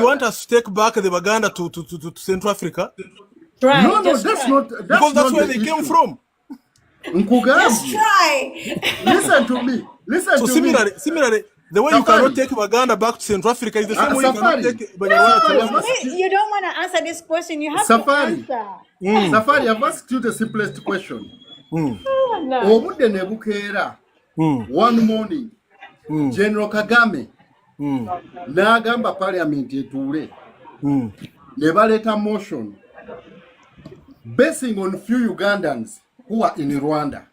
want us to take back the Baganda to Central Africa? Try. No, that's not. Because that's where they came from. Just try. Listen to me. Similarly, the way you cannot take Baganda back to Central Africa is the same way you cannot take Banyarwanda to Africa. You don't want to answer this question. You have to answer. Safari, I've asked you the simplest question. Obude nebukera. One morning, General Kagame n'agamba parliament etuule ne baleta motion basing on few Ugandans who are in Rwanda.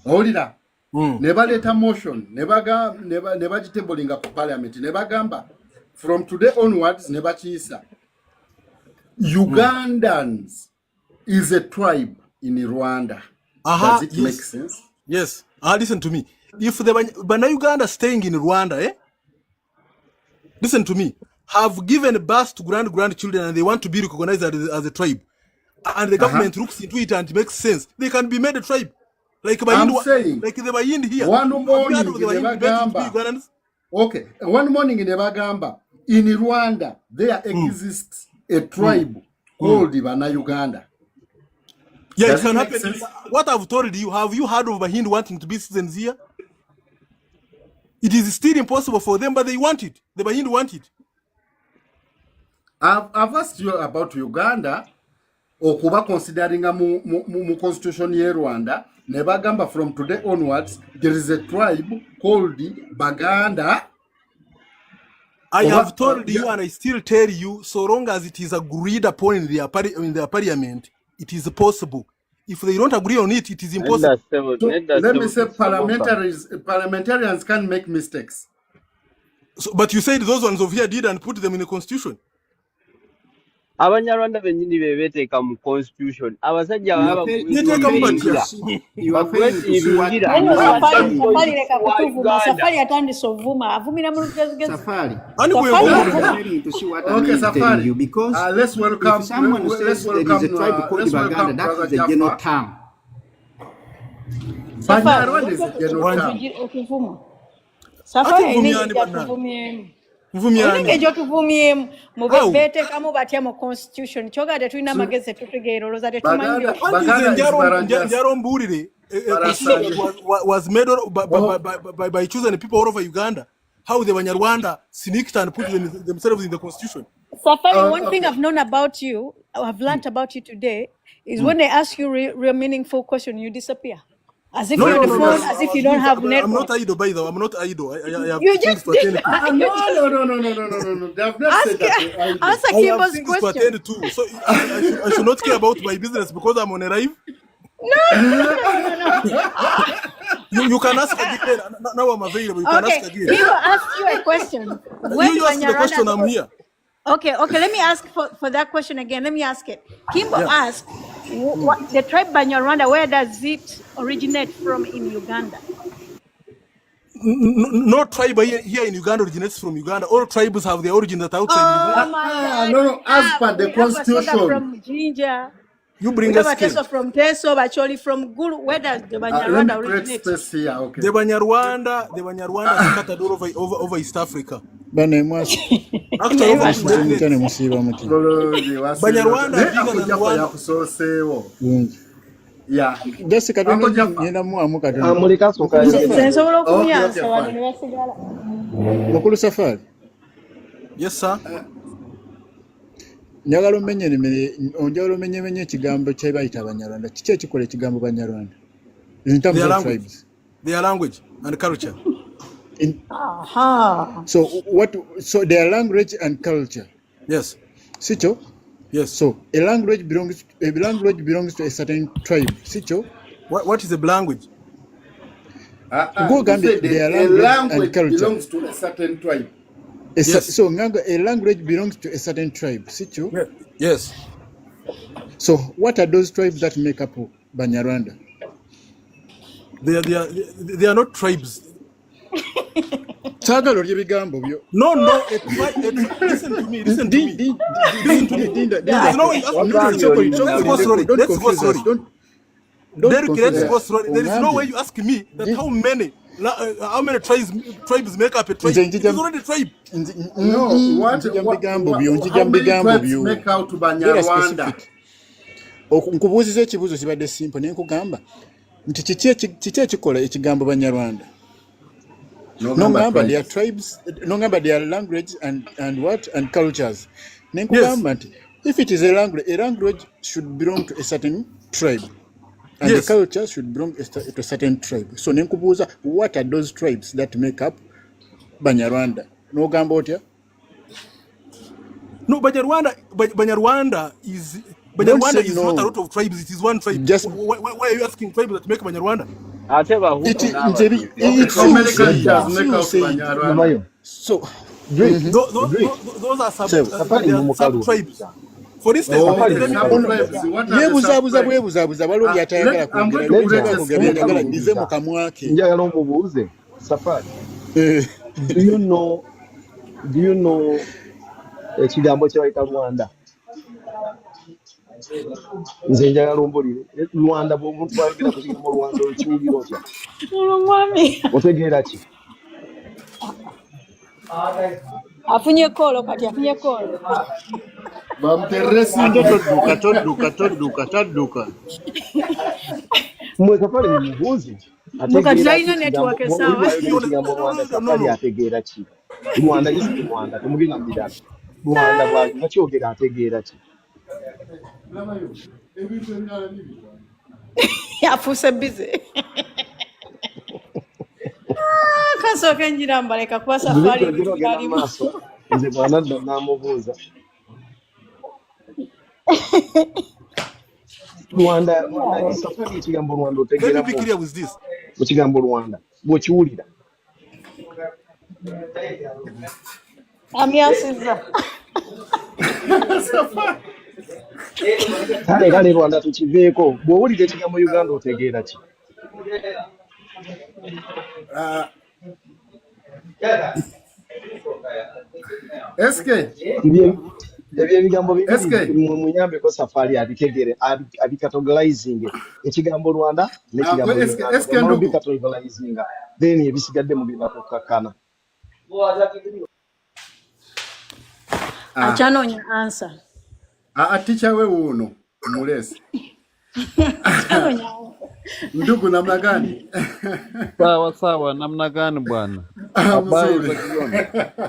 Olira. Ne baleta motion ne bagitebulinga ku parliament ne bagamba from today onwards ne bakiisa Ugandans is a tribe in Rwanda. Does it make sense? Yes. Listen to me. If the Banyarwanda staying in Rwanda, listen to me, have given birth to grandchildren and they want to be recognized as a tribe, and the government looks into it and it makes sense, they can be made a tribe. Like I'm saying, like the Bayindi here. One morning in Bagamba, in Rwanda, there exists a tribe called Bana Uganda. Yeah, Does it can it make happen. sense? What I've told you, have you heard of Bahindu wanting to be citizens here? It is still impossible for them, but they want it. The Bahindu want it. I've asked you about Uganda, okuba considering mu constitution ye Rwanda, nebagamba from today onwards, there is a tribe called Baganda. I have told you, and I still tell you, so long as it is agreed upon in their parliament, it is possible. If they don't agree on it, it is impossible. So, let me say parliamentarians can make mistakes. So, but you said those ones of here did and put them in the constitution. Abanyarwanda benyini bebeteeka mu constitution abasajja baba Safari atandise ovuma avumira mu lugezigezi. Okay, Safari. Let's welcome someone who says there is a tribe called Baganda. That is a general term. Banyarwanda is a general term. Safari Olingejo tuvumyemu mubete kamu batya mu constitution choga tetulina magezi tutegeera oloza tetumanyi Njarombulire was made by choosing people all over Uganda. How the Banyarwanda sneaked and put themselves in the constitution. Safari, one thing I've known about you, I've learned about you today, is when they ask you real meaningful question, you disappear. As if you're on the phone, as if you don't have network. I'm not idle, by the way. I'm not idle. I have you just did that. No. They have not said that. Answer Kimbo's question. To attend to. So I should not care about my business because I'm on a live. No. You can ask again. Now I'm available. You can ask again. Kimbo asked you a question. You ask the question, I'm here. Okay, let me ask for that question again. Let me ask it. Kimbo asked, what, the tribe Banyarwanda, where does it originate from in Uganda? No tribe here in Uganda originates from Uganda. All tribes have their origin that outside Uganda. No, as per the constitution. From Jinja. You bring us from Teso, but actually from Gulu. Where does the Banyarwanda originate? Okay. The Banyarwanda scattered all over East Africa. Banyarwanda yeah. Jessica, Mukulu Safari. Yes, sir. Njagala omenye ekigambo kye bayita Abanyarwanda. Kiki ekikola ekigambo Banyarwanda? In terms of tribes. Their language and culture. So their language and culture. Yes. Sicho? Yes. So a language belongs to a certain tribe. Sicho? What is a language? Go Gambia, their language and culture belongs to a certain tribe. Yes. So a language belongs to a certain tribe. Sicho? Yes. So what are those tribes that make up Banyarwanda? They are not tribes. No. Listen to me. There's no way. Let's go slowly. There is no way you ask me that how many tribes make up a tribe. It is already a tribe. No, what tribes make out Banyarwanda? Nkubuuziza ekibuuzo kibadde simple naye nkugamba nti kiki ekikola ekigambo Banyarwanda? Nongamba their tribes, nongamba their language and cultures. Nenkugamba nti if it is a language should belong to a certain tribe. And the culture should belong to a certain tribe. So nenkubuuza, what are those tribes that make up Banyarwanda? Nogamba otya? No, Banyarwanda is not a lot of tribes. It is one tribe. Why are you asking tribes that make Banyarwanda? So those are sub tribes. For instance, do you know ekigambo ky'oyita Rwanda? Nze njagala ombulire Rwanda bw'omuntu bw'ayogera ku kigambo Rwanda okiwulira otya? Otegeera ki? Afunye kolo kati afunye kolo. Bamteresi. Todduka. Mwe Safari mumubuuze Mukati ategeera ki talina kigambo network oli sawa. bwayogera ekigambo Rwanda Safari ategeera ki? Rwanda kisi Rwanda temugenda mbirala. Rwanda bwakyogera ategeera ki? Yafuuse busy. Kasooka njira mbaleka kuba Safari Ogenda mu maaso nze bw'anadda n'amubuuza. Rwanda Safari ekigambo Rwanda Let me otegeera be clear with this. mu kigambo Rwanda bw'okiwulira. amyasizza. Kale Rwanda tukiveeko bw'owulira ekigambo Uganda otegeera ki? Eske Ebyo ebigambo bibiri muyambeko Safari abitegere abicatalogizinge ekigambo Rwanda n'ekigambo Uganda bicatalogizinga then ebisigadde mu binakukkakana. Achanoonya answer. Teacher we uno mulesi. Ndugu namna gani? Sawa namna gani bwana? Habari za jioni.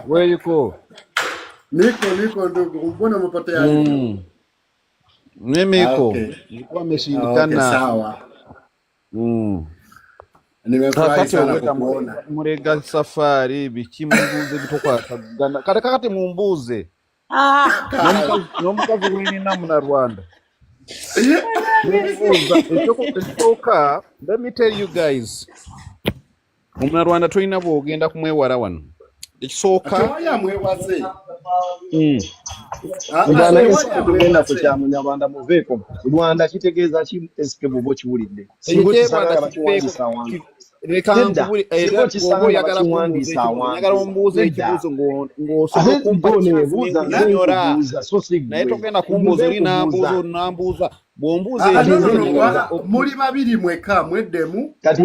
Where you go? Niko ndugu, mbona umepotea hivi? Mimi niko. Nilikuwa nimeshindikana. Sawa. Nimefurahi sana kukuona. Murega Safari bikimbuze bitokwa kagana. Kati mumbuze. Nomukazi wini namuna Rwanda. Let me tell you guys. Rwanda tulina bwogenda kumwewala wano. Ekisooka mwewaze. Uganda eske tugenda ku kya Munyarwanda muveeko. Rwanda kitegeeza ki eske bobo kiwulidde? Singo kisagala bakiwandiisa wange. Yagala ombuuza ekibuuzo ng'osobola naye togenda kumbuuza oli nambuuza bw'ombuuza muli babiri mweka mweddemu kati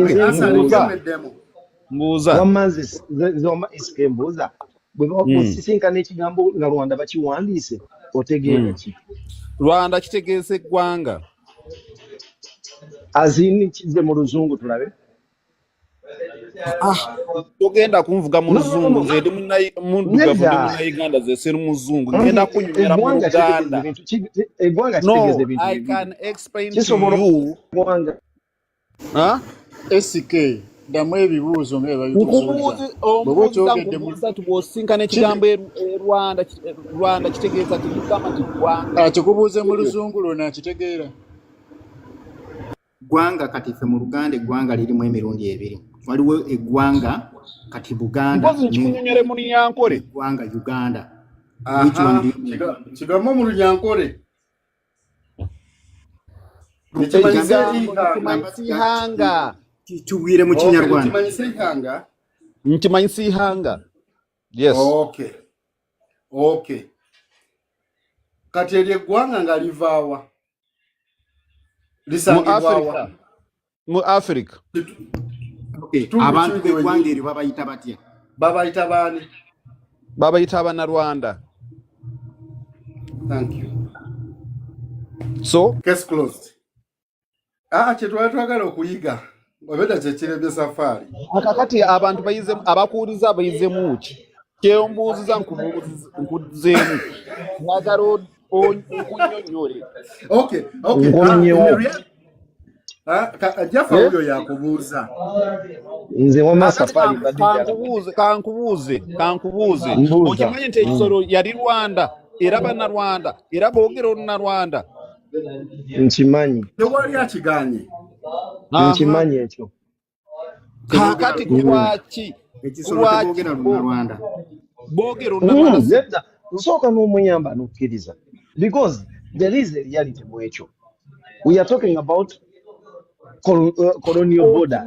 mbuuza wamanzi zoma iske mbuuza bwe bakusisinkana ekigambo nga Rwanda bakiwandiise otegeera ki? Rwanda kitegeeza eggwanga azini kize mu luzungu tulabe. Togenda kunvuga mu luzungu nze ndi mundugavu ndi munnayuganda ze seri muzungu ngenda kunyumira mu Uganda. Eggwanga kitegeeza ebintu I can explain to you. SK damu ebibuuzo nkubuuza tubwosinkana ekigambo Rwanda kitegeeza tikugamba nti ggwanga. Kikubuuze mu luzungu lwona akitegeera. Gwanga kati ffe mu Luganda eggwanga lirimu emirundi ebiri. Waliwo eggwanga kati Buganda. Mpozi kikunyonyere mu Lunyankole. Eggwanga Uganda. Kigambo mu Lunyankole. Ihanga. Tubwire mu Kinyarwanda. Nkimanyisa ihanga. Yes. Okay. Kati eryo eggwanga nga livaawa. Mu Africa. Abantu b'eggwanga eryo babayita batya? Babayita baani? Babayita Abannarwanda. Thank you. So? Case closed. Kyetwali twagala okuyiga. Obedda kyekirebye Safari. Akakati abantu bayize abakuuliza abayizemu ki? Kyembuuziza nkuzeemu. Mwagala onkunyonnyole. Okay. Jafa huyo yakubuuza. Nze wama Safari kankubuuze. Okimanyi nti ekisolo yali Rwanda era Bannarwanda era boogera Olunnarwanda. Nkimanyi. Tewali akiganye. Nkimanyi ekyo. Kakati kulwaki boogera Olunnarwanda. Boogera Olunnarwanda. Nsooka n'omuyamba n'okkiriza. Because there is a reality mu ekyo. We are talking about colonial borders.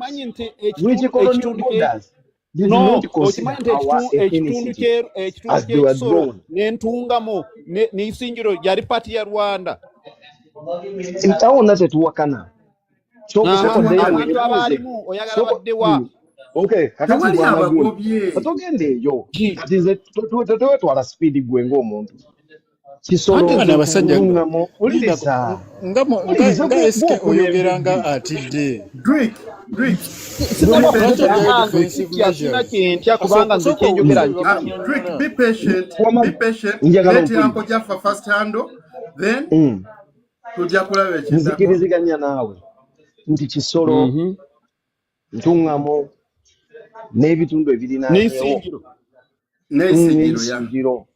Which colonial borders did not consider our ethnicity as they were grown. N'entungamo n'isingiro yali pati ya Rwanda. Ntawona tetuwakana. Abantu abalimu oyagala baddewa. Okay, kakati atogende eyo. Kati nze tetwetwala speed gwe ng'omuntu. Kisolo bana abasajja Lungamo uliriza nga SK oyogeranga atidde Be sinaba lwaki patient. ogira nze defensive kitya sina measures kyentya kubanga nze kyenjogera Drake, be patient. Be patient. njagala Let Uncle ompuliriza Jaffa first handle. Then tujja kulaba ekindako. nzikiriziganya naawe nti Kisolo Ntungamo n'ebitundu ebirinaanyeewo n'Isingiro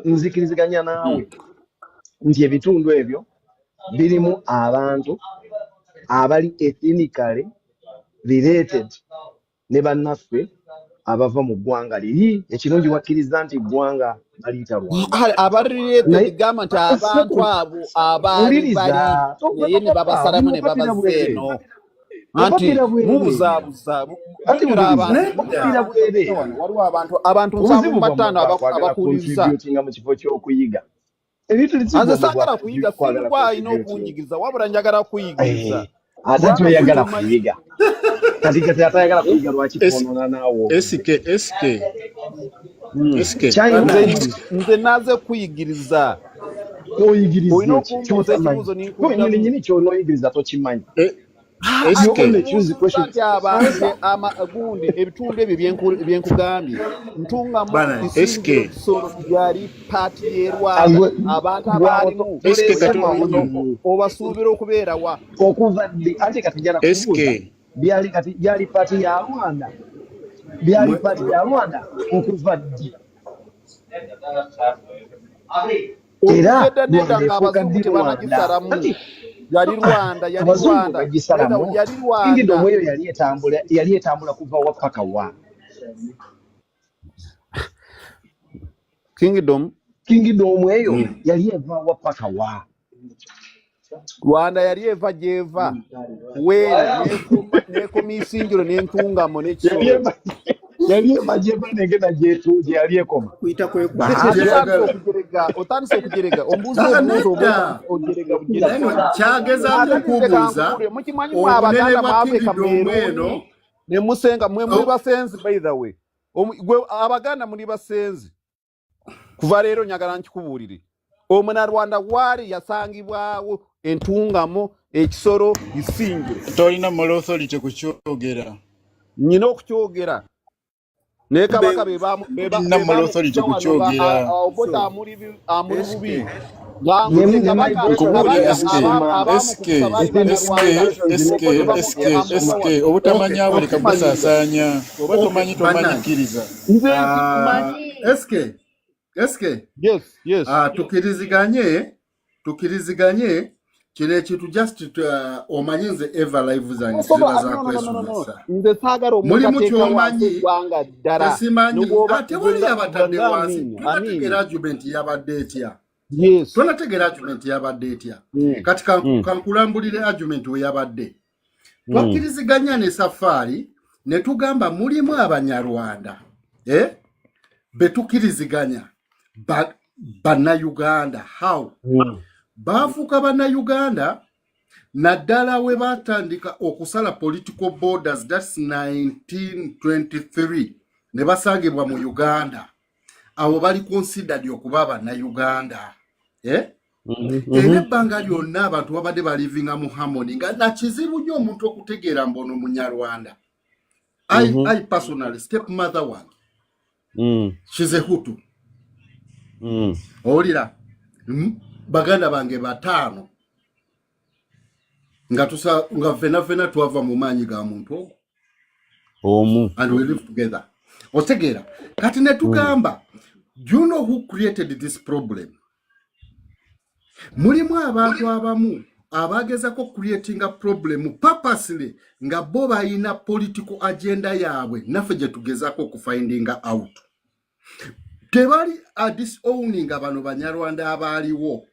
nzikiriziganya naawe nti ebitundu ebyo birimu abantu abali ethnically related ne bannaffe abava mu ggwanga liri ekirungi wakkiriza nti ggwanga baliyita Rwanda abarelated gamba nti abantu abo abaali bali naye ne babasalamu ne babazza eno anti mubuzaabuza munyura abantu waliwo abantu 75 abakuliza mu kifo ky'okuyiga nze saagala kuyiga sirwa alina okunjigiriza wabula njagala kuyigiriza ate toyagala kuyiga kati atayagala kuyiga lwaki twonona naawo nze naaze kuyigiriza olina okumbuuza ekibuuzo nyini kyonooyigiriza tokimanyi gundi ebitundu ebyo byenkugambye Ntungamo Kisolo byali paati y'e Rwanda abantu abaalimu obasuubira okubeera wa okuva ddi ate kati jala kubuuza byali paati ya Rwanda okuva ddi era nedda ng'abazungu tebanagisalamu yali Rwanda Kingdom eyo yali etambula kuva wa paka wa Kingdom eyo yali eva wa paka wa Rwanda yali eva gyeva weera nekoma Isingiro n'Entungamo n'Ekisolo yali eva gyeva negenda gyetu gye yali ekoma otandise okujerega ombuuza obuuza ojerega kyagezaako okubuuza mukimanyimu Abaganda mwafrika meeroni nemusenga mwe muli basenzi by the way Abaganda muli basenzi kuva leero nyagala nkikubuulire Omunarwanda waali yasangibwawo Entungamo Ekisolo Isingiro tolina moral authority kukyogera nyina okukyogera ne kabaka obota amuli bubi obutamanya abo leka kusaasanya oba tomanyi tomanyikiriza tukiriziganye kino ekintu just omanyi nze eva live zange ziba zakwesomesa nze saagala mulimu kyomanyi tesimanyi ate wali abatadde wansi tonategera argument yabadde etya tonategera argument yabadde etya kati kankulambulire argument we yabadde twakiriziganya ne Safari ne tugamba mulimu Abanyarwanda betukiriziganya Bannayuganda how baafuuka Bannayuganda naddala we batandika okusala political borders, that's 1923 ne basangibwa mu Uganda abo bali considered okuba Bannayuganda era ebbanga lyonna abantu babadde balivinga mu harmony nga nakizibu nnyo omuntu okutegeera mbono Munyarwanda. I personally stepmother wange she's a Hutu owulira Baganda bange batano nga fena twava mu maanyi ga muntu omu and we live together. Otegeera kati ne tugamba do you know who created this problem? Mulimu abantu abamu abagezako creating a problem purposely nga bo balina political agenda yaabwe naffe gye tugezako okufinding out. Tebali disowning abano Banyarwanda abaaliwo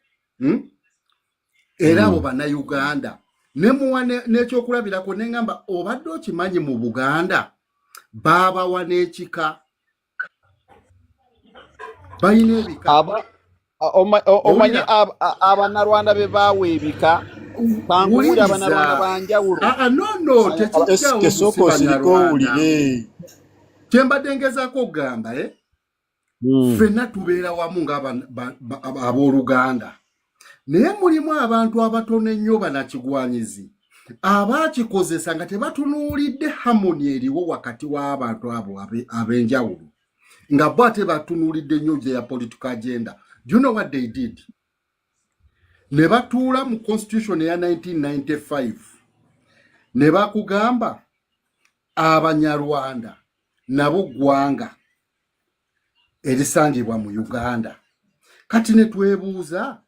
era abo Bannayuganda nemuwa n'ekyokulabirako nengamba obadde okimanyi mu Buganda baabawa n'ekika balina ebika omanyi Abannarwanda be baawa ebika kankuwulira Abannarwanda banjawulo no tekijjawo soko siriko owulire kyembadde ngezaako okugamba ffenna tubeera wamu ng'abooluganda naye mulimu abantu abatono ennyo banakigwanyizi abaakikozesa nga tebatunuulidde harmony eriwo wakati w'abantu abo ab'enjawulo nga bo ate batunuulidde nnyo gye ya political agenda. Do you know what they did? Ne batuula mu constitution ya 1995 ne bakugamba Abanyarwanda nabo ggwanga erisangibwa mu Uganda. Kati ne twebuuza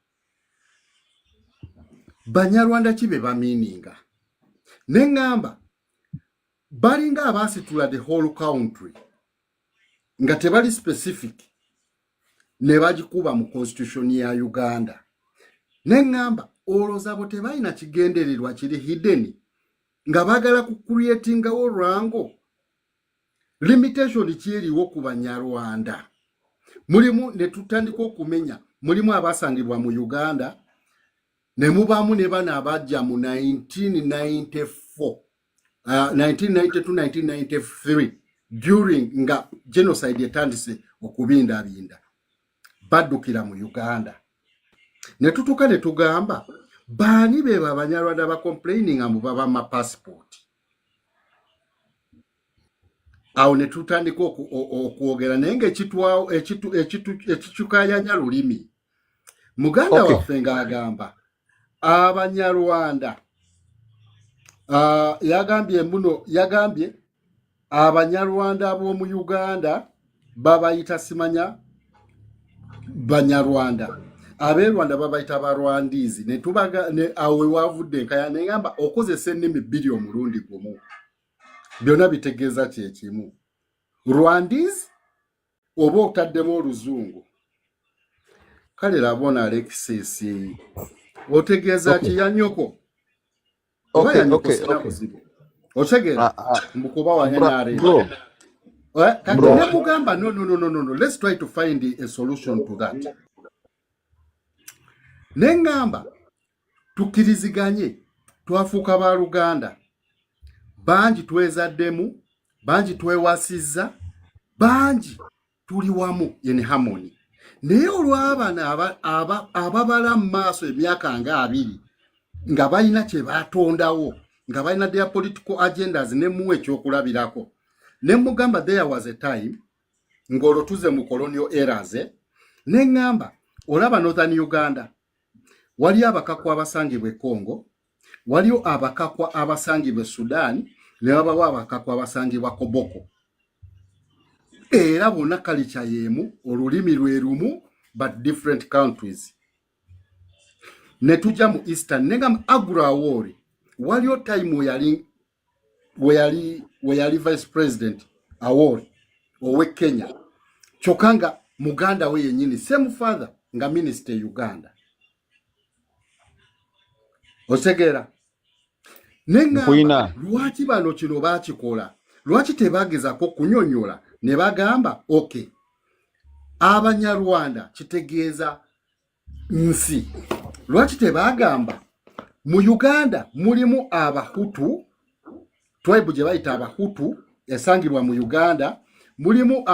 Banyarwanda ki be bamiininga? Ne ngamba balinga abaasitula the whole country nga tebali specific ne bagikuba mu constitution ya Uganda. Ne ngamba olowooza bo tebalina kigendererwa kiri hidden nga baagala ku creatingawo lwango limitation kyeriwo ku Banyarwanda. Mulimu ne tutandika okumenya mulimu abasangibwa mu Uganda ne mubaamu ne bana abajja mu 1992-1993 during nga genocide etandise okubindabinda baddukira mu Uganda. Ne tutuka ne tugamba baani be Abanyarwanda ba complaining amu baba ma passport. Awo ne tutandika okwogera naye ng'ekitwawo ekikukayanya lulimi. Muganda waffe ng'agamba Abanyarwanda yagambye Abanyarwanda b'omu Uganda babayita simanya Banyarwanda abeerwanda babayita Barwandizi ne tubaga ne awe wavudde nkaya ne ngamba okozesa ennimi bbiri omulundi gumu byonna bitegeeza kyekimu. Rwandizi oba otaddemu Oluzungu. Kale labona Alexis otegeeza kiyanyoko oba yanyoko sina buzibu otegeera mukuba wa NRM kati ne mugamba no let's try to find a solution to that. Ne ngamba tukkiriziganye twafuuka ba Luganda bangi twezaddemu bangi twewasizza bangi tuli wamu in harmony. Naye olw'abana ababala mu maaso emyaka nga 2 nga balina kye batondawo nga balina their political agendas ne muwe ekyokulabirako. Ne mugamba there was a time ng'olwo tuze mu colonial eras ne ngamba olaba Northern Uganda waliyo abakakwa abasangibwa e Congo, waliyo abakakwa abasangibwa e Sudan, ne wabawo abakakwa abasangibwa Koboko. Era bonna kalicha yemu olulimi lwe lumu but different countries. Ne tujja mu Eastern negam Agra Awori waliyo time we yali vice president Awori owe Kenya chokanga Muganda we yenyini same father nga minister Uganda. Osegera nenga lwaki bano kino bakikola lwaki tebagezako kunyonyola ne bagamba okay Abanyarwanda kitegeeza nsi lwaki tebagamba mu Uganda mulimu Abahutu tribe gye bayita Abahutu esangibwa mu Uganda mulimu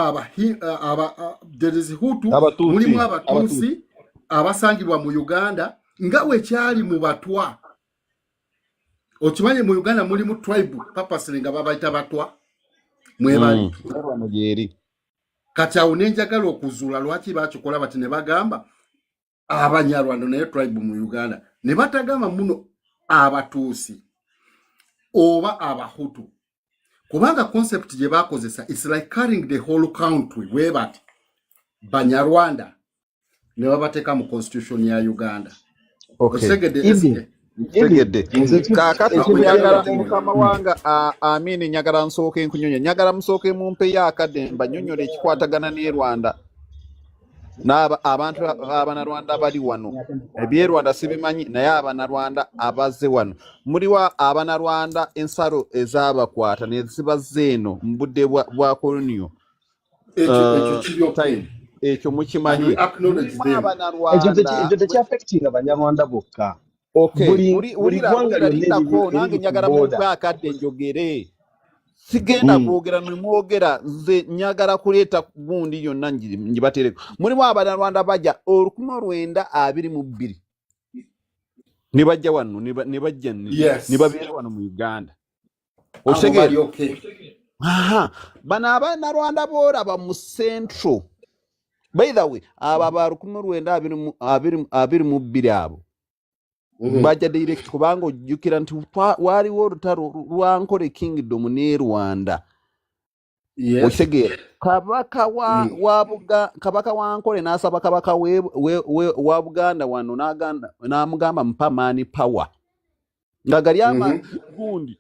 there is Hutu mulimu Abatusi abasangibwa mu Uganda nga wekyali mu Batwa. Okimanye mu Uganda mulimu tribe purposely nga babayita Batwa mwebali kati awo nenjagala okuzuula lwaki bakikola bati ne bagamba Abanyarwanda naye tribe mu Uganda ne batagamba muno Abatuusi oba Abahutu kubanga concept gye bakozesa is like carrying the whole country webati Banyarwanda ne babateeka mu constitution ya Uganda. Tegedde kakati njagala mukama wanga amini njagala nsooke nkunyonya njagala musooke mumpe yakadde mbanyonyole ekikwatagana ne Rwanda abantu Abanarwanda bali wano ebye Rwanda sibimanyi naye Abanarwanda abazze wano muliwa Abanarwanda ensalo ezabakwata ne zibazze eno mu budde bwa koloniyo ekyo mukimanyi ekyo tekyafectinga Abanyarwanda bokka. Okay, buli gwanga lyonna nange njagala mumpe akadde njogere sigenda kwogera nemwogera nze nyagala kuleeta gundi yonna ngibatereko mulimu Abanyarwanda bajja 1922 ne bajja wano ne bajja ne babeera wano mu Uganda oshegera bano Abanyarwanda boolaba mu Central by the way aba ba 1922 abo bajja direct kubanga ojjukira nti waliwo olutalo lwa Nkole Kingdom ne Rwanda oshegera kabaka wa Nkole n'asaba kabaka wa Buganda wano n'amugamba mpa maani power nga gali amagundi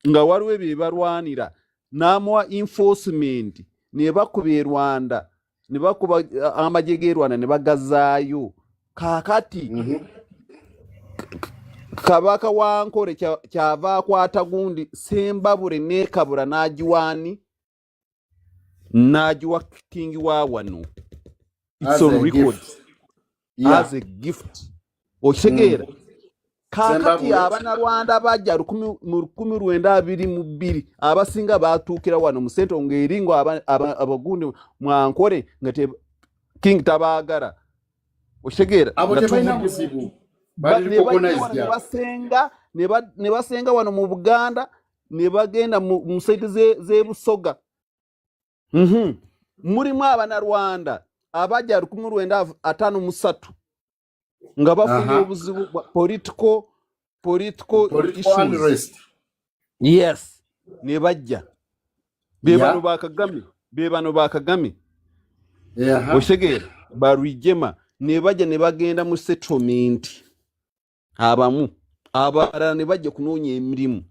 nga waliwo ebyo barwanira n'amuwa enforcement ne bakuba e Rwanda ne bakuba amagye g'e Rwanda ne bagazaayo kaakati kabaka wa Nkole kyava akwata gundi Sembabule ne Kabula n'agiwani n'agiwa kingi wa wano it's on record as a gift oshegera kakati Abanyarwanda bajja 1922 abasinga batuukira wano mu Central ng'eringo abagundi mwankole nga king tabaagala oshegera abo tebalina buzibu ne basenga wano mu Buganda ne bagenda mu site ze Busoga mulimu Abanyarwanda abajja 1953 nga bafunye obuzibu political issues yes ne bajja bebano ba Kagame oshegera Barwijema ne bajja ne bagenda mu settlement abamu abalala ne bajja kunoonya emirimu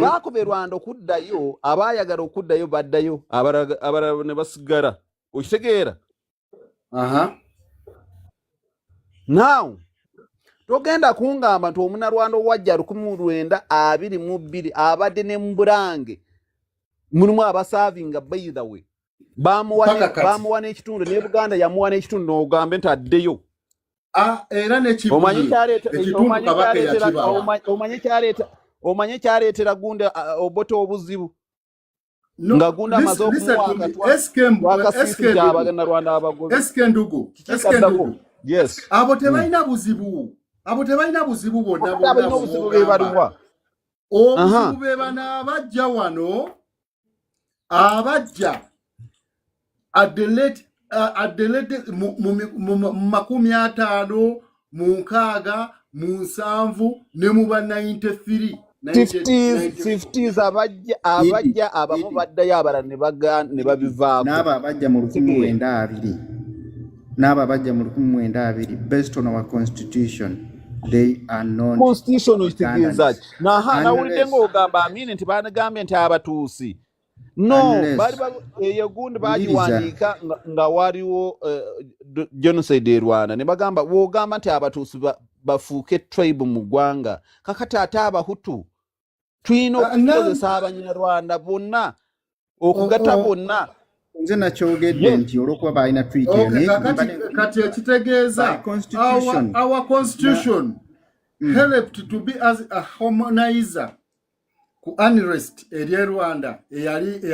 bakuba Rwanda okuddayo abayagala okuddayo baddayo abalala ne basigala okitegeera now togenda kungamba nti Omunyarwanda owajja 1922 abadde ne Mbulange mulimu abasavinga by the way bamuwa n'ekitundu ne Buganda yamuwa n'ekitundu n'ogambe nti addeyo era n'ekibuye omanye kyaleetera gundi Obote obuzibu nga gundi amaze okumuwaakatwakasiisi Abanyarwanda abagobi yes abo tebalina buzibu bonna obuzibu bebaliwa obuzibu be bano abajja wano abajja Adelaide mu 50 mu 60 mu 7 ne mu 93 50s abajja abamu baddayo abalala ne babivaako n'abo abajja mu 1920 n'abo abajja mu 1920 based on our constitution they are not constitution okitegeeza nawulidde ng'ogamba amini nti banagambye nti abatuusi no bali eyo gundi bagiwandiika nga waliwo genocide e Rwanda ne bagamba wogamba nti abatuusi bafuuke tribe mu ggwanga kakati ate Abahutu tulina okukozesa Abanyarwanda bonna okugatta bonna nze nakyogedde nti olwokuba balina kati ekitegeeza our constitution helped to be as a harmonizer ku unrest eri Rwanda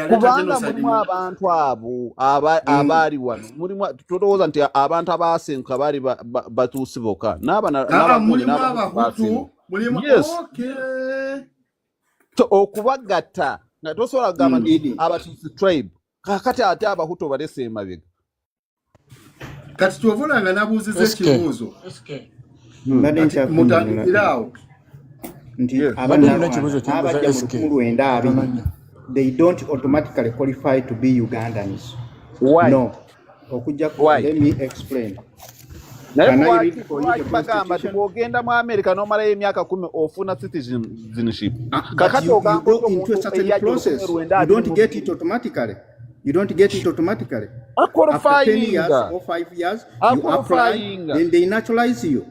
kubanga mulimu abantu abo abaali wano mulimu tulowooza nti abantu abaasenguka baali batuusi bokka mulimu Abahutu mulimu okubagatta nga tosobola kugamba nti abatuusi tribe kakati ate Abahutu balese emabega kati kyovula nga nabuuziza ekibuuzo mutandikiraawo nti abajja mu 1922 they don't automatically qualify to be Ugandans. Why? No. Let me explain. Bagamba tibwogenda mu America nomala emyaka 10 ofuna citizenship. Kakati ogamba into a certain process. You don't get it automatically. After 10 years or 5 years, you apply, then they naturalize you.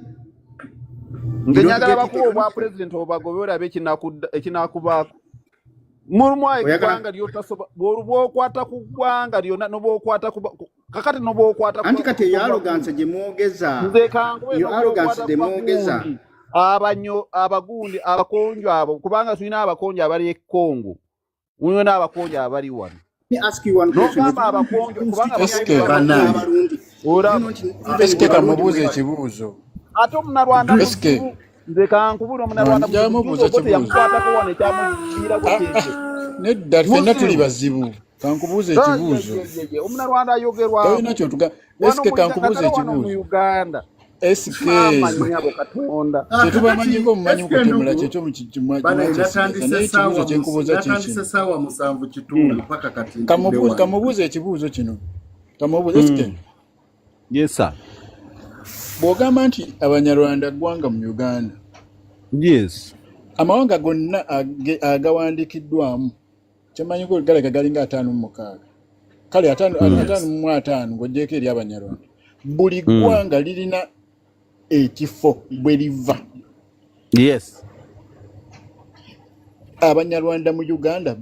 Ngenyagala bakuba president obagobera ekinakubaako. Murumwa eggwanga lyotasoba bw'okwata ku ggwanga lyonna n'obwokwata kakati n'obwokwata anti kati eyo arrogance gye mwogeza nze kangwe eyo arrogance gye mwogeza abanyo abagundi abakonjo abo kubanga tulina abakonjo abali e Congo Uno n'abakonjo abali wano. Let me ask you one question. N'ogamba abakonjo kubanga Eske kamubuuza ekibuuzo. ate omunnarwanda muzibu nze kankubula omunnarwanda muzibu yamukwatako wano ekyamugiirako kyekyo. Nedda ffenna tuli bazibu. Kankubuuza ekibuuzo. Omunnarwanda ayogerwa. Tolina kyotuga. Eske kankubuuza ekibuuzo. Mu Uganda. Eske tetubamanyiko mumanyi kutemula kyekyo mu ekibuuzo kyenkubuuza kiki. Kamubuuza ekibuuzo kino. Kamubuuza eske. Yes sir. Bw'ogamba nti Abanyarwanda ggwanga mu Uganda. Yes. Amawanga gonna agawandiikiddwamu kyemanyi ko galeka galinga 5 kale 5 ng'oggyeko eri Abanyarwanda. Buli ggwanga lirina ekifo bwe liva. Yes. Abanyarwanda mu Uganda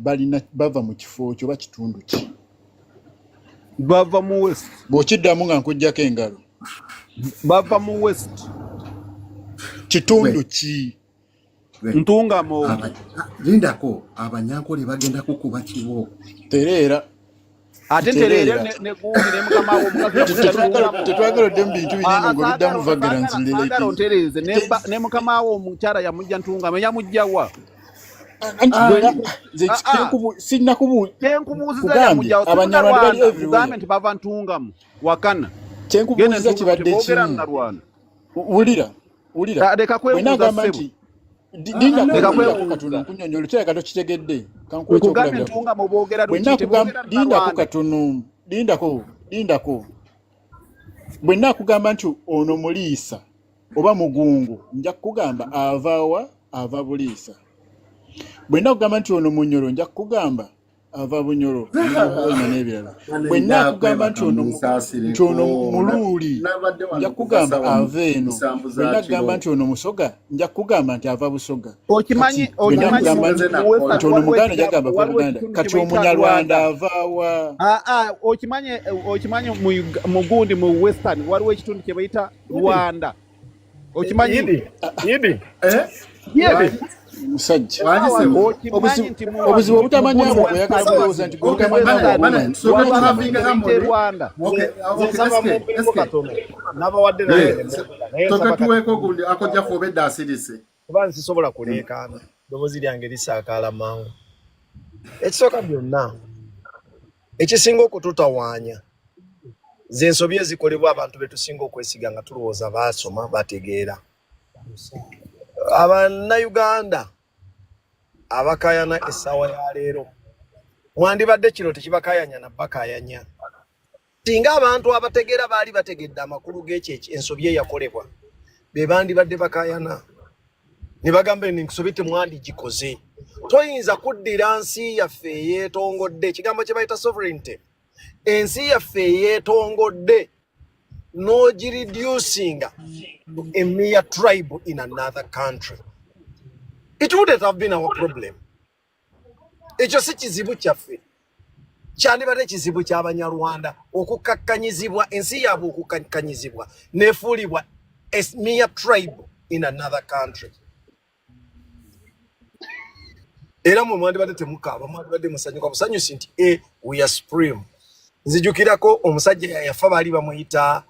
bava mu kifo kyo kitundu ki? Bava mu West. Bw'okiddamu nga nkuggyako engalo. Bava mu West. Kitundu ki? Ntungamo. Lindako Abanyankole bagenda kukuba kibo. Tereera. Ate tereera ne gundi ne mukama wo mukazi tetwagala dde mu bintu binene ng'oliddamu vagransi ntereze ne mukama wo omukyala yamujja ntungamo yamujjawa. Abanyarwanda bali everywhere nti bava ntungamo wakana kyenkubuuza kibadde kimu. Wulira leka kwegamba nti dinda katono nkunyonyola kiraka tokitegedde kankugambe ntungamo boogera lindako katono lindako bwe nakugamba nti ono muliisa oba mugungu nja kugamba avaawa ava buliisa. Bwe nakugamba nti ono munyoro nja kugamba ava bunyoro n'ebirala. Bwe nakugamba nti ono muluuli nja kugamba ava eno. Bwe nakugamba nti ono musoga nja kugamba nti ava busoga. Okimanyi nti ono muganda nja kugamba ava Buganda. Kati omunyarwanda avaawa. Okimanyi mu gundi mu western waliwo ekitundu kye bayita Rwanda. Okimanyi musajja obuzibu obutamanyabo bweyagala kulowooza nti Rwanda toketuweeko gundi akojja kuobedda asirise kuba nsisobola kuleekaana eddoboozi lyange lisaakaala mangu. Ekisooka byonna ekisinga okututawaanya ze nsobi ezikolebwa abantu be tusinga okwesiga nga tulowooza baasoma bategeera. Abannayuganda abakayana essaawa ya leero mwandibadde kino tekibakayanya na bakayanya. Singa abantu abategeera baali bategedde amakulu g'ekyo ensobi eyakolebwa be bandibadde bakayana ne bagamba ensobi temwandigikoze. Toyinza kuddira nsi yaffe eyeetongodde ekigambo kye bayita sovereignty. Ensi yaffe eyeetongodde reducing a mere tribe in another country. It wouldn't have been our problem. Ekyo si kizibu kyaffe. Kyandibadde kizibu ky'Abanyarwanda okukakkanyizibwa ensi yaabwe okukakkanyizibwa neefuulibwa a mere tribe in another country. Era mwe mwandibadde temukaaba mwandibadde musanyuka musanyusi nti we are supreme. Nzijukirako omusajja yafa baali bamuyita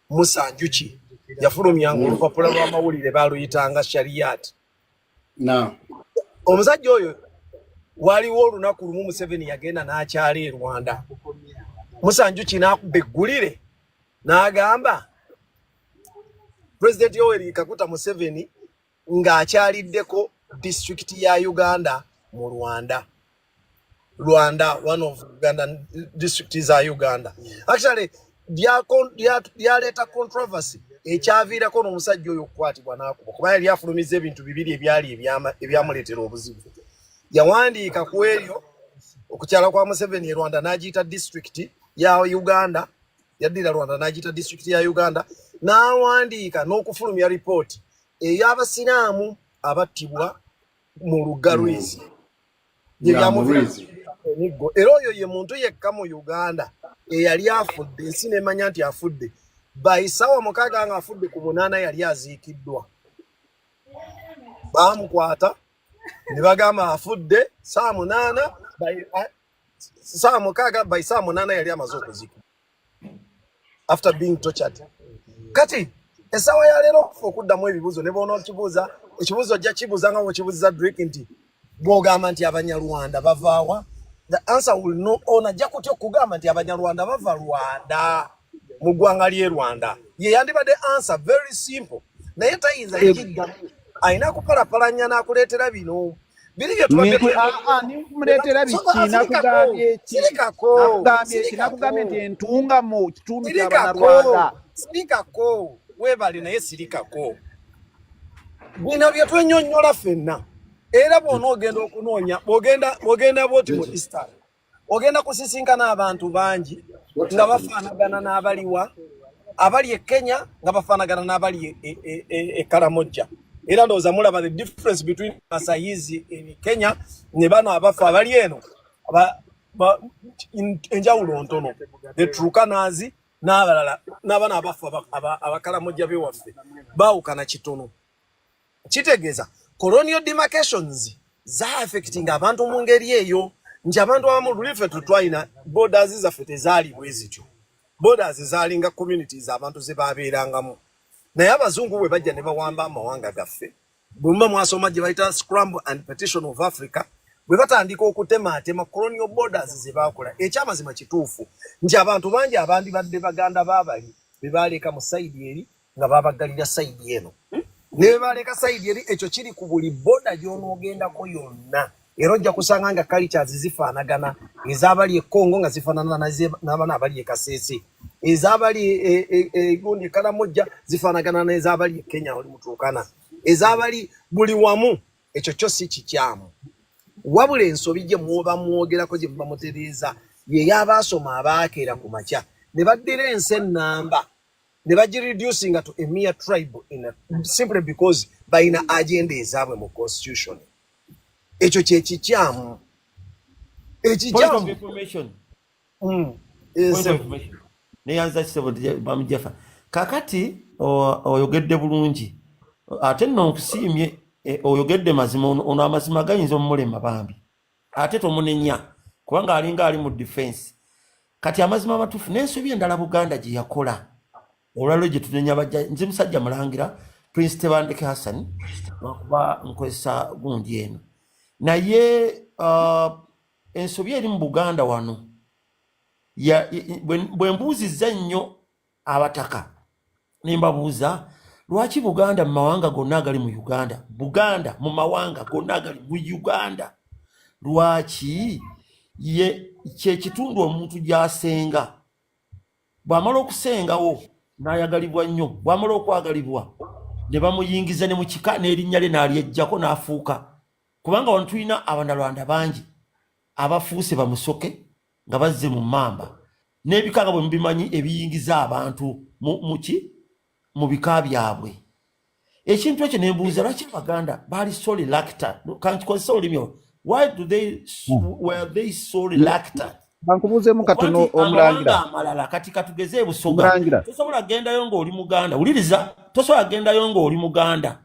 Musanjuki yafulumya olupapula lw'amawulire baaluyitanga Shariat. Omusajja oyo waliwo olunaku lumu Museveni yagenda n'akyala e Rwanda. Musanjuki n'akuba eggulire n'agamba President Yoweri Kaguta Museveni ng'akyaliddeko disitulikiti ya Uganda mu Rwanda. One of Ugandan districts za Uganda. Actually, byaleeta controversy ekyaviirako n'omusajja oyo okukwatibwa n'akuba kuba yali afulumiza ebintu bibiri ebyali ebyamuleetera obuzibu. Yawandiika ku eryo okukyala kwa Museveni e Rwanda n'agiyita district ya Uganda, yaddira Rwanda n'agiyita district ya Uganda, n'awandiika n'okufulumya report ey'abasiraamu abattibwa mu Lugalwizi. Era oyo ye muntu yekka mu Uganda eyali afudde, ensi n'emanya nti afudde. Bayisawa mukaaga nga afudde ku 8 yali aziikiddwa. Baamukwata ne bagamba afudde saa 8 by Sam Nana yali amaze okuzikwa after being tortured. Kati esawa ya lero okuddamu ebibuzo ne bono kibuza ekibuzo jja kibuza nga wokibuza Drake nti bwogamba nti Abanyarwanda bavaawa. The answer will no ona jja kutya okugamba nti Abanyarwanda bava Rwanda mu ggwanga ly'e Rwanda. Ye yandibadde answer very simple. Naye tayinza yigga ayina kupalapalanya n'akuleetera bino. Biri bye tubadde nimuleetera biki nakugambye eki nakugambye nti entunga mu kitundu ky'Abanyarwanda sirikako weebale naye sirikako bino bye twenyonnyola ffenna era bw'ona ogenda okunoonya bw'ogenda bwoti mu Eastern ogenda kusisinkana abantu bangi nga bafaanagana n'abaliwa abali e Kenya nga bafaanagana n'abali e Karamoja. Era ndowooza mulaba the difference between Masayizi in Kenya ne bano abafa abali eno enjawulo ntono. The Turkanazi n'abalala n'abana abafa Abakaramoja bewaffe baawukana kitono. Kitegeeza colonial demarcations za affecting abantu mu ngeri eyo nti abantu abamu lulife tutwalina borders zaffe tezaali bwe zityo. Borders zaalinga communities abantu ze baabeerangamu. Naye abazungu bwe bajja ne bawamba amawanga gaffe bwe mwasoma gye bayita Scramble and Petition of Africa bwe batandika okutemaatema colonial borders ze baakola ekyamazima kituufu nti abantu bangi abandi badde baganda baabali be baaleka mu sayidi eri nga baabagalira sayidi eno ne baaleka sayidi eri ekyo kiri ku buli boda gy'onoogendako yonna era ojja kusanga nga cultures zifaanagana ez'abali e Congo nga zifaanana n'abana abali e Kasese ez'abali gundi Karamoja zifaanagana n'ez'abali e Kenya oli mutuukana ez'abali buli wamu ekyo kyo si kikyamu wabula ensobi gye mwoba mwogerako gye muba mutereeza ye y'abaasoma abaakeera ku makya ne baddira ensi ennamba ne bagireducinga to a mere tribe simply because balina agenda ezaabwe mu constitution. Ekyo kye kikyamu ekikyamu neyanza kisebo bamujefa kakati oyogedde bulungi ate nno nkusiimye oyogedde mazima ono amazima gayinza omulema bambi ate tomunenya kubanga alinga ali mu defense kati amazima amatuufu n'ensobi endala Buganda gye yakola olwaliro gye tunenya bajja nze musajja mulangira Prince Tebandeke Hassan lwakuba nkozesa gundi eno naye ensobi eri mu Buganda wano bwe mbuuzizza nnyo abataka nimbabuuza lwaki Buganda mu mawanga gonna agali mu Uganda Buganda mu mawanga gonna agali mu Uganda lwaki ye kyekitundu omuntu gy'asenga bw'amala okusengawo n'ayagalibwa nnyo bw'amala okwagalibwa ne bamuyingiza ne mu kika n'erinnya lye n'alyejjako n'afuuka kubanga wano tulina Abanyarwanda bangi abafuuse bamusoke nga bazze mu mamba n'ebikanga bwe mubimanyi ebiyingiza abantu mu bika byabwe ekintu ekyo nembuuza lwaki Abaganda baali so reluctant kankikozesa olulimi were they so reluctant bankubuuzeemu katono omulangira amalala kati katugeze ebusoga tosobola gendayo ng'oli Muganda wuliriza tosobola gendayo ng'oli Muganda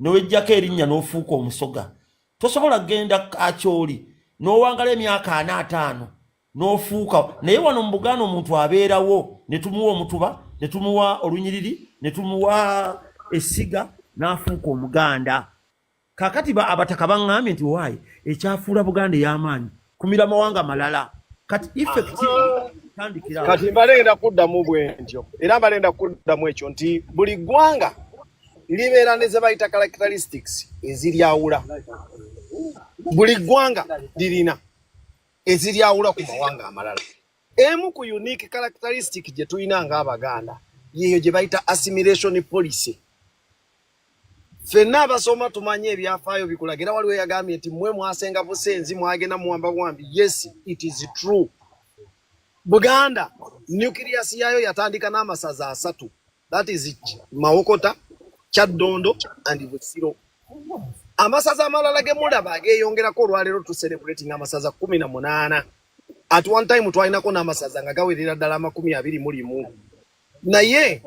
nowejjako erinnya n'ofuuka omusoga tosobola genda Kakyoli n'owangala emyaka 4-5 n'ofuuka naye wano mu Buganda omuntu abeerawo ne tumuwa omutuba ne tumuwa olunyiriri ne tumuwa essiga n'afuuka Omuganda kakati abataka baŋŋambye nti waayi ekyafuula Buganda ey'amaanyi kumira mawanga malala kati effectively tandikira kati mbalenda kuddamu bwentyo era mbalenda kuddamu ekyo nti buli ggwanga libeera ne ze bayita characteristics eziryawula buli ggwanga lirina eziryawula ku mawanga amalala emu ku unique characteristic gye tulina ng'Abaganda yeyo gye bayita assimilation policy. Ffenna abasoma tumanye ebyafaayo bikulagira waliwo yagambye nti mmwe mwasenga busenzi mwagenda muwamba bwambi. Yes, it is true. Buganda nucleus yayo yatandika n'amasaza 3, that is Mawokota, Kyaddondo and Busiro. Amasaza amalala ge mulaba ageyongerako olwaleero tu celebrating amasaza 18. At one time twalinako n'amasaza nga gawerera ddala 21. Naye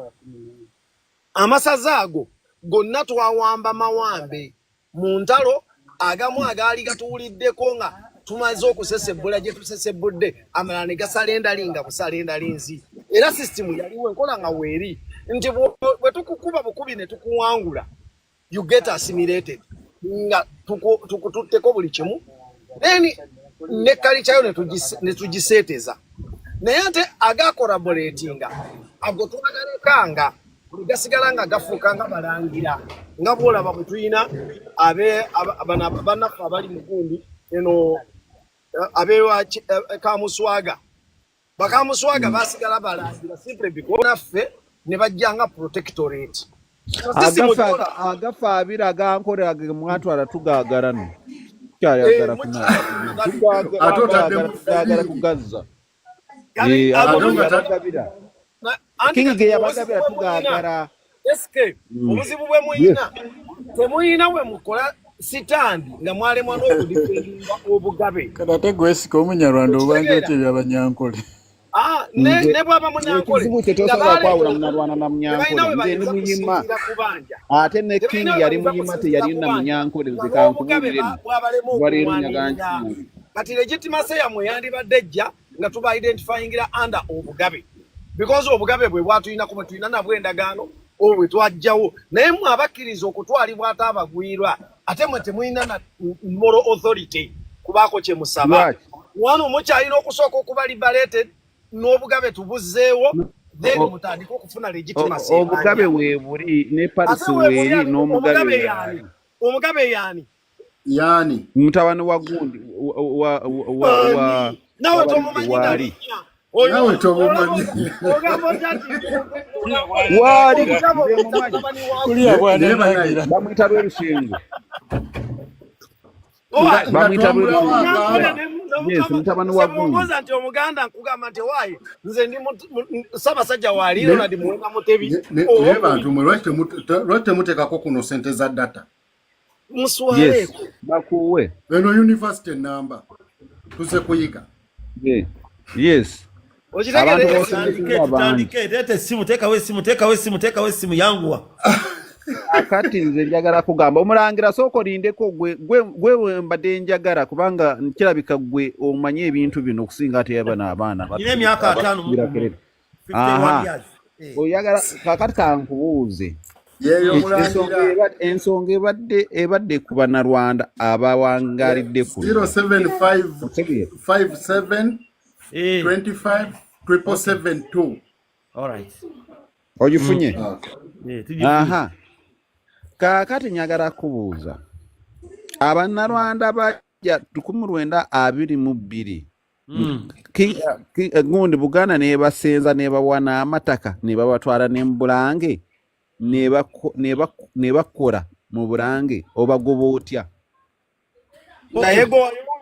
amasaza ago gonna twawamba mawambe mu ntalo agamu agaali gatuwuliddeko nga tumaze okusesebula gye tusesebudde amalala ne gasalenda linga busalenda linzi era system yaliwo enkola nga weeri nti bwe tukukuba bukubi ne tukuwangula you get assimilated nga tukututteko buli kimu then ne kalichayo ne tugiseeteza naye ate agakoraboratinga ago tubagalekanga gasigala nga gafuuka nga balangira nga bwolaba bwe tulina bannaffe abali mu gundi eno abewa Kamuswaga bakamuswaga basigala balangira simply because naffe ne bajjanga protectorate agafa abira agankore agemwatwala tugagarano kyayagara kunagara kugazza kingi ge yabagabira tugagara eske obuzibu bwe muyina temuyina we mukola sitandi nga mwalemwa n'okudifendinga obugabe kadate gwesika omunyarwanda obanga oti byabanyankole ne bwaba munyankole ekizibu kyetosala kwawula munarwana na munyankole nze ndi muyima ate ne kingi yali muyima teyali na munyankole zikankubuliremu bwaleero nyaganki kati legitimacy yamwe yandibadde ejja nga tuba identifyingira under obugabe because obugabe bwe bwatulina kuba tulina nabwe endagaano obwe twajjawo naye mwe abakkiriza okutwalibwa ate abagwirwa ate mwe temulina na moral authority kubaako kye musaba wano omukyalina okusooka okuba liberated n'obugabe tubuzzeewo then mutandika okufuna legitimacy obugabe weebuli ne parisi weeri n'omugabe yaani omugabe yaani mutabani wa gundi nawe tomumanyi nawe tomumanyi wali kulia bwana bamwita Lwerusengo bamwita yes mutabani wa gundi nti omuganda nkugamba nti wayi nze ndi Ssaabasajja waliiro nadi muwenga mutebi naye bantu mwe lwaki temuteekako kuno sente za data muswale bakuwe eno university number tuze kuyiga yes tekawo essimu yanguwa akati nze njagala kugamba omulangira sooka olindeko gwe mbadde njagala kubanga kirabika gwe omanyi ebintu bino okusinga ate yabana abaana nina emyaka 5 oyagala kakati kankubuuze ensonga ebadde ku bannarwanda abawangalidde ku 07557257772 ogifunye aha kakati nyagala kubuuza abannarwanda bajja 1922 gundi Buganda nebasenza nebawa n'amataka nebabatwala n'embulange nebakora mu bulange obagoba otya naye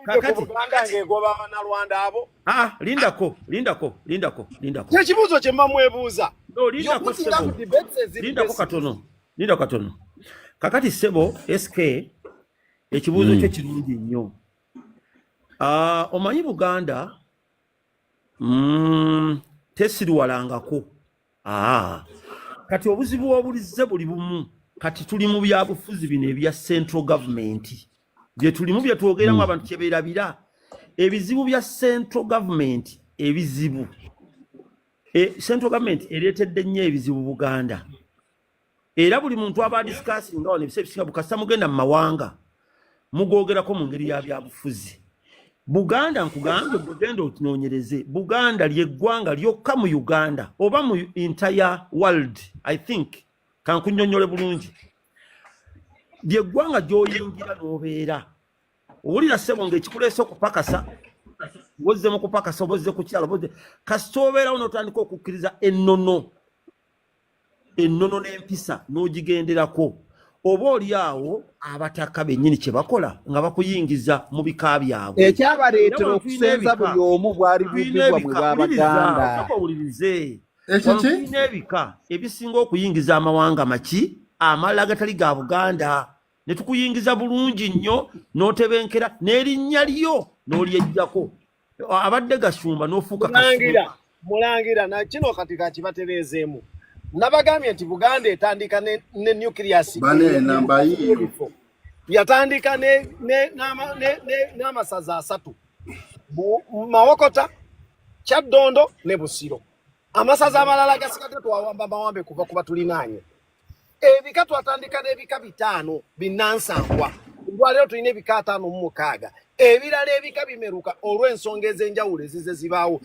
kakati Buganda ngegoba abannarwanda abo lindako kyekibuuzo kye mba mwebuuza lindako katono kakati ssebo SK ekibuuzo kyo kirungi nnyo omanyi Buganda tesiriwalangako kati obuzibu obulizze buli bumu kati tuli mu byabufuzi bino ebya central government bye tulimu bye twogeramu abantu kyebeerabira ebizibu bya central government ebizibu central government ereetedde nnyo ebizibu Buganda era buli muntu aba discussing nga ne bisebisinga bukasa mugenda mu mawanga mugogerako mu ngeri ya byabufuzi Buganda nkugambye bugenda otunoonyereze Buganda ly'eggwanga lyokka mu Uganda oba mu entire world I think kankunnyonnyole bulungi ly'eggwanga gy'oyingira n'obeera owulira ssebo ng'ekikuleese okupakasa wozzemu kupakasa obozze ku kyalo bozze kasita obeerawo n'otandika okukkiriza ennono n'empisa n'ogigenderako oba oli awo abataka bennyini kye bakola nga bakuyingiza mu bika byabwe ekyabaleetera okusenza buli omu bwali bubibwa mwe b'Abaganda tulina ebika ebisinga okuyingiza amawanga maki amalala agatali ga Buganda ne tukuyingiza bulungi nnyo n'otebenkera n'erinnya lyo n'olyejjako abadde gasumba n'ofuuka mulangira na kino kati kakibatereezeemu nabagambye nti Buganda etandika ne nucleus bane namba hii yatandika n'amasaza 3 Mawokota, Kyaddondo ne Busiro. Amasaza amalala gasikate twawamba mawambe kuva kuba tulinanye. Ebika twatandika n'ebika 5 binansangwa. Lwalero tulina ebika 5 mu mukaaga. Ebirala ebika bimeruka olw'ensonga ez'enjawulo ezize zibaawo.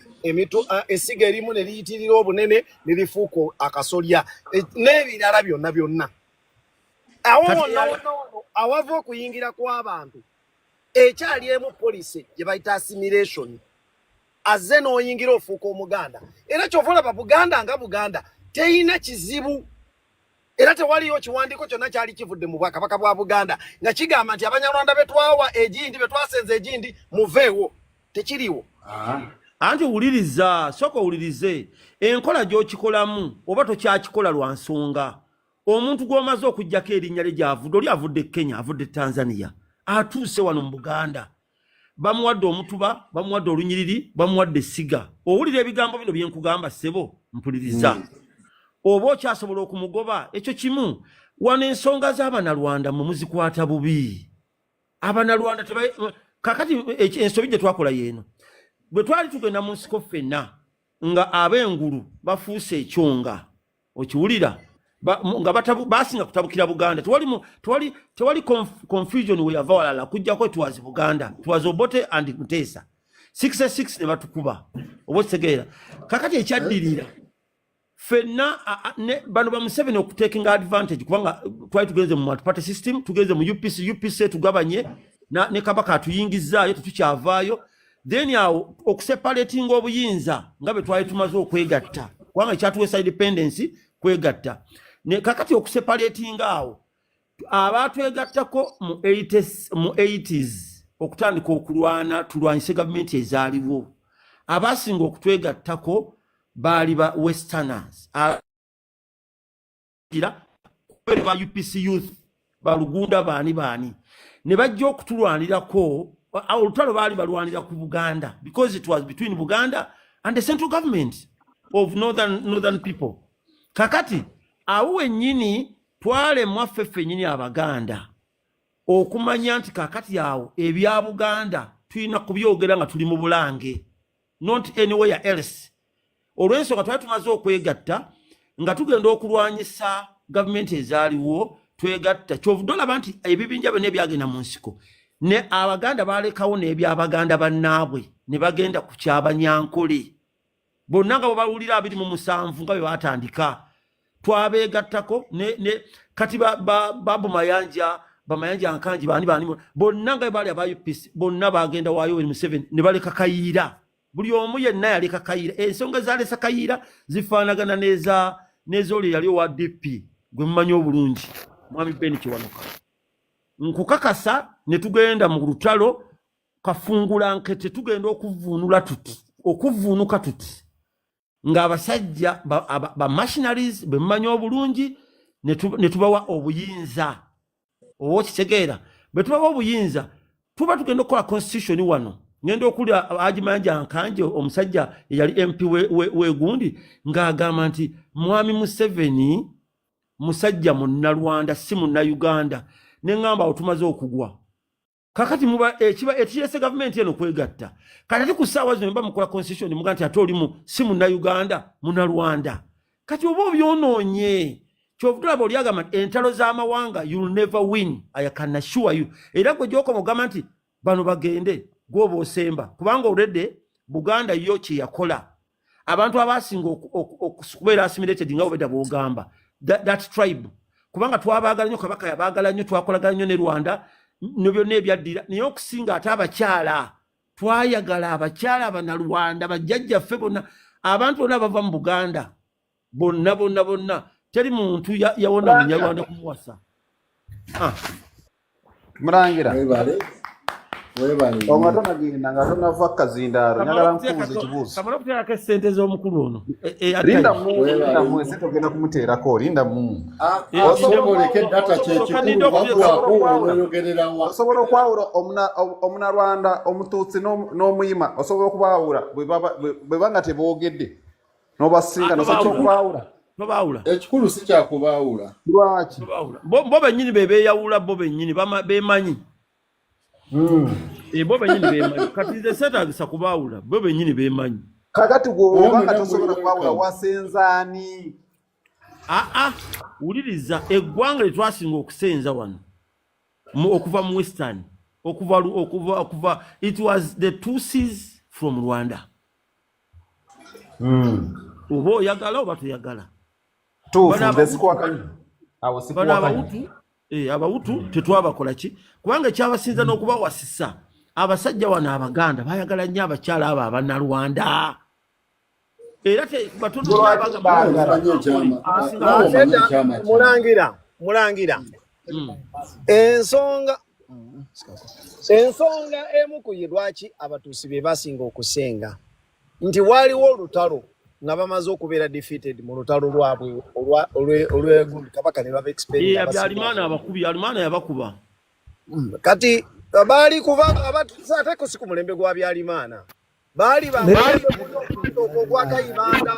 Essiga erimu ne liyitirira obunene ne lifuuka akasolya. N'ebirala byonna. Awo awava okuyingira kw'abantu. Ekyali emu police gye bayita assimilation. Azze n'oyingira ofuuka omuganda. Era kyova olaba Buganda nga Buganda teyina kizibu. Era tewaliyo kiwandiiko kyonna kyali kivudde mu Bwakabaka bwa Buganda nga kigamba nti Abanyarwanda betwawa egindi betwasenze egindi muveewo. Tekiriwo. Anti wuliriza, soko wulirize. Enkola gy'okikolamu oba tokyakikola lwa nsonga. Omuntu gw'omaze okuggyako erinnya lye gy'avudde, oli avudde Kenya, avudde Tanzania. Atuuse wano mu Buganda. Bamuwadde omutuba, bamuwadde olunyiriri, bamuwadde essiga. Owulira ebigambo bino bye nkugamba ssebo, mpuliriza. Oba okyasobola okumugoba, ekyo kimu. Wano ensonga z'Abanalwanda mwe muzikwata bubi. Abanalwanda kakati ensobi gye twakola yeeno. Bwe twali tugenda mu nsiko ffenna nga ab'engulu bafuuse ekyonga. Okiwulira? Nga basinga kutabukira Buganda. Tewali confusion we yava walala kujjako twazi Buganda. Twazi Obote and Mutesa. 66 ne batukuba. Obo kitegeera. Kakati ekyaddirira. Fenna bano ba Museveni okutekinga advantage kubanga twali tugenze mu multi-party system, tugenze mu UPC tugabanye ne Kabaka atuyingizaayo tetukyavaayo. Then yawo okuseparatinga obuyinza nga bwe twali tumaze okwegatta. Kubanga ekyatuweesa independence kwegatta. Ne kakati okuseparatinga awo abatwegattako mu 80s okutandika okulwana tulwanyise gavumenti ezaaliwo. Abasinga okutwegattako baali ba westerners. Ba UPC youth balugunda baani ne bajja okutulwanirako. Olutalo baali balwanira ku Buganda because it was between Buganda and the central government of northern people. Kakati awo wennyini twalemwa ffeffe nnyini Abaganda okumanya nti kakati awo ebya Buganda tulina kubyogera nga tuli mu Bulange, not anywhere else. Olw'ensonga twali tumaze okwegatta nga tugenda okulwanyisa gavumenti ezaaliwo twegatta. Kyovudde olaba nti ebibinja byonna ebyagenda mu nsiko ne Abaganda balekawo n'ebyabaganda bannaabwe ne bagenda ku Kyabanyankole. Bonna nga bawulira 27 nga bwe batandika. Twabeegattako ne kati babu mayanja bamayanja nkanji baani bonna nga bali aba UPC bonna bagenda wa Yoweri Museveni ne baleka Kayiira. Buli omu yenna yaleka Kayiira. Ensonga zalesa Kayiira zifaanagana n'ezooli yali owa DP gwe mumanyi obulungi Mwami Ben Kiwanuka. Nkukakasa ne tugenda mu lutalo kafungula nkete tugenda okuvuunuka tuti nga abasajja ba machineries bemanyi obulungi ne tubawa obuyinza. Owo kitegeera bwe tubawa obuyinza tuba tugenda okukola constitution wano. Ngenda okulya Ajimayanja Nkanje omusajja yali MP wegundi ng'agamba nti Mwami Museveni musajja munnalwanda si munnauganda. Nengamba otumaze okugwa. Kakati muba ekiyese government eno kwegatta. Kati ku ssaawa zino mba mukola constitution muga nti ate olimu si munnauganda munnalwanda. Kati oba obyonoonye kyovudulaba oli agamba entalo z'amawanga you'll never win. I can assure you. Era gwe gy'okoma ogamba nti bano bagende gwoba osemba. Kubanga olredde Buganda yo kye yakola. Abantu abasinga okubeera assimilated nga obedda bw'ogamba. That tribe. Kubanga twabaagala nnyo Kabaka yabaagala nnyo twakolagana nnyo ne Rwanda ne byonna ebyaddira naye okusinga ate abakyala twayagala abakyala Abanalwanda bajjajjaffe bonna abantu bonna bava mu Buganda bonna teri muntu yawona Munyarwanda kumuwasa. Murangira Omatona genda nga tonava Kazindaaro njagala nkubuuza ekibuuzo. Kamala okuteerako essente z'omukulu ono. Linda mu ese togenda kumuteerako linda mu. Osobola okwawula Omunalwanda Omututsi n'Omuyima osobola okubaawula bwe banga teboogedde n'obasinga nosobola okubaawula. tobaawula ekikulu si kyakubaawula lwaki bo bennyini be beeyawula bo bennyini beemanyi bo bennyini beemanyi kati nze seetaagisa kubaawula bo bennyini beemanyi kakati gwobanga tosobola kubaawula wasenzaani wuliriza eggwanga lye twasinga okusenza wano okuva mu western okuva it was the Tutsis from Rwanda. Oba oyagala oba toyagala abahutu tetwabakola ki kubanga ekyabasinza n'okubawasisa abasajja wano abaganda bayagala nnyo abakyala abo abannalwanda era mulangira ensonga emu ku lwaki abatuusi be basinga okusenga nti waliwo olutalo nga bamaze okubeera defeated mu lutalo lwabwe olw'egundi kabaka ne baba Abyalimaana yabakuba kati baali kuba ate ko si ku mulembe gwa Byalimaana baali bagwa Kayibanda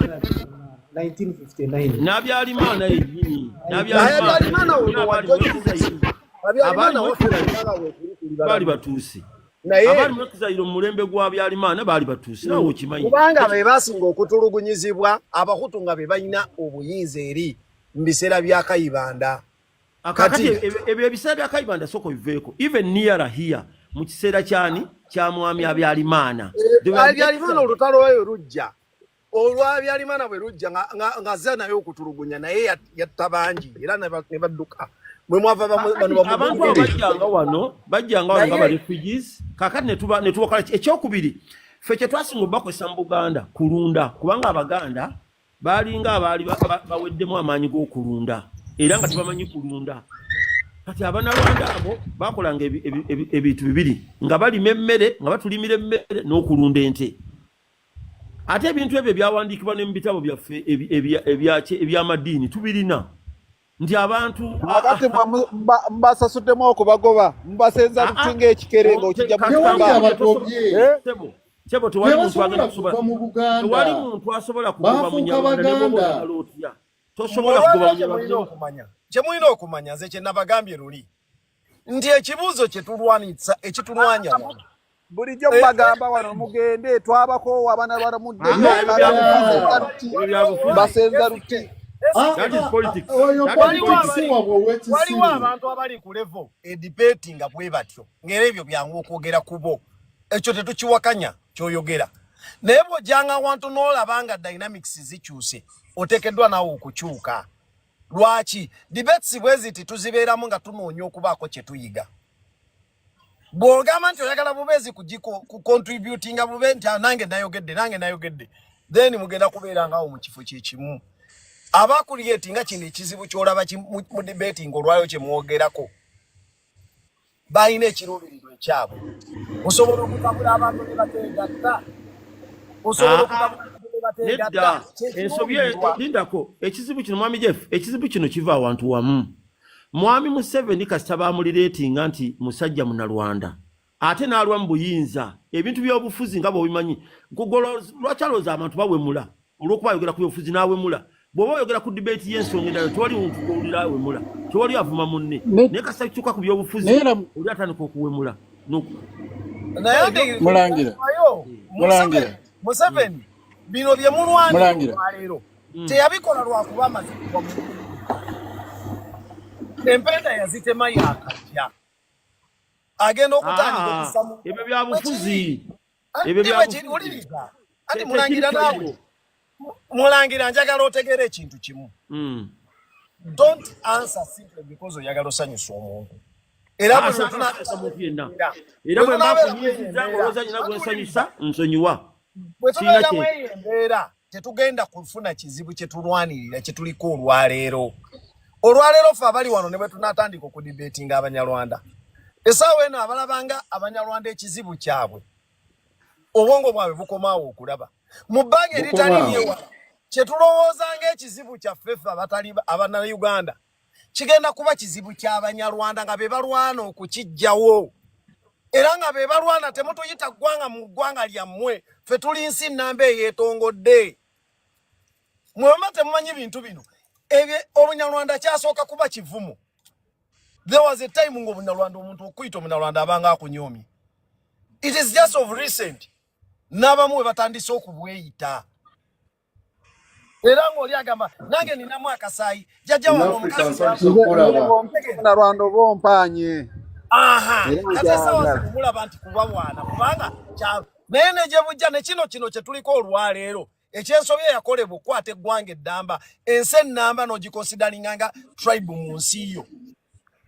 1959 n'Abyalimaana yennyini baali batuusi abaali mwekizayiro mu mulembe gwa Byalimaana baali batuusi nawe okimanyi kubanga be basinga okutulugunyizibwa abahutu nga be balina obuyinza eri mu biseera bya Kayibanda kati ebyo ebiseera bya Kayibanda soko biveeko even nearer here mu kiseera kyani kya mwami Abyalimaana Abyalimaana olutalo oyo lujja olwa Byalimaana bwe lujja nga ze naye okutulugunya naye yatta bangi era ne badduka mwe mwava abantu bajjanga wano nga ba refugees kakati ne tubakola ekyokubiri ffe kye twasinga bakozesa mu Buganda kulunda kubanga Abaganda baalinga abaali baweddemu amaanyi g'okulunda era nga tebamanyi kulunda kati Abannalwanda abo bakolanga ebintu bibiri nga balima emmere nga batulimira emmere n'okulunda ente ate ebintu ebyo byawandiikibwa ne mu bitabo byaffe eby'amadiini tubirina nti abantu akati mbasasuddemu okubagoba mbasenza lutinga ekikere ng'okijja Chebo tewali muntu asobola kugoba Munyarwanda ne bwoba otya tosobola kugoba Munyarwanda kye mulina okumanya nze kye nabagambye luli nti ekibuuzo kyetulwanisa ekitulwanya bulijjo bagamba wano mugende twabakoowa Abannalwanda mudde basenza luti waliwo abantu abali ku level edebate nga bwe batyo ng'era ebyo byangu okwogera kubo ekyo tetukiwakanya kyoyogera naye bw'ojjanga awantu n'olabanga dynamics zikyuse oteekeddwa naawe okukyuka lwaki debates bwe ziti tuzibeeramu nga tunoonya okubaako kye tuyiga bw'ogamba nti oyagala bubeezi kucontributinga bube nti nange nayogedde then mugenda kubeera ngaawo mu kifo kye kimu abakuliyeti nga kino ekizibu kyolaba mu debate ng'olwayo kye mwogerako balina ekiruubirirwa ekyabwe osobola okukabula abantu ne bategatta nedda ensobi lindako ekizibu kino mwami Jeff ekizibu kino kiva awantu wamu mwami Museveni kasita bamulireetinga nti musajja Munnalwanda ate n'alwa mu buyinza ebintu by'obufuzi nga bw'obimanyi lwakyalooza abantu bawemula olw'okuba ayogera ku byobufuzi n'awemula bw'oba oyogera ku debate y'ensonga endala tewali muntu gw'owulira awemula tewali avuma munne naye kasita kikyuka ku byobufuzi oli atandika okuwemula Mulangira Museveni bino bye mulwanira leero teyabikola lwakuba amaze kuva mu empenda yazitema yakajja agenda okutandika okusamu ebyo bya bufuzi uliriza ati Mulangira naawe Mulangira njagala otegere ekintu kimu don't answer simply because oyagala osanyusa omuntu era bwe mbakunyiiza olowooza nyina gwensanyusa nsonyiwa bwe tubeeramu eyo embeera tetugenda kufuna kizibu kye tulwanirira kye tuliko olwaleero ffe abali wano ne bwe tunaatandika okudibetinga Abanyarwanda essaawa eno abalabanga Abanyarwanda ekizibu kyabwe obwongo bwabwe bukomaawo okulaba mu bbanga eritali lyewala kye tulowooza ng'ekizibu kyaffe ffe Abannayuganda kigenda kuba kizibu ky'Abanyarwanda nga be balwana okukijjawo era nga be balwana temutuyita ggwanga mu ggwanga lyammwe ffe tuli nsi nnamba eyeetongodde mwema temumanyi bintu bino ebye obunyarwanda kyasooka kuba kivumu. There was a time ng'obunyarwanda omuntu okuyita omunyarwanda abanga akunyomye. It is just of recent n'abamu we batandise okubweyita. Era ng'oli agamba nange ninamu akasaayi jjajja wange omukazi Omunyarwanda oba ompanye. Ate sawa zikumulaba nti kubawaana kubanga naye ne gye bujja ne kino kye tuliko olwaleero ekyensobya yakolebwa okukwata eggwanga eddamba ensi ennamba n'ogikonsidaringanga tribe mu nsi yo.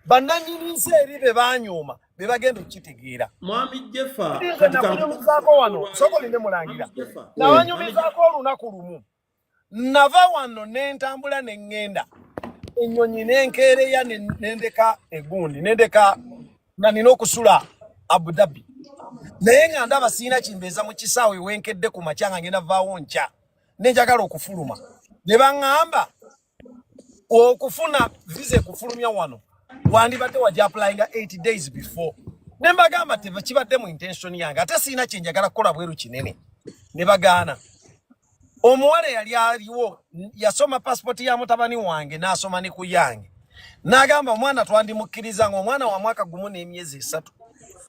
Bannannyini nsi eri be banyooma be bagenda okukitegeera. Mwami Jeffa nakunyumizaako wano sokoline mulangira nawanyumizaako olunaku lumu nava wano n'entambula ne ŋŋenda ennyonyi n'enkeereya n'endeka egundi n'endeka nga nina okusula Abu Dhabi naye nga ndaba siina kimbeeza mu kisaawe wenkedde ku makya nga ngenda vaawo nkya nenjagala okufuluma ne baŋŋamba okufuna visa ekufulumya wano wandibadde wagiapplyinga 8 days before ne mbagamba kibadde mu intention yange ate siina kyenjagala kukola bweru kinene ne bagaana. Omuwala yali aliwo yasoma passport ya mutabani wange n'asoma ne ku yange n'agamba omwana twandimukkiriza ng'omwana wa mwaka gumu n'emyezi 3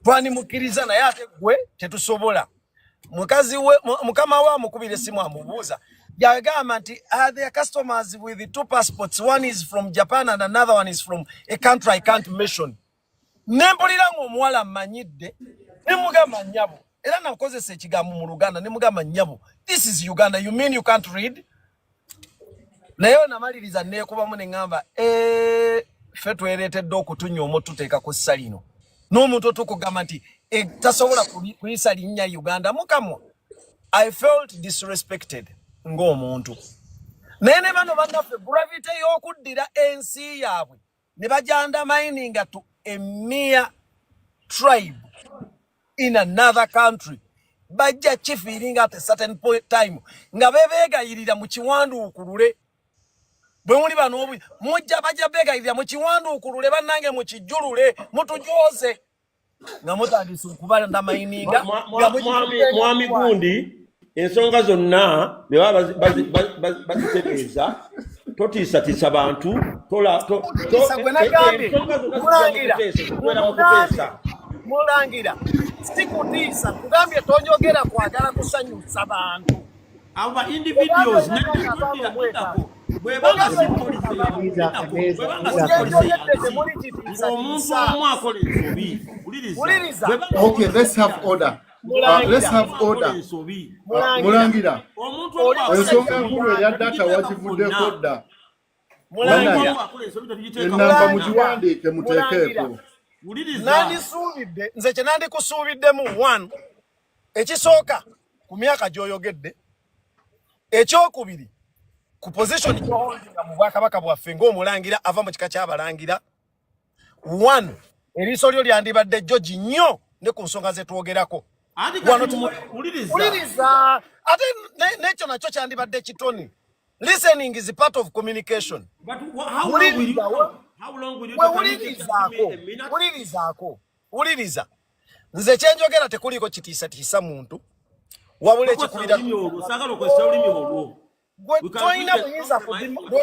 twandimukkiriza naye ate gwe tetusobola. Mukazi we mukama wa mukubira essimu amubuuza yagamba nti are there customers with the 2 passports, one is from Japan and another one is from a country I can't mention. Nempulira ng'omuwala mmanyidde ne mugamba nnyabo era nakozesa ekigambo mu Luganda ne mugamba nnyabo this is Uganda, you mean you can't read? Naye namaliriza neekubamu ne ŋŋamba ffe twereetedde okutunyoomo tuteeka ku ssa lino n'omuntu otukugamba nti tasobola kuyisa linnya Uganda mukamwa. I felt disrespected ng'omuntu. Naye ne bano bannaffe gravity y'okuddira ensi yaabwe ne bagyandamininga to a mere tribe in another country. Bajja kifiiringa at a certain point time nga bebeegayirira mu kiwanduukulule. Bwe muli bano mujja bajja beegayirira mu kiwanduukulule bannange mu kijjulule mutujoze nga mutandise okubandamininga. Mwami Gundi ensonga zonna be baba bazitereeza totiisatiisa bantu mulangira sikutiisa kugambye tonjogera kwagala kusanyusa bantu aba individuals bwebanga Okay, let's have order. Let's have order. Mulangira. Ensonga enkulu eya data wagivuddeko dda. Ennamba mugiwandiike muteekeeko. Nandisuubidde nze kye nandikusuubiddemu 1 ekisooka ku myaka gy'oyogedde, ekyokubiri ku position gy'oholdinga mu bwakabaka bwaffe ng'omulangira ava mu kika ky'abalangira. 1 eriiso lyo lyandibadde jjogi nnyo ne ku nsonga ze twogerako. Uliriza ate n'ekyo nakyo kyandibadde kitoni. Listening is a part of communication. But how long will you uliriza nze kyenjogera tekuliko kitiisatiisa muntu wabula ekikubira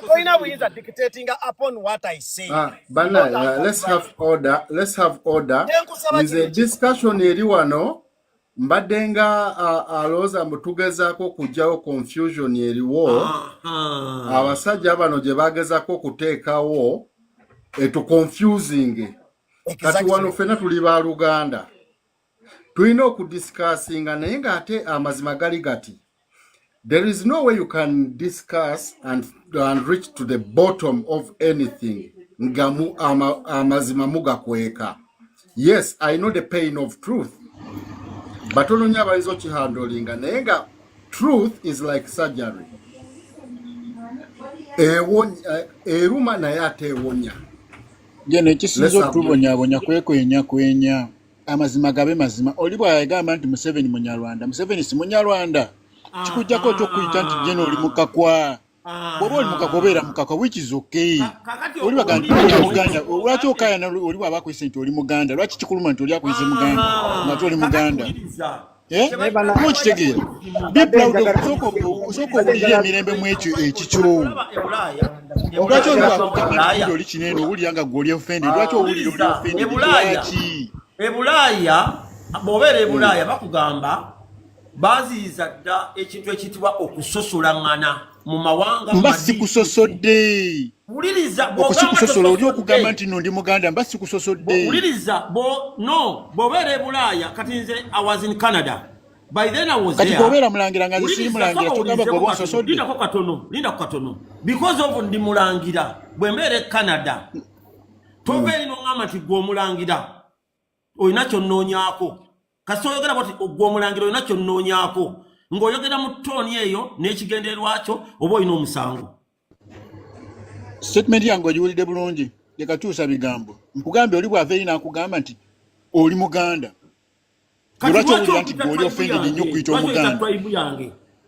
toyina buyinza dictating upon what I say. Let's have order. Let's have order. Nze discussion eri wano mbadde nga alowooza mutugezaako kugyawo confusion eriwo abasajja bano gye bagezaako okuteekawo etu confusing. Kati wano ffenna tuli ba Luganda tulina okudiscussinga naye ng'ate amazima gali gati. There is no way you can discuss and reach to the bottom of anything nga amazima mugakweka. Yes, I know the pain of truth. But olonya abayinza okihandolinga naye nga truth is like surgery. Eruma naye ate ewonya. Jene ekisinza otubonyabonya kwenya amazima gabe mazima. Oli bw'agamba nti Museveni munyarwanda. Museveni si munyarwanda. Kikujjako ky'okuyita nti jene oli mukakwa. Bw'oba oli mukakwa obeera mukakwa, which is okay. Oli bagamba nti Muganda. Lwaki okaayana oli bw'aba akwise nti oli Muganda? Lwaki kikuluma nti oli akwise Muganda nga toli Muganda? Nokitegeera. Be proud of soko ulire emirembe mu ekikyo. Lwaki olwa kugamba nti oli kinene owulira goli offended lwaki owulira oli offended lwaki Ebulaaya bw'obeera Ebulaaya bakugamba baziyiza dda ekintu ekiyitibwa okusosolangana mu mawanga mba sikusosodde wuliriza okusosola oli okugamba nti no ndi muganda mba sikusosodde wuliriza bw'obeera Ebulaaya kati nze I was in Canada. By then I was kati there. bw'obeera mulangira nga nze siri mulangira tugamba bw'oba onsosodde. Lindako katono. Because of ndi mulangira bwe mbeera e Canada tobeera n'oŋŋamba nti gwe omulangira olina ky'onnoonyaako. Kasita oyogera bw'oti gwe omulangira olina ky'onnoonyaako ng'oyogera mu ttooni eyo n'ekigendererwa kyo oba olina omusango. Statement yange ogiwulidde bulungi leka tuusa bigambo nkugambye oli bw'ava eri n'akugamba nti oli muganda lwaki owulira nti gw'oli offended nnyo okuyita omuganda.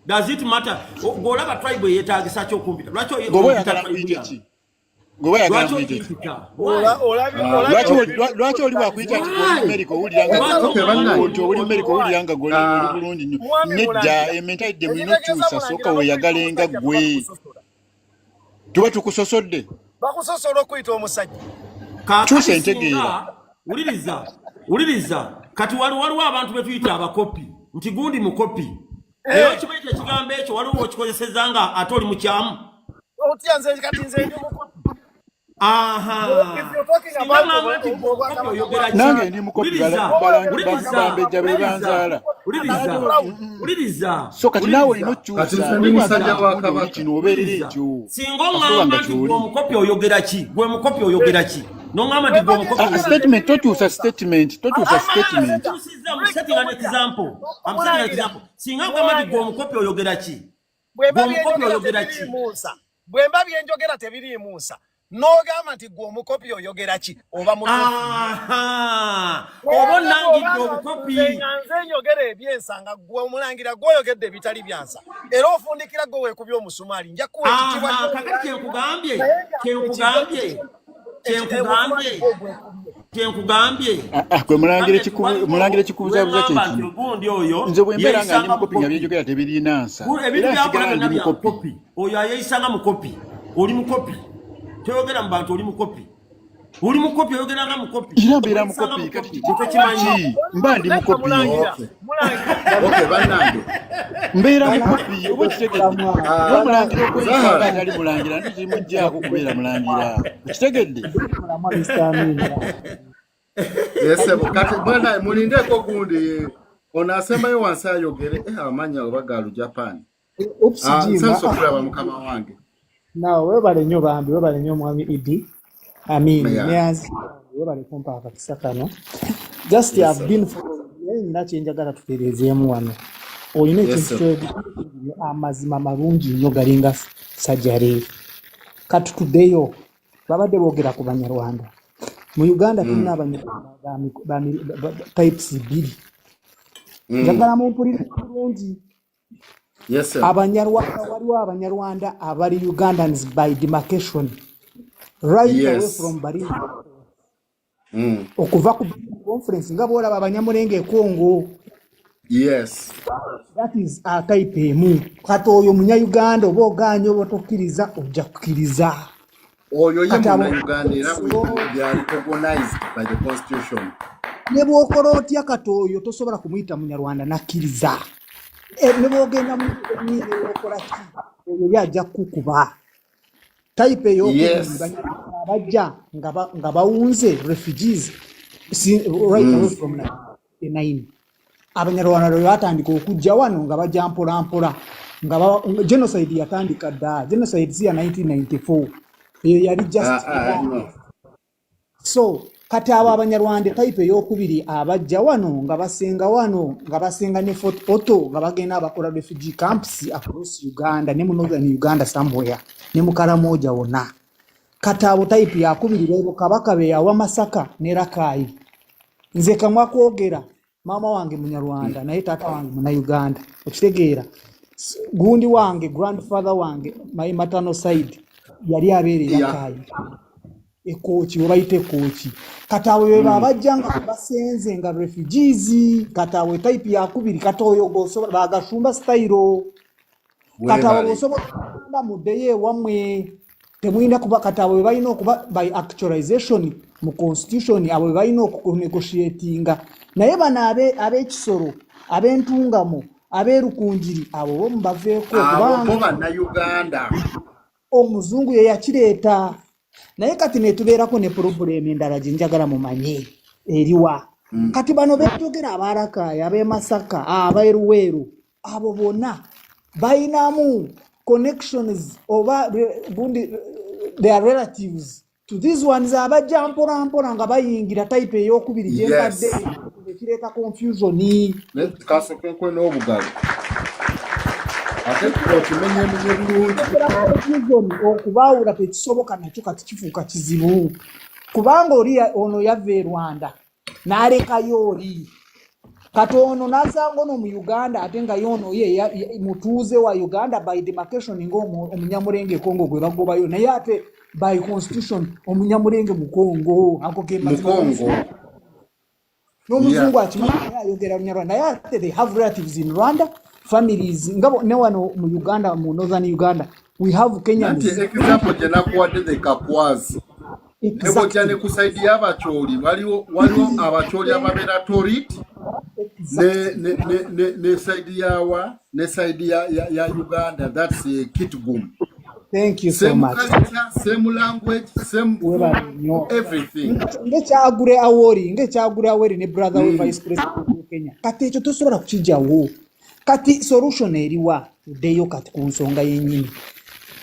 Does it matter? Ng'olaba tribe yeetaagisa ky'okumpita lwaki oyagala nkuyita ki gwe oyagala nkuyita ki lwaki oli bwakuyita nti gw'oli America owulira nga gw'oli bulungi nnyo nedda ementalidde mulina okyusa sooka weeyagalenga gwe tuba tukusosodde bakusosola okuyita omusajja kyusa entegeera. Wuliriza kati waliwo abantu be tuyita abakopi nti gundi mukopi era kibaita ekigambo ekyo waliwo okikozeseza nga ate oli mukyamu otya nze kati nze ndi mukopi. Nange ndi mukopi bambejja be banzaala so kati naawe olina okyusa kino obeerera ekyo singa oŋŋamba nti gwe omukopi oyogera ki gwe mukopi oyogera ki n'oŋŋamba nti gwe omukopi statement tokyusa statement singa ogamba nti gwe omukopi oyogera ki bwe mba byenjogera tebiriimuusa n'ogamba nti gwe omukopi oyogera ki oba oba onnangidde obukopi nze njogera ebyensanga gwe omulangira gw'oyogedde ebitali byansa era ofundikira gwe weekubye omusumaali nja kuwa ekitibwa kakati kyenkugambye gwe mulangira ekikubuzabuza kyekino nze bwe mbeera nga ndi mukopi nga byenjogera tebirina nsa ebintu byakola ndi mukopi oyo ayeeyisanga mukopi oli mukopi toyogera mu bantu oli mukopi oyogeranga mukopi era mbeera mukopi kati kitekimanyi mba ndi mukopi mbeera mukopi oba kitegedde n'omulangira okweyisanga atali mulangira nti kimugjaako kubeera mulangira kitegedde kati bwana mulindeeko gundi ono asembayo wansi ayogere amanya oba galu Japan nsanso okulaba mukama wange nawe webale nnyo bambi webale nnyo omwami Idi neyanzi webale kumpa akakisa kano just have been nina kyenjagala tutereezeemu wano olina ekintu amazima malungi nnyo galinga sajjale katutuddeyo babadde boogera ku Banyarwanda mu Uganda tulina Abanyarwanda types bbiri njagala mumpulire bulungi. Yes, sir. Waliwo Abanyarwanda abali Ugandans by demarcation right away from Baringo. Okuva ku conference nga bwolaba Abanyamulenge Congo. Yes. That is a type emu. Kati oyo munya-Uganda oba ogaanye oba tokkiriza ojja kukkiriza. Oyo ye munya-Uganda era bwe recognized by the constitution. Ne bw'okola otya kati oyo tosobola kumuyita Munyarwanda nakkiriza. Ne bw'ogenda mu okola ki oyo yajja kukuba. Type ey'okubiri abajja nga bawunze refugees right away from 9. Abanyarwanda lwe batandika okujja wano nga bajja mpola mpola nga genocide yatandika dda. Genocide si ya 1994 eyo yali just so kati abo Abanyarwanda type ey'okubiri abajja wano nga basenga ne Fort Otto nga bagenda abakola refugee camps across Uganda ne mu northern Uganda somewhere ne mu Karamoja wonna. Kati abo type yakubiri lebo Kabaka be yawa Masaka ne Rakai. Nze kamwa kwogera mama wange Munyarwanda naye taata wange Muna-Uganda okitegeera. Gundi wange grandfather wange my maternal side yali abeerera Rakai. ekooki webayite ekooki kati awo bwe babajja nga basenze nga refugees kati awo type yakubiri kati oyo bagashumba style kati awo bosobola okugamba muddeyo ewammwe temuyina kuba kati abo bwe balina okuba by actualization mu constitution abo bwe balina okunegotiatinga naye bano ab'ekisoro ab'entungamo ab'erukunjiri abo bo mubaveeko kubanga bannayuganda omuzungu ye yakireeta naye kati netubeerako ne problemu endala gye njagala mumanye eriwa kati bano bejjogera abaarakaaya ab'emasaka abeeruweeru abo bonna balinamu connections oba their relatives to these ones abajja mpola nga bayingira type ey'okubiri gyembadde ekireeta confusion kasokenkwe n'obugalo ate okimenyemenye bulungi okubaawula tekisoboka nakyo kati kifuuka kizibu kubanga oli ono yava e Rwanda n'alekayo oli kati ono n'asanga ono mu Uganda ate nga yono ye mutuuze wa Uganda by demarcation ng'omunyamulenge Congo gwe bagobayo naye ate by constitution omunyamulenge mu Congo ako kemazima n'omuzungu akimanyi naye ayogera Lunyarwanda naye ate they have relatives in Rwanda families ngabo ne wano mu Uganda mu northern Uganda we have Kenyans example gye nakuwadde the Kakwazi ebo cyane ku side y'abacholi waliwo abacholi ababeera torit ne side ya Uganda that's Kitgum. Thank you so much. Same language, same everything. Ngechagure awori ne brother we vice president wa Kenya. Kati ekyo tosobola kukijawo. Kati solution eriwa deyo kati ku nsonga yennyini.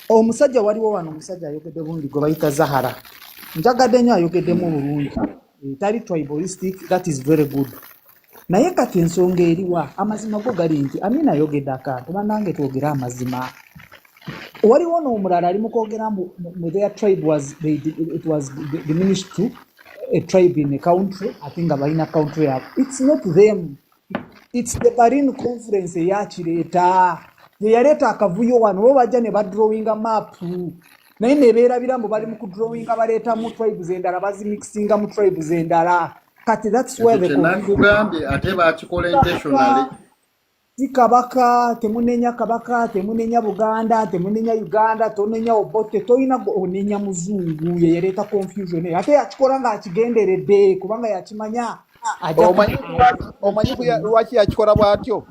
Omusajja waliwo wano omusajja ayogedde bulungi gwe bayita Zahara. Njagadde nnyo ayogeddemu bulungi. Tali tribalistic, that is very good. Naye kati ensonga eriwa amazima go gali nti Amina ayogedde akantu bannange twogera amazima. Waliwo n'omulala ali mu kwogera mu their tribe it was diminished to a tribe in a country. I think balina country yabo. It's not them. It's the Berlin conference eyakireeta. Yeyaleeta akavuyo wano bo bajja ne badrawinga map. Naye nebeera birambo bali mu kudrawinga baleeta mu tribes endala bazimixinga mu tribes endala. Kati that's where the Kugambye ate bakikola intentionally. Si kabaka temunenya kabaka temunenya Buganda temunenya Uganda tonenya Obote toyina onenya muzungu yeyaleeta confusion ate yakikola nga akigenderedde kubanga yakimanya omanyi lwaki yakikola bwatyo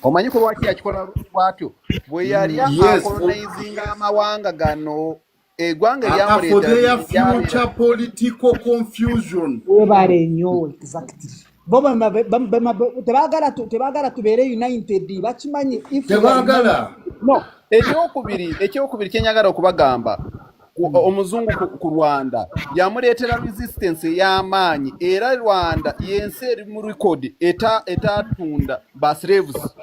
omanyi ko lwaki yakikola bwatyo bwe yali akolonizing amawanga gano egwanga lyamuleeta future political confusion webale nnyo exactly boba tebagala tubeere united bakimanyi tebagala no ekyokubiri kyenyagala okubagamba omuzungu ku Rwanda yamuleetera resistance y'amaanyi era Rwanda yensi eri mu record etatunda baslaves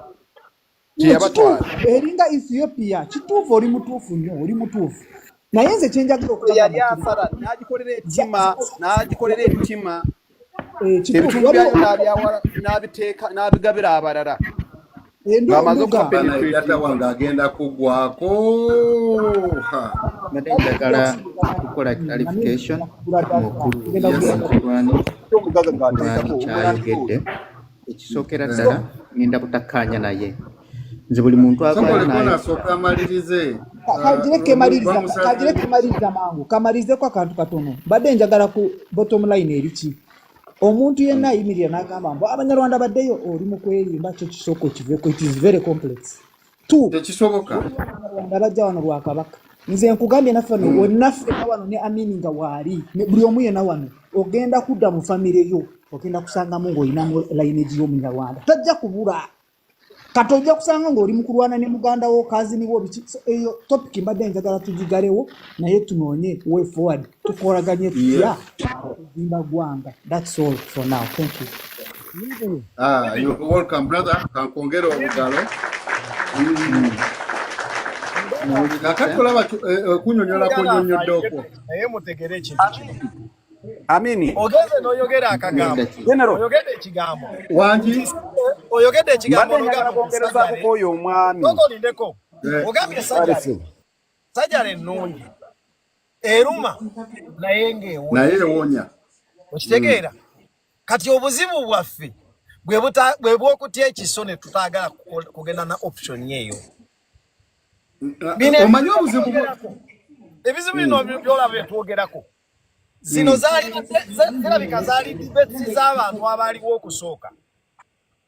gyeyabatwala eringa Ethiopia kituufu oli mutuufu nnyo oli mutuufu naye nze kyenjagala yali asala n'agikolera ebitima ebitundu byayo n'abiteeka n'abigabira abalala ng'amaze okupenetrate wange agenda kugwako Mbadde njagala kukola clarification mukulu kyayogedde ekisookera ddala ngenda butakkaanya naye nze buli muntu kagireke maliriza mangu kamalirizeko akantu katono mbadde njagala ku bottom line eriki omuntu yenna ayimirira n'agamba mbu abanyarwanda baddeyo oli mu kwerimba kyo kisoko kiveeko it is very complex tekisoboka abanyarwanda bajja wano lwa kabaka nze nkugambye naffe wennaffe wano ne Amini nga waali buli omu yenna wano ogenda kudda mu famire yo ogenda kusangamu ng'olinamu lineage y'omunyarwanda tajja kubula kati ojja kusanga ng'oli mu kulwana ne muganda wo kazini wo biki eyo topic mbadde njagala tugigalewo naye tunoonye way forward tukolaganye tutya okuzimba gwanga that's all for now thank you you're welcome brother kankongera obugalo nakatulaba kunyonyola kunyonyoddeko naye mutegere ekintu kino Amini ogeze n'oyogera akagambo oyogedde ekigambo wangi oyogedde ekigambo bongerezaako k'oyo omwami olindeko ogambye sajjale ennungi eruma naye ewonya okitegeera kati obuzibu bwaffe bwe bw'okutya ekiso ne tutaagala kugenda na option eyo omanyi obuzibu ebizibu bino byolaba byetwogerako zino zirabika zaali dibeti z'abantu abaaliwo okusooka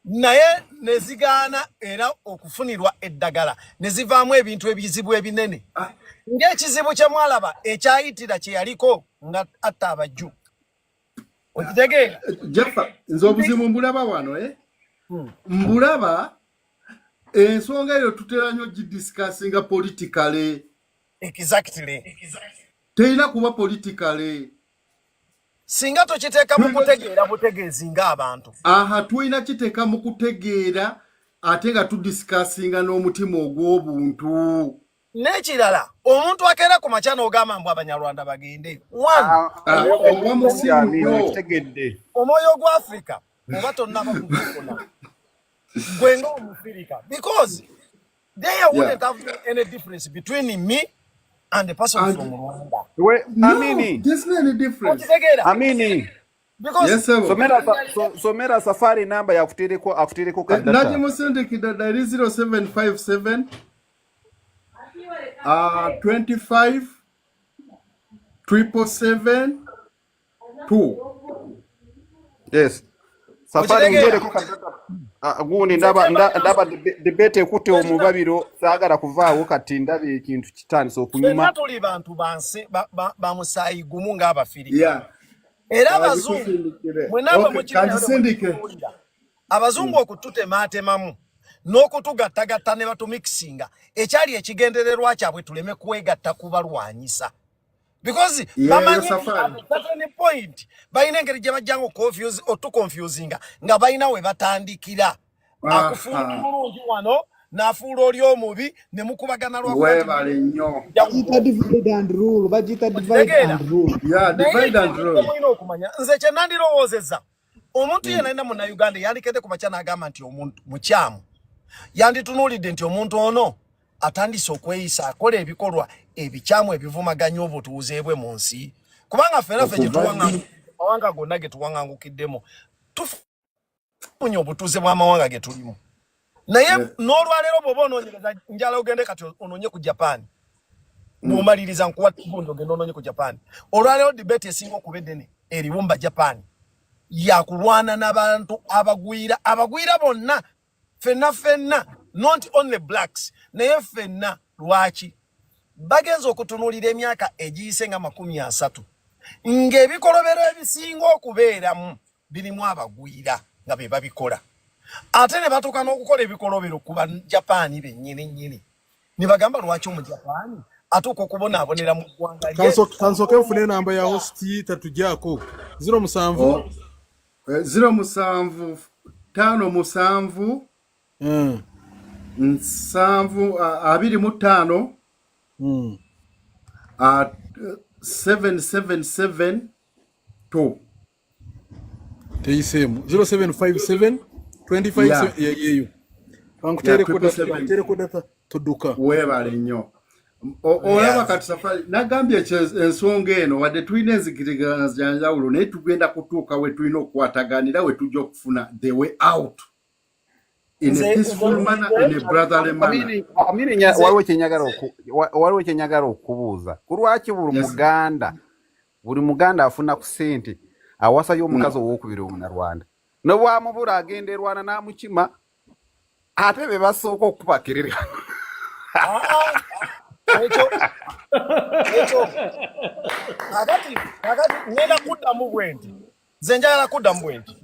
naye ne zigaana era okufunirwa eddagala ne zivaamu ebintu ebizibu ebinene ng'ekizibu kye mwalaba ekyayitira kye yaliko nga atta abajju okitegeera Jeffa nze obuzibu mbulaba wano mbulaba ensonga eyo tutera nnyo gidiscussinga politically exactly terina kuba politically singa tokiteeka mu kutegeera butegeezi ng'abantu tulina kiteeka mu kutegeera ate nga tudiscussinga n'omutima ogw'obuntu n'ekirala omuntu akeera ku makya n'ogamba mbu abanyarwanda bagende omwoyo gwa Africa oba tonnaba kugukona gwe ng'omufirika because there wouldn't have been any difference between me and the person from Rwanda. There's no any difference. Because yes, sir. Somera safari namba ya kutereko kadata. Naji musende kidada 0757 25 777 Yes. Safari ngereko kadata. Gundi ndaba debate kute omubabiro sagala kuvaawo kati ndabe ekintu kitandise okunyuma tuli bantu banse ba musayi gumu ng'abafirika era abazungu mwenaba mukirindike abazungu okututemaatemamu n'okutugattagatta ne batumixinga ekyali ekigendererwa kyabwe tuleme kwegatta kubalwanyisa because bamanyi certain point bayina engeri gye bajjangu otuconfusinga nga bayina we batandikira akufuula bulungi wano n'afuula oli omubi ne mukubagana lwebale nnyo divide and rule bagita divide and rule divide and rule mulina okumanya nze kye nandirowoozezza omuntu yenna alina munnayuganda yandikedde ku makya n'agamba nti omuntu mukyamu yanditunuulidde nti omuntu ono atandise okweyisa akola ebikolwa ebikyamu ebivumaganya obutuuze bwe mu nsi kubanga ffenaffe gye amawanga gonna ge tuwaŋŋangukiddemu tufunye obutuuze bw'amawanga ge tulimu naye n'olwaleero bw'oba onoonyereza njala ogende kati onoonye ku Japan n'omaliriza nkuwa tibundi ogenda onoonye ku Japan olwaleero debate esinga okuba ennene eriwo mu Japan yakulwana n'abantu abagwira bonna ffenna not only blacks naye ffenna lwaki bagenza okutunuulira emyaka egiyise nga 30 ng'ebikolobero ebisinga okubeeramu birimu abagwira nga be babikola ate ne batuuka n'okukola ebikolobero ku Bajapani bennyini ne bagamba lwaki Omujapani atuuka okubonaabonera mu ggwanga kansoke nfune namba ya hosti tatugyako 07 07 57 25 777 2 teisemu 0757 25 yeyo kankutere kudata tuduka webale nnyo olaba kati safari nagambye ensonga eno wadde tulina enzikiriza zanjawulo naye tugenda kutuuka we tulina okukwataganira we tujja okufuna the way out in a peaceful manner, in a brotherly manner. Waliwo kyenyagala okubuuza kulwaki buli muganda afuna ku ssente awasayo omukazi owokubiri omunyarwanda nobwamubula agenda erwana n'amukima ate be basooka okupakirira ekyo agati ngenda kuddamu bwenti nze njagala kuddamu bwenti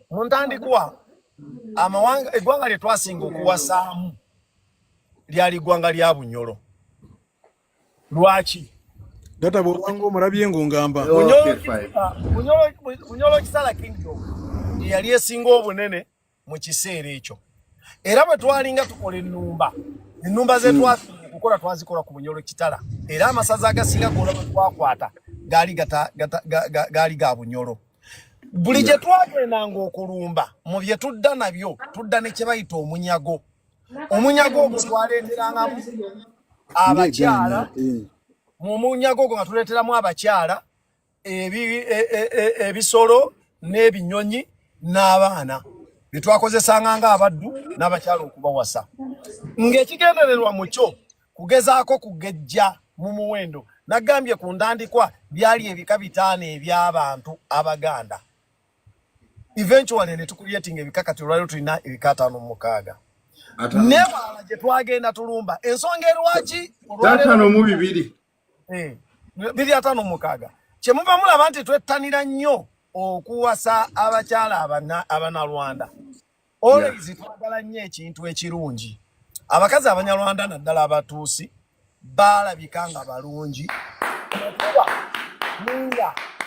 muntandikwa amawanga eggwanga lye twasinga okuwasaamu lyali ggwanga lya Bunyoro lwaki data bw'obanga omulabye ng'ongamba Bunyoro Kisala Kingdom yali esinga obunene mu kiseera ekyo era bwe twalinga tukola ennumba ze twasinga okukola twazikola ku Bunyoro Kitala era amasaza agasinga gonna bwe twakwata gaali ga Bunyoro buli gye twagendanga okulumba mu bye tudda nabyo tudda ne kye bayita omunyago ogwo twaleeterangamu abakyala mu munyago nga tuleeteramu abakyala ebisolo n'ebinyonyi n'abaana bitwakozesanga nga abaddu n'abakyala okubawasa ng'ekigendererwa mu kyo kugezaako kugejja mu muwendo nagambye ku ntandikwa byali ebika 5 eby'abantu abaganda eventually ne tukuyetinga ebika kati olwaliro tulina ebika 5 nebaala gye twagenda tulumba ensonga erwaki 5 2 kyemuva mulaba nti twettanira nnyo okuwasa abakyala abanalwanda olwezi twagala nnyo ekintu ekirungi abakazi abanyalwanda naddala abatuusi balabika nga balungi okuba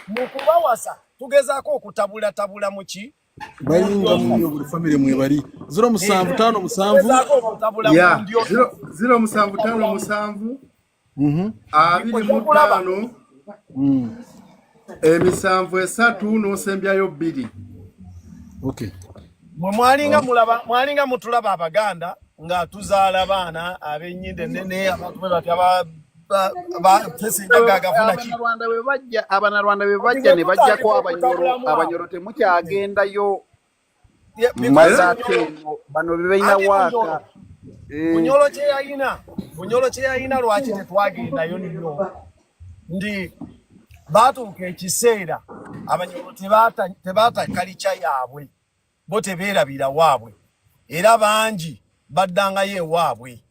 mukubawasa tugezaako okutabulatabula muki bayinga mu buli family mwe bali 07557 25 emisanvu 3 n'osembyayo 2. Okay. Mwe mwalinga mutulaba abaganda nga tuzaala baana ab'ennyinde nene abantu bati abanarwanda bwe bajja ne bajjako abanyoro temukyagendayo mazateno bano bebalina waaka bunyolo kye yayina lwaki tetwagendayo nino ndi batuuka ekiseera abanyoro tebaata kalica yaabwe bo tebeerabira waabwe era bangi baddangayo ewaabwe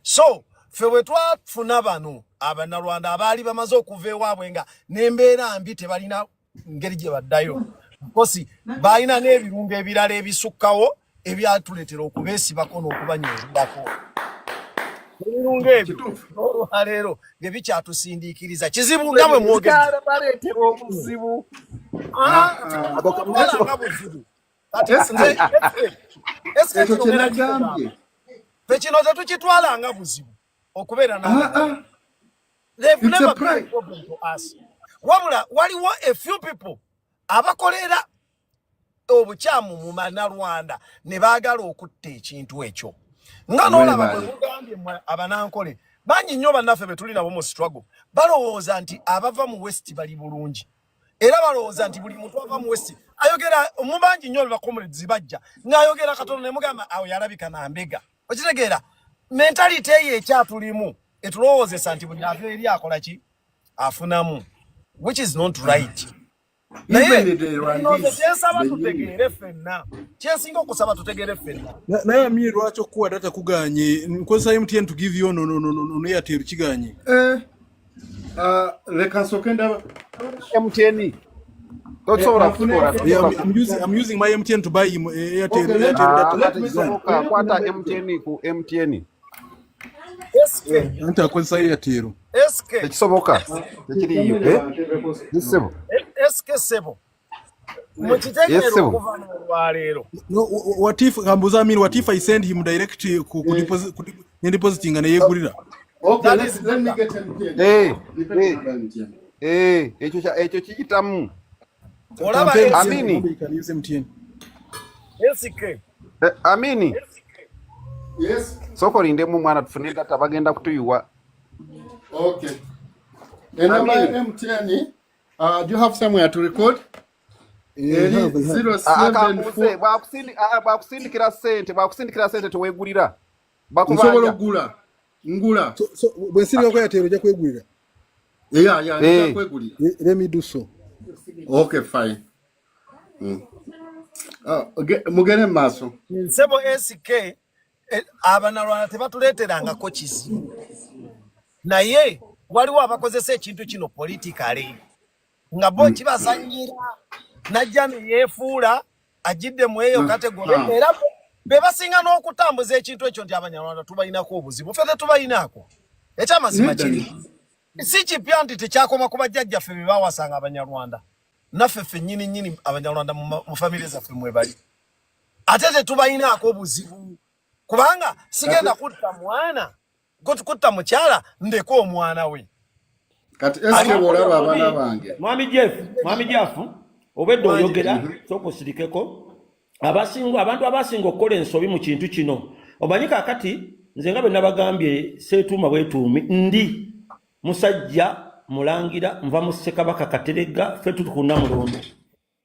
so ffe bwe twafuna bano abanalwanda abaali bamaze okuva ewaabwe nga n'embeera mbi tebalina ngeri gye baddayo kosi balina n'ebirungo ebirala ebisukkawo ebyatuleetera okubeesibako n'okubanywerako ebirungo ebyo olwaleero bye bikyatusindiikiriza kizibu nga bwe mwogedde obuzibu ekyo kye nagambye kino tetukitwalanga buzibu okubeera wabula waliwo a few people abakolera obukyamu mu Bannarwanda ne baagala okutta ekintu ekyo nga n'olaba bwe mugambye abanankole bangi nnyo bannaffe be tuli nabo mu struggle balowooza nti abava mu west bali bulungi era balowooza nti buli muntu ava mu west ayogera mubangi nnyo bakomulezi bajja ng'ayogera katono ne mugamba awo yalabika na mbega okitegeera mentality eyo ekyatulimu etulowoozesa nti buli ava eri akola ki afunamu which is not right. Naye kyensaba tutegeere ffenna kyensinga okusaba tutegeere ffenna naye amiri lwaki okuwa data kuganye nkozesa MTN to give you no Airtel kiganye leka nsooke ndaba MTN I'm using my MTN to buy Airtel data. Kwata MTN ku MTN. Anta akozesa Airtel. Tekisoboka. Tekiriyo. Nisebo. Sebo. Mukitegero okuva n'olwaleero. No, what if what if I send him direct ku depositing and yegulira? Okay, let me get MTN. Ekyo kiyitamu. Amini. Amini. Yes. Soko lindemu mwana tufune data bagenda kutuyuwa. Okay. The number MTN, do you have somewhere to record? 074. Bakusindikira sente tuwegulira. Nsobola okugula. Ngula. So bwe siri ko yatero ja kwegulira. Yeah, kwegulira. Let me do so. Okay, fine. Mugene maso. Nsebo SK Abanarwanda tebatuleeteranga ko kizibu. Naye waliwo abakozesa ekintu kino politically. Nga bo kibazanyira najja ne yeefuula ajidde mu eyo kategori era be basinga n'okutambuza ekintu ekyo nti Abanyarwanda tubalinako obuzibu. Ffe tetubalinako. Ekyamazima kiri. Si kipya nti tekyakoma ku bajjajjaffe be bawasanga Abanyarwanda. Naffe ffe nnyini Abanyarwanda mu famire zaffe mwe bali. Ate tetubalinako obuzibu. Kubanga sigenda kutta mwana kutta mukyala ndeko omwana we kati eske bolaba abana bange Mwami Jeff obedde oyogera sokusirikeko abantu abasinga okukola ensobi mu kintu kino omanyi kakati nze nga bwe nabagambye seetuuma bwetuumi ndi musajja mulangira nva mu Ssekabaka Kateregga ffe tuli ku Namulondo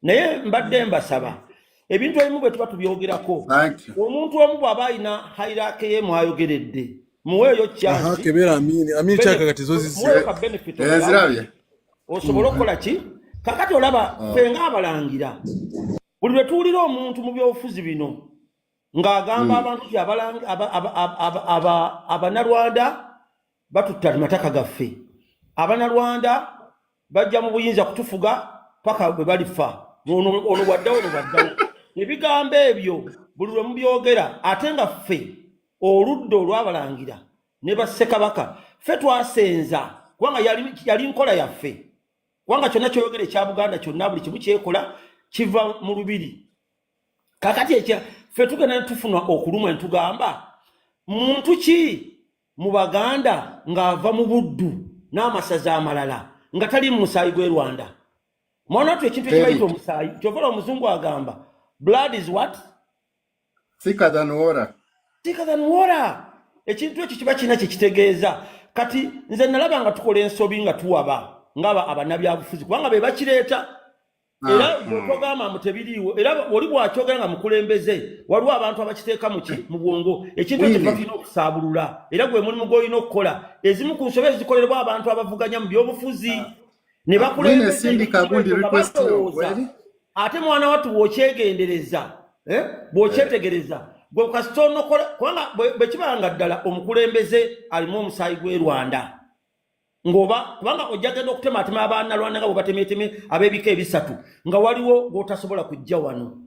naye mbadde mbasaba ebintu ebimu bwe tuba tubyogerako omuntu omu bw'aba alina hayiraaki ye mwayogeredde muweeyo chance kebera amini kyakakati zo muweeyo ka benefit osobola okukola ki kakati olaba ffe ng'abalangira buli lwe tuwulira omuntu mu byobufuzi bino ng'agamba abantu ti abanalwanda batutta mataka gaffe abanalwanda bajja mu buyinza kutufuga paka bwe balifa ono bwaddawo ebigambo ebyo buli lwe mubyogera ate nga ffe oludda olwabalangira ne Bassekabaka ffe twasenza kubanga yali nkola yaffe kubanga kyonna kyoyogera ekya Buganda kyonna buli kimu kyekola kiva mu lubiri kakati ekya ffe tugenda tufuna okulumwa ntugamba muntu ki mu Baganda ng'ava mu buddu n'amasaza amalala nga tali mu musaayi gw'e Rwanda mwana watu ekintu ekibayita omusaayi kyovala omuzungu agamba blood is what thicker than water ekintu ekyo kiba kirina kyekitegeeza kati nze nalaba nga tukola ensobi nga tuwaba ngaba abanabyabufuzi kubanga be bakireeta era bw'otogamba mu tebiriiwo era oli bw'akyogera nga mukulembeze waliwo abantu abakiteeka mu bwongo ekintu ekyo tulina okusaabulula era gwe mulimu gw'olina okukola ezimu ku nsobi ezikolerwa abantu abavuganya mu byobufuzi ne bakulembeze ate mwana wattu bw'okyegendereza bw'okyetegereza gwe kasitonokola kubanga bwe kibanga ddala omukulembeze alimu omusaayi gw'e Rwanda ngoba kubanga ojjagenda okutematema abanalwanda nga bwe batemeteme ab'ebika ebisatu nga waliwo gw'otasobola kujja wano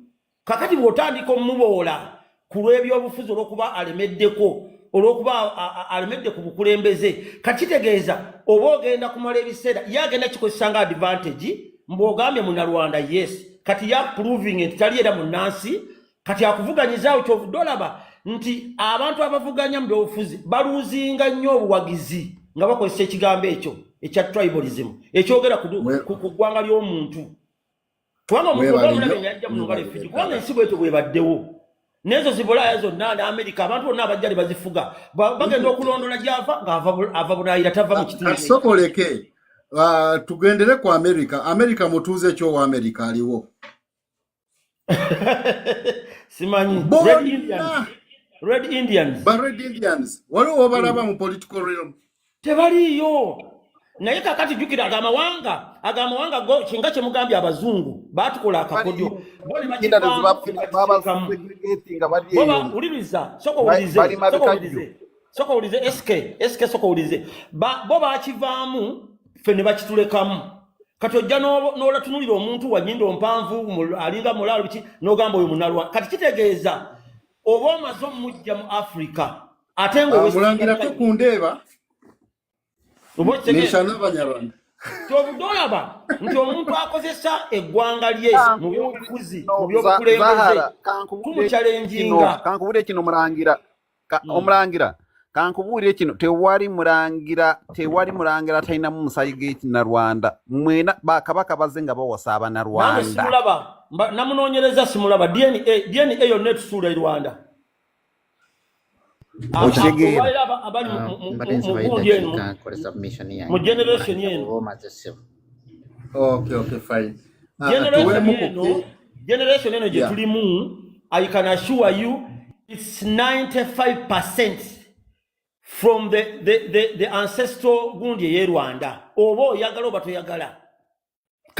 kakati bw'otandika omuboola ku lw'ebyobufuzi olw'okuba alemedde ku bukulembeze kakitegeeza oba ogenda kumala ebiseera ye agenda kikozesa nga advantage mbw'ogambye munalwanda yes kati ya proving nti tali era munnansi kati akuvuganyizaawo kyovudde olaba nti abantu abavuganya mu byobufuzi baluuzinga nnyo obuwagizi nga bakozesa ekigambo ekyo ekya tribalism ekyogera ku ggwanga ly'omuntu kubanga omukulomulabe yajja mu ngalo efiji kubanga ensi bwetyo bwebaddewo n'ezo zibulaaya zonna ne Amerika abantu bonna abajja ne bazifuga bagenda okulondola gy'ava ng'ava bunaayira tava mu kitundu sokoleke tugendere ku Amerika mutuuze ekyowa Amerika aliwo simanyi Red Indians waliwo obalaba mu political realm tebaliyo naye kakati jukira agamawanga go kinga kyemugambye abazungu batukola akakodyo uliriza soko ulize SK soko ulize bo bakivaamu ffe ne bakitulekamu kati ojja n'olatunulira omuntu wanyindo mpanvu alinga mulaalo biki n'ogamba oyo munalwa kati kitegeeza oba omaze omujja mu Africa ate mulangira tukundeeba n'abanyarwanda kyobudolaba nti omuntu akozesa eggwanga lye mu byobufuzi mu byobukulembeze tumucyalenjinga kankubulire kino omulangira kankubuulire kino tewali mulangira talinamu musaayi g'ekinnarwanda mwena bakabaka bazze nga bawasa abanarwanda nange simulaba namunoonyereza simulaba DNA yonna etusuula e Rwanda abali mugundi eno mu generation eno generation eno gye tulimu I can assure you it's 95% from the ancestral gundi ey'e Rwanda oba oyagala oba toyagala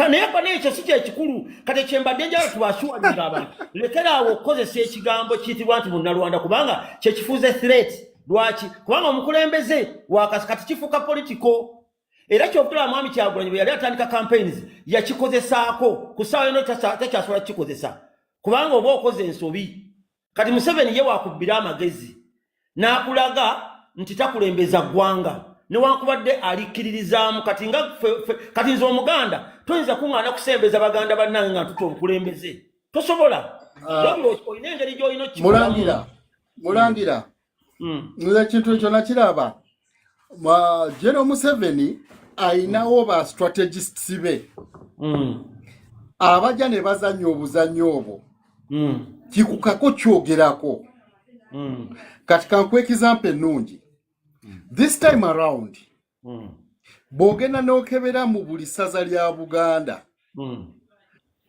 naye ekyo si kyekikulu kati kyembadde njala tubashuwalinga abantu lekeraawo okukozesa ekigambo kiyitibwa nti munnalwanda kubanga kyekifuuze threat lwaki kubanga omukulembeze kati kifuuka politiko era kyokutula mwami Kyagulanyi bwe yali atandika campaigns yakikozesaako ku ssaawa eno tekyasobola kukikozesa kubanga oba okoze ensobi kati Museveni ye wakubbira amagezi n'akulaga nti takulembeza ggwanga newankubadde alikkiririzaamu kati nze Omuganda toyinza kuŋŋaana kusembeza baganda bannange nga ntuta obukulembeze tosobola olina engeri gy'olina mulangira nze ekintu ekyo nakiraba General Museveni ayinawo ba strategists be abajja ne bazannya obuzannyo obwo kikukako kyogerako kati kankuwa example ennungi this time around bw'ogenda n'okebera mu buli ssaza lya Buganda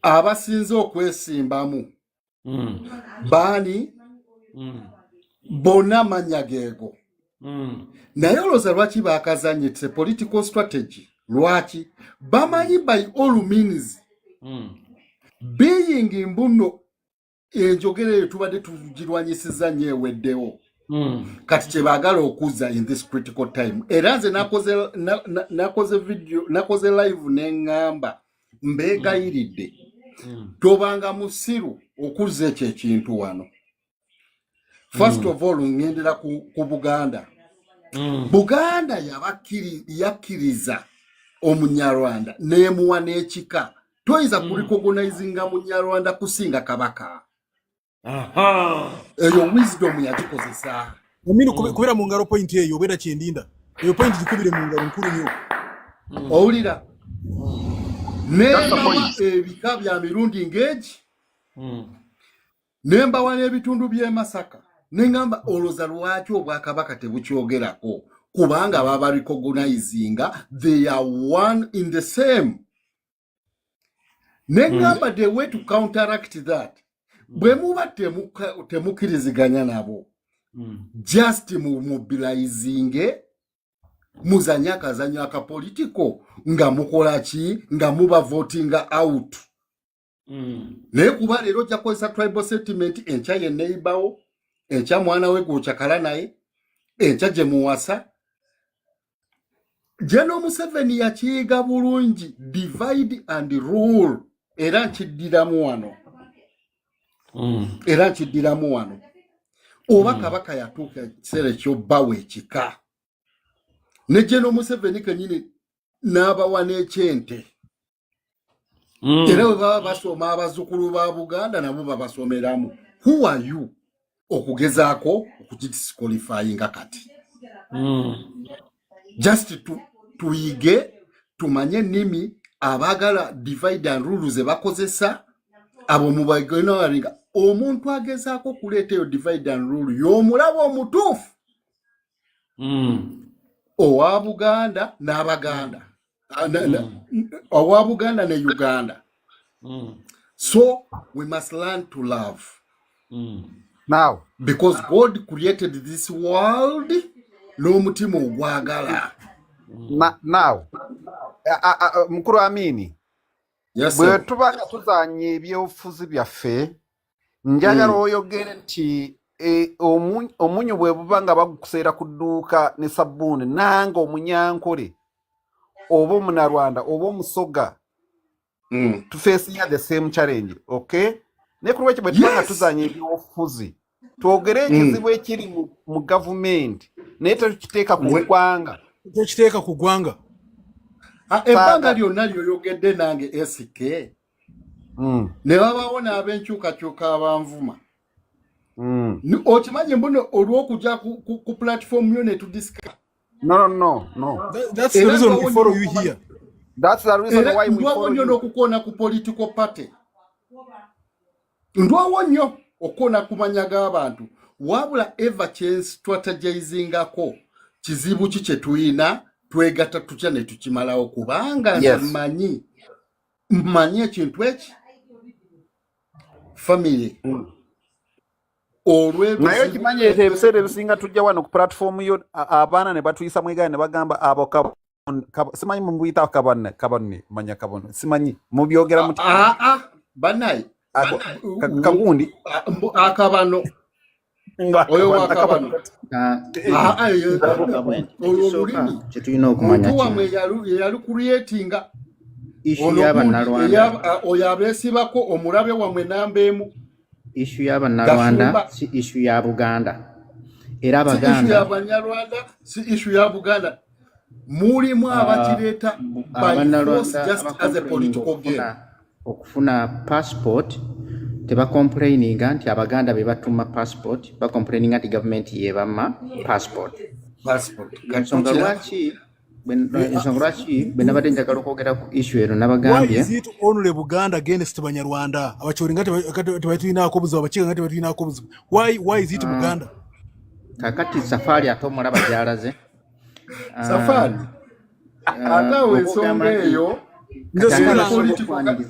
abasinze okwesimbamu baani bonna mannya geego naye olowooza lwaki baakazanye? It's a political strategy. Lwaki? Bamanyi by all means being mbuno enjogera eyo tubadde tugirwanyisiza nnyo eweddewo kati kye baagala okuzza in this critical time. Era nze nakoze video, nakoze live n'eŋŋamba mbeegayiridde tobanga musiru okuzza ekyo ekintu wano. First of all ngendera ku Buganda. Buganda yakkiriza Omunyarwanda n'emuwa n'ekika. Toyinza kurecognizinga Munyarwanda kusinga Kabaka. Eyo wisdom yagikozesa. Omino kubera mu ngalo point eyo obera kyendinda. Eyo point gikubire mu ngalo nkulu nnyo. Owulira? Nemba ebika bya mirundi ng'egi. Nemba wane ebitundu by'e Masaka. Nengamba oloza lwaki Obwakabaka tebukyogerako kubanga baba recognizinga they are one in the same. Nengamba the way to counteract that bwe muba temukiriziganya nabo just mobilizinge muzanya kazanya ka politiko nga mukola ki nga muba voting out. Naye kuba leero jakozesa tribal settlement encha ye neighbor encha mwana we gochakala naye encha gye muwasa. General Museveni yakiyiga bulungi divide and rule era nkiddiramu wano. Oba Kabaka yatuuka ekiseera eky'obbawo ekika ne General Museveni kenyini n'abawa n'ekyente era bwe baba basoma abazzukulu ba Buganda nabo babasomeramu. Who are you okugezaako okukidisqualifyinga kati? Just tuyige tumanye ennimi abaagala divide and rule ze bakozesa abo mubagenoaringa omuntu agezaako okuleeta eyo divide and rule y'omulaba omutuufu owa Buganda n'Abaganda owa Buganda ne Uganda. So we must learn to love. Now, because God created this world n'omutima ogwagala. Now, mukuru Amini, bwe tubanga tuzanya ebyobufuzi byaffe njagala oyogere nti omunyu bwe bubanga bagukuseera ku dduuka ne sabbuuni nanga omunyankole oba Omunarwanda oba Omusoga tufeesinga the same challenge, okay? Ne ku lwekyo bwe tubanga tuzanya ebyobufuzi twogere ekizibu ekiri mu gavumenti naye tekiteeka ku ggwanga. Ebbanga lyonna lyoyogedde nange SK ne babaawo n'ab'enkyukakyuka abanvuma. Okimanyi mbuno olw'okujja ku platform yo ne tudisika. No. That's the reason we follow you here. That's the reason why we follow you. Ndwawo nnyo n'okukoona ku political party. Ndwawo nnyo okukoona ku manya g'abantu. Wabula ever change strategizingako kizibu ki kye tuyina twegatta tutya ne tukimalawo kubanga mmanyi ekintu eki family naye okimanyi ebiseera ebisinga tujja wano ku platform yo abaana ne batuyisa mwegane ne bagamba abo simanyi mubuyita kabone manya kabone simanyi mubyogera muti banayi kagundi akabano oyo wakabano kyetulina okumanya yali creatinga issue y'Abannarwanda oyo abeesibako omulabe wamwe nambeemu. Issue y'Abannarwanda si issue ya Buganda era Abaganda issue y'Abannarwanda si issue ya Buganda mulimu abakireeta by force just as a political game. Okufuna passport teba complaininga nti Abaganda be batuma passport ba complaininga nti government yebama passport. Ensonga lwaki benabadde njagala okwogera ku issue eno nabagambye. Why is it only Buganda against Banyarwanda? Abachoringa tebatuyinaako buzibu, abakiga nga tebatuyinaako buzibu. Why is it Buganda? Kakati Safari atomulaba gyalaze. Safari Atawe ensonga eyo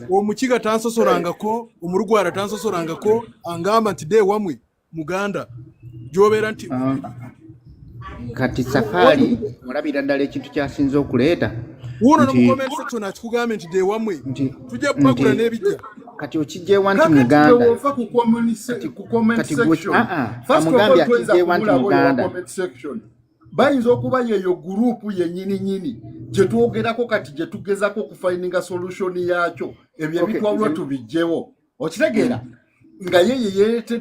omukiga tansosolangako omulugwara tansosolangako angamba nti de wamwe muganda gy'obeera nti kati safari mulabira ddala ekintu kyasinze okuleeta wuno no mu comment section akikugambe nti de wamwe tujja pagula n'ebijja kati okijjeewa nti muganda amugambye akijjeewa nti muganda bayinza okuba yeyo gurupu yennyini gye twogerako kati gye tugezako okufindinga solution yakyo ebyo ebitwalwa tubijjewo okitegeera nga yeye yeete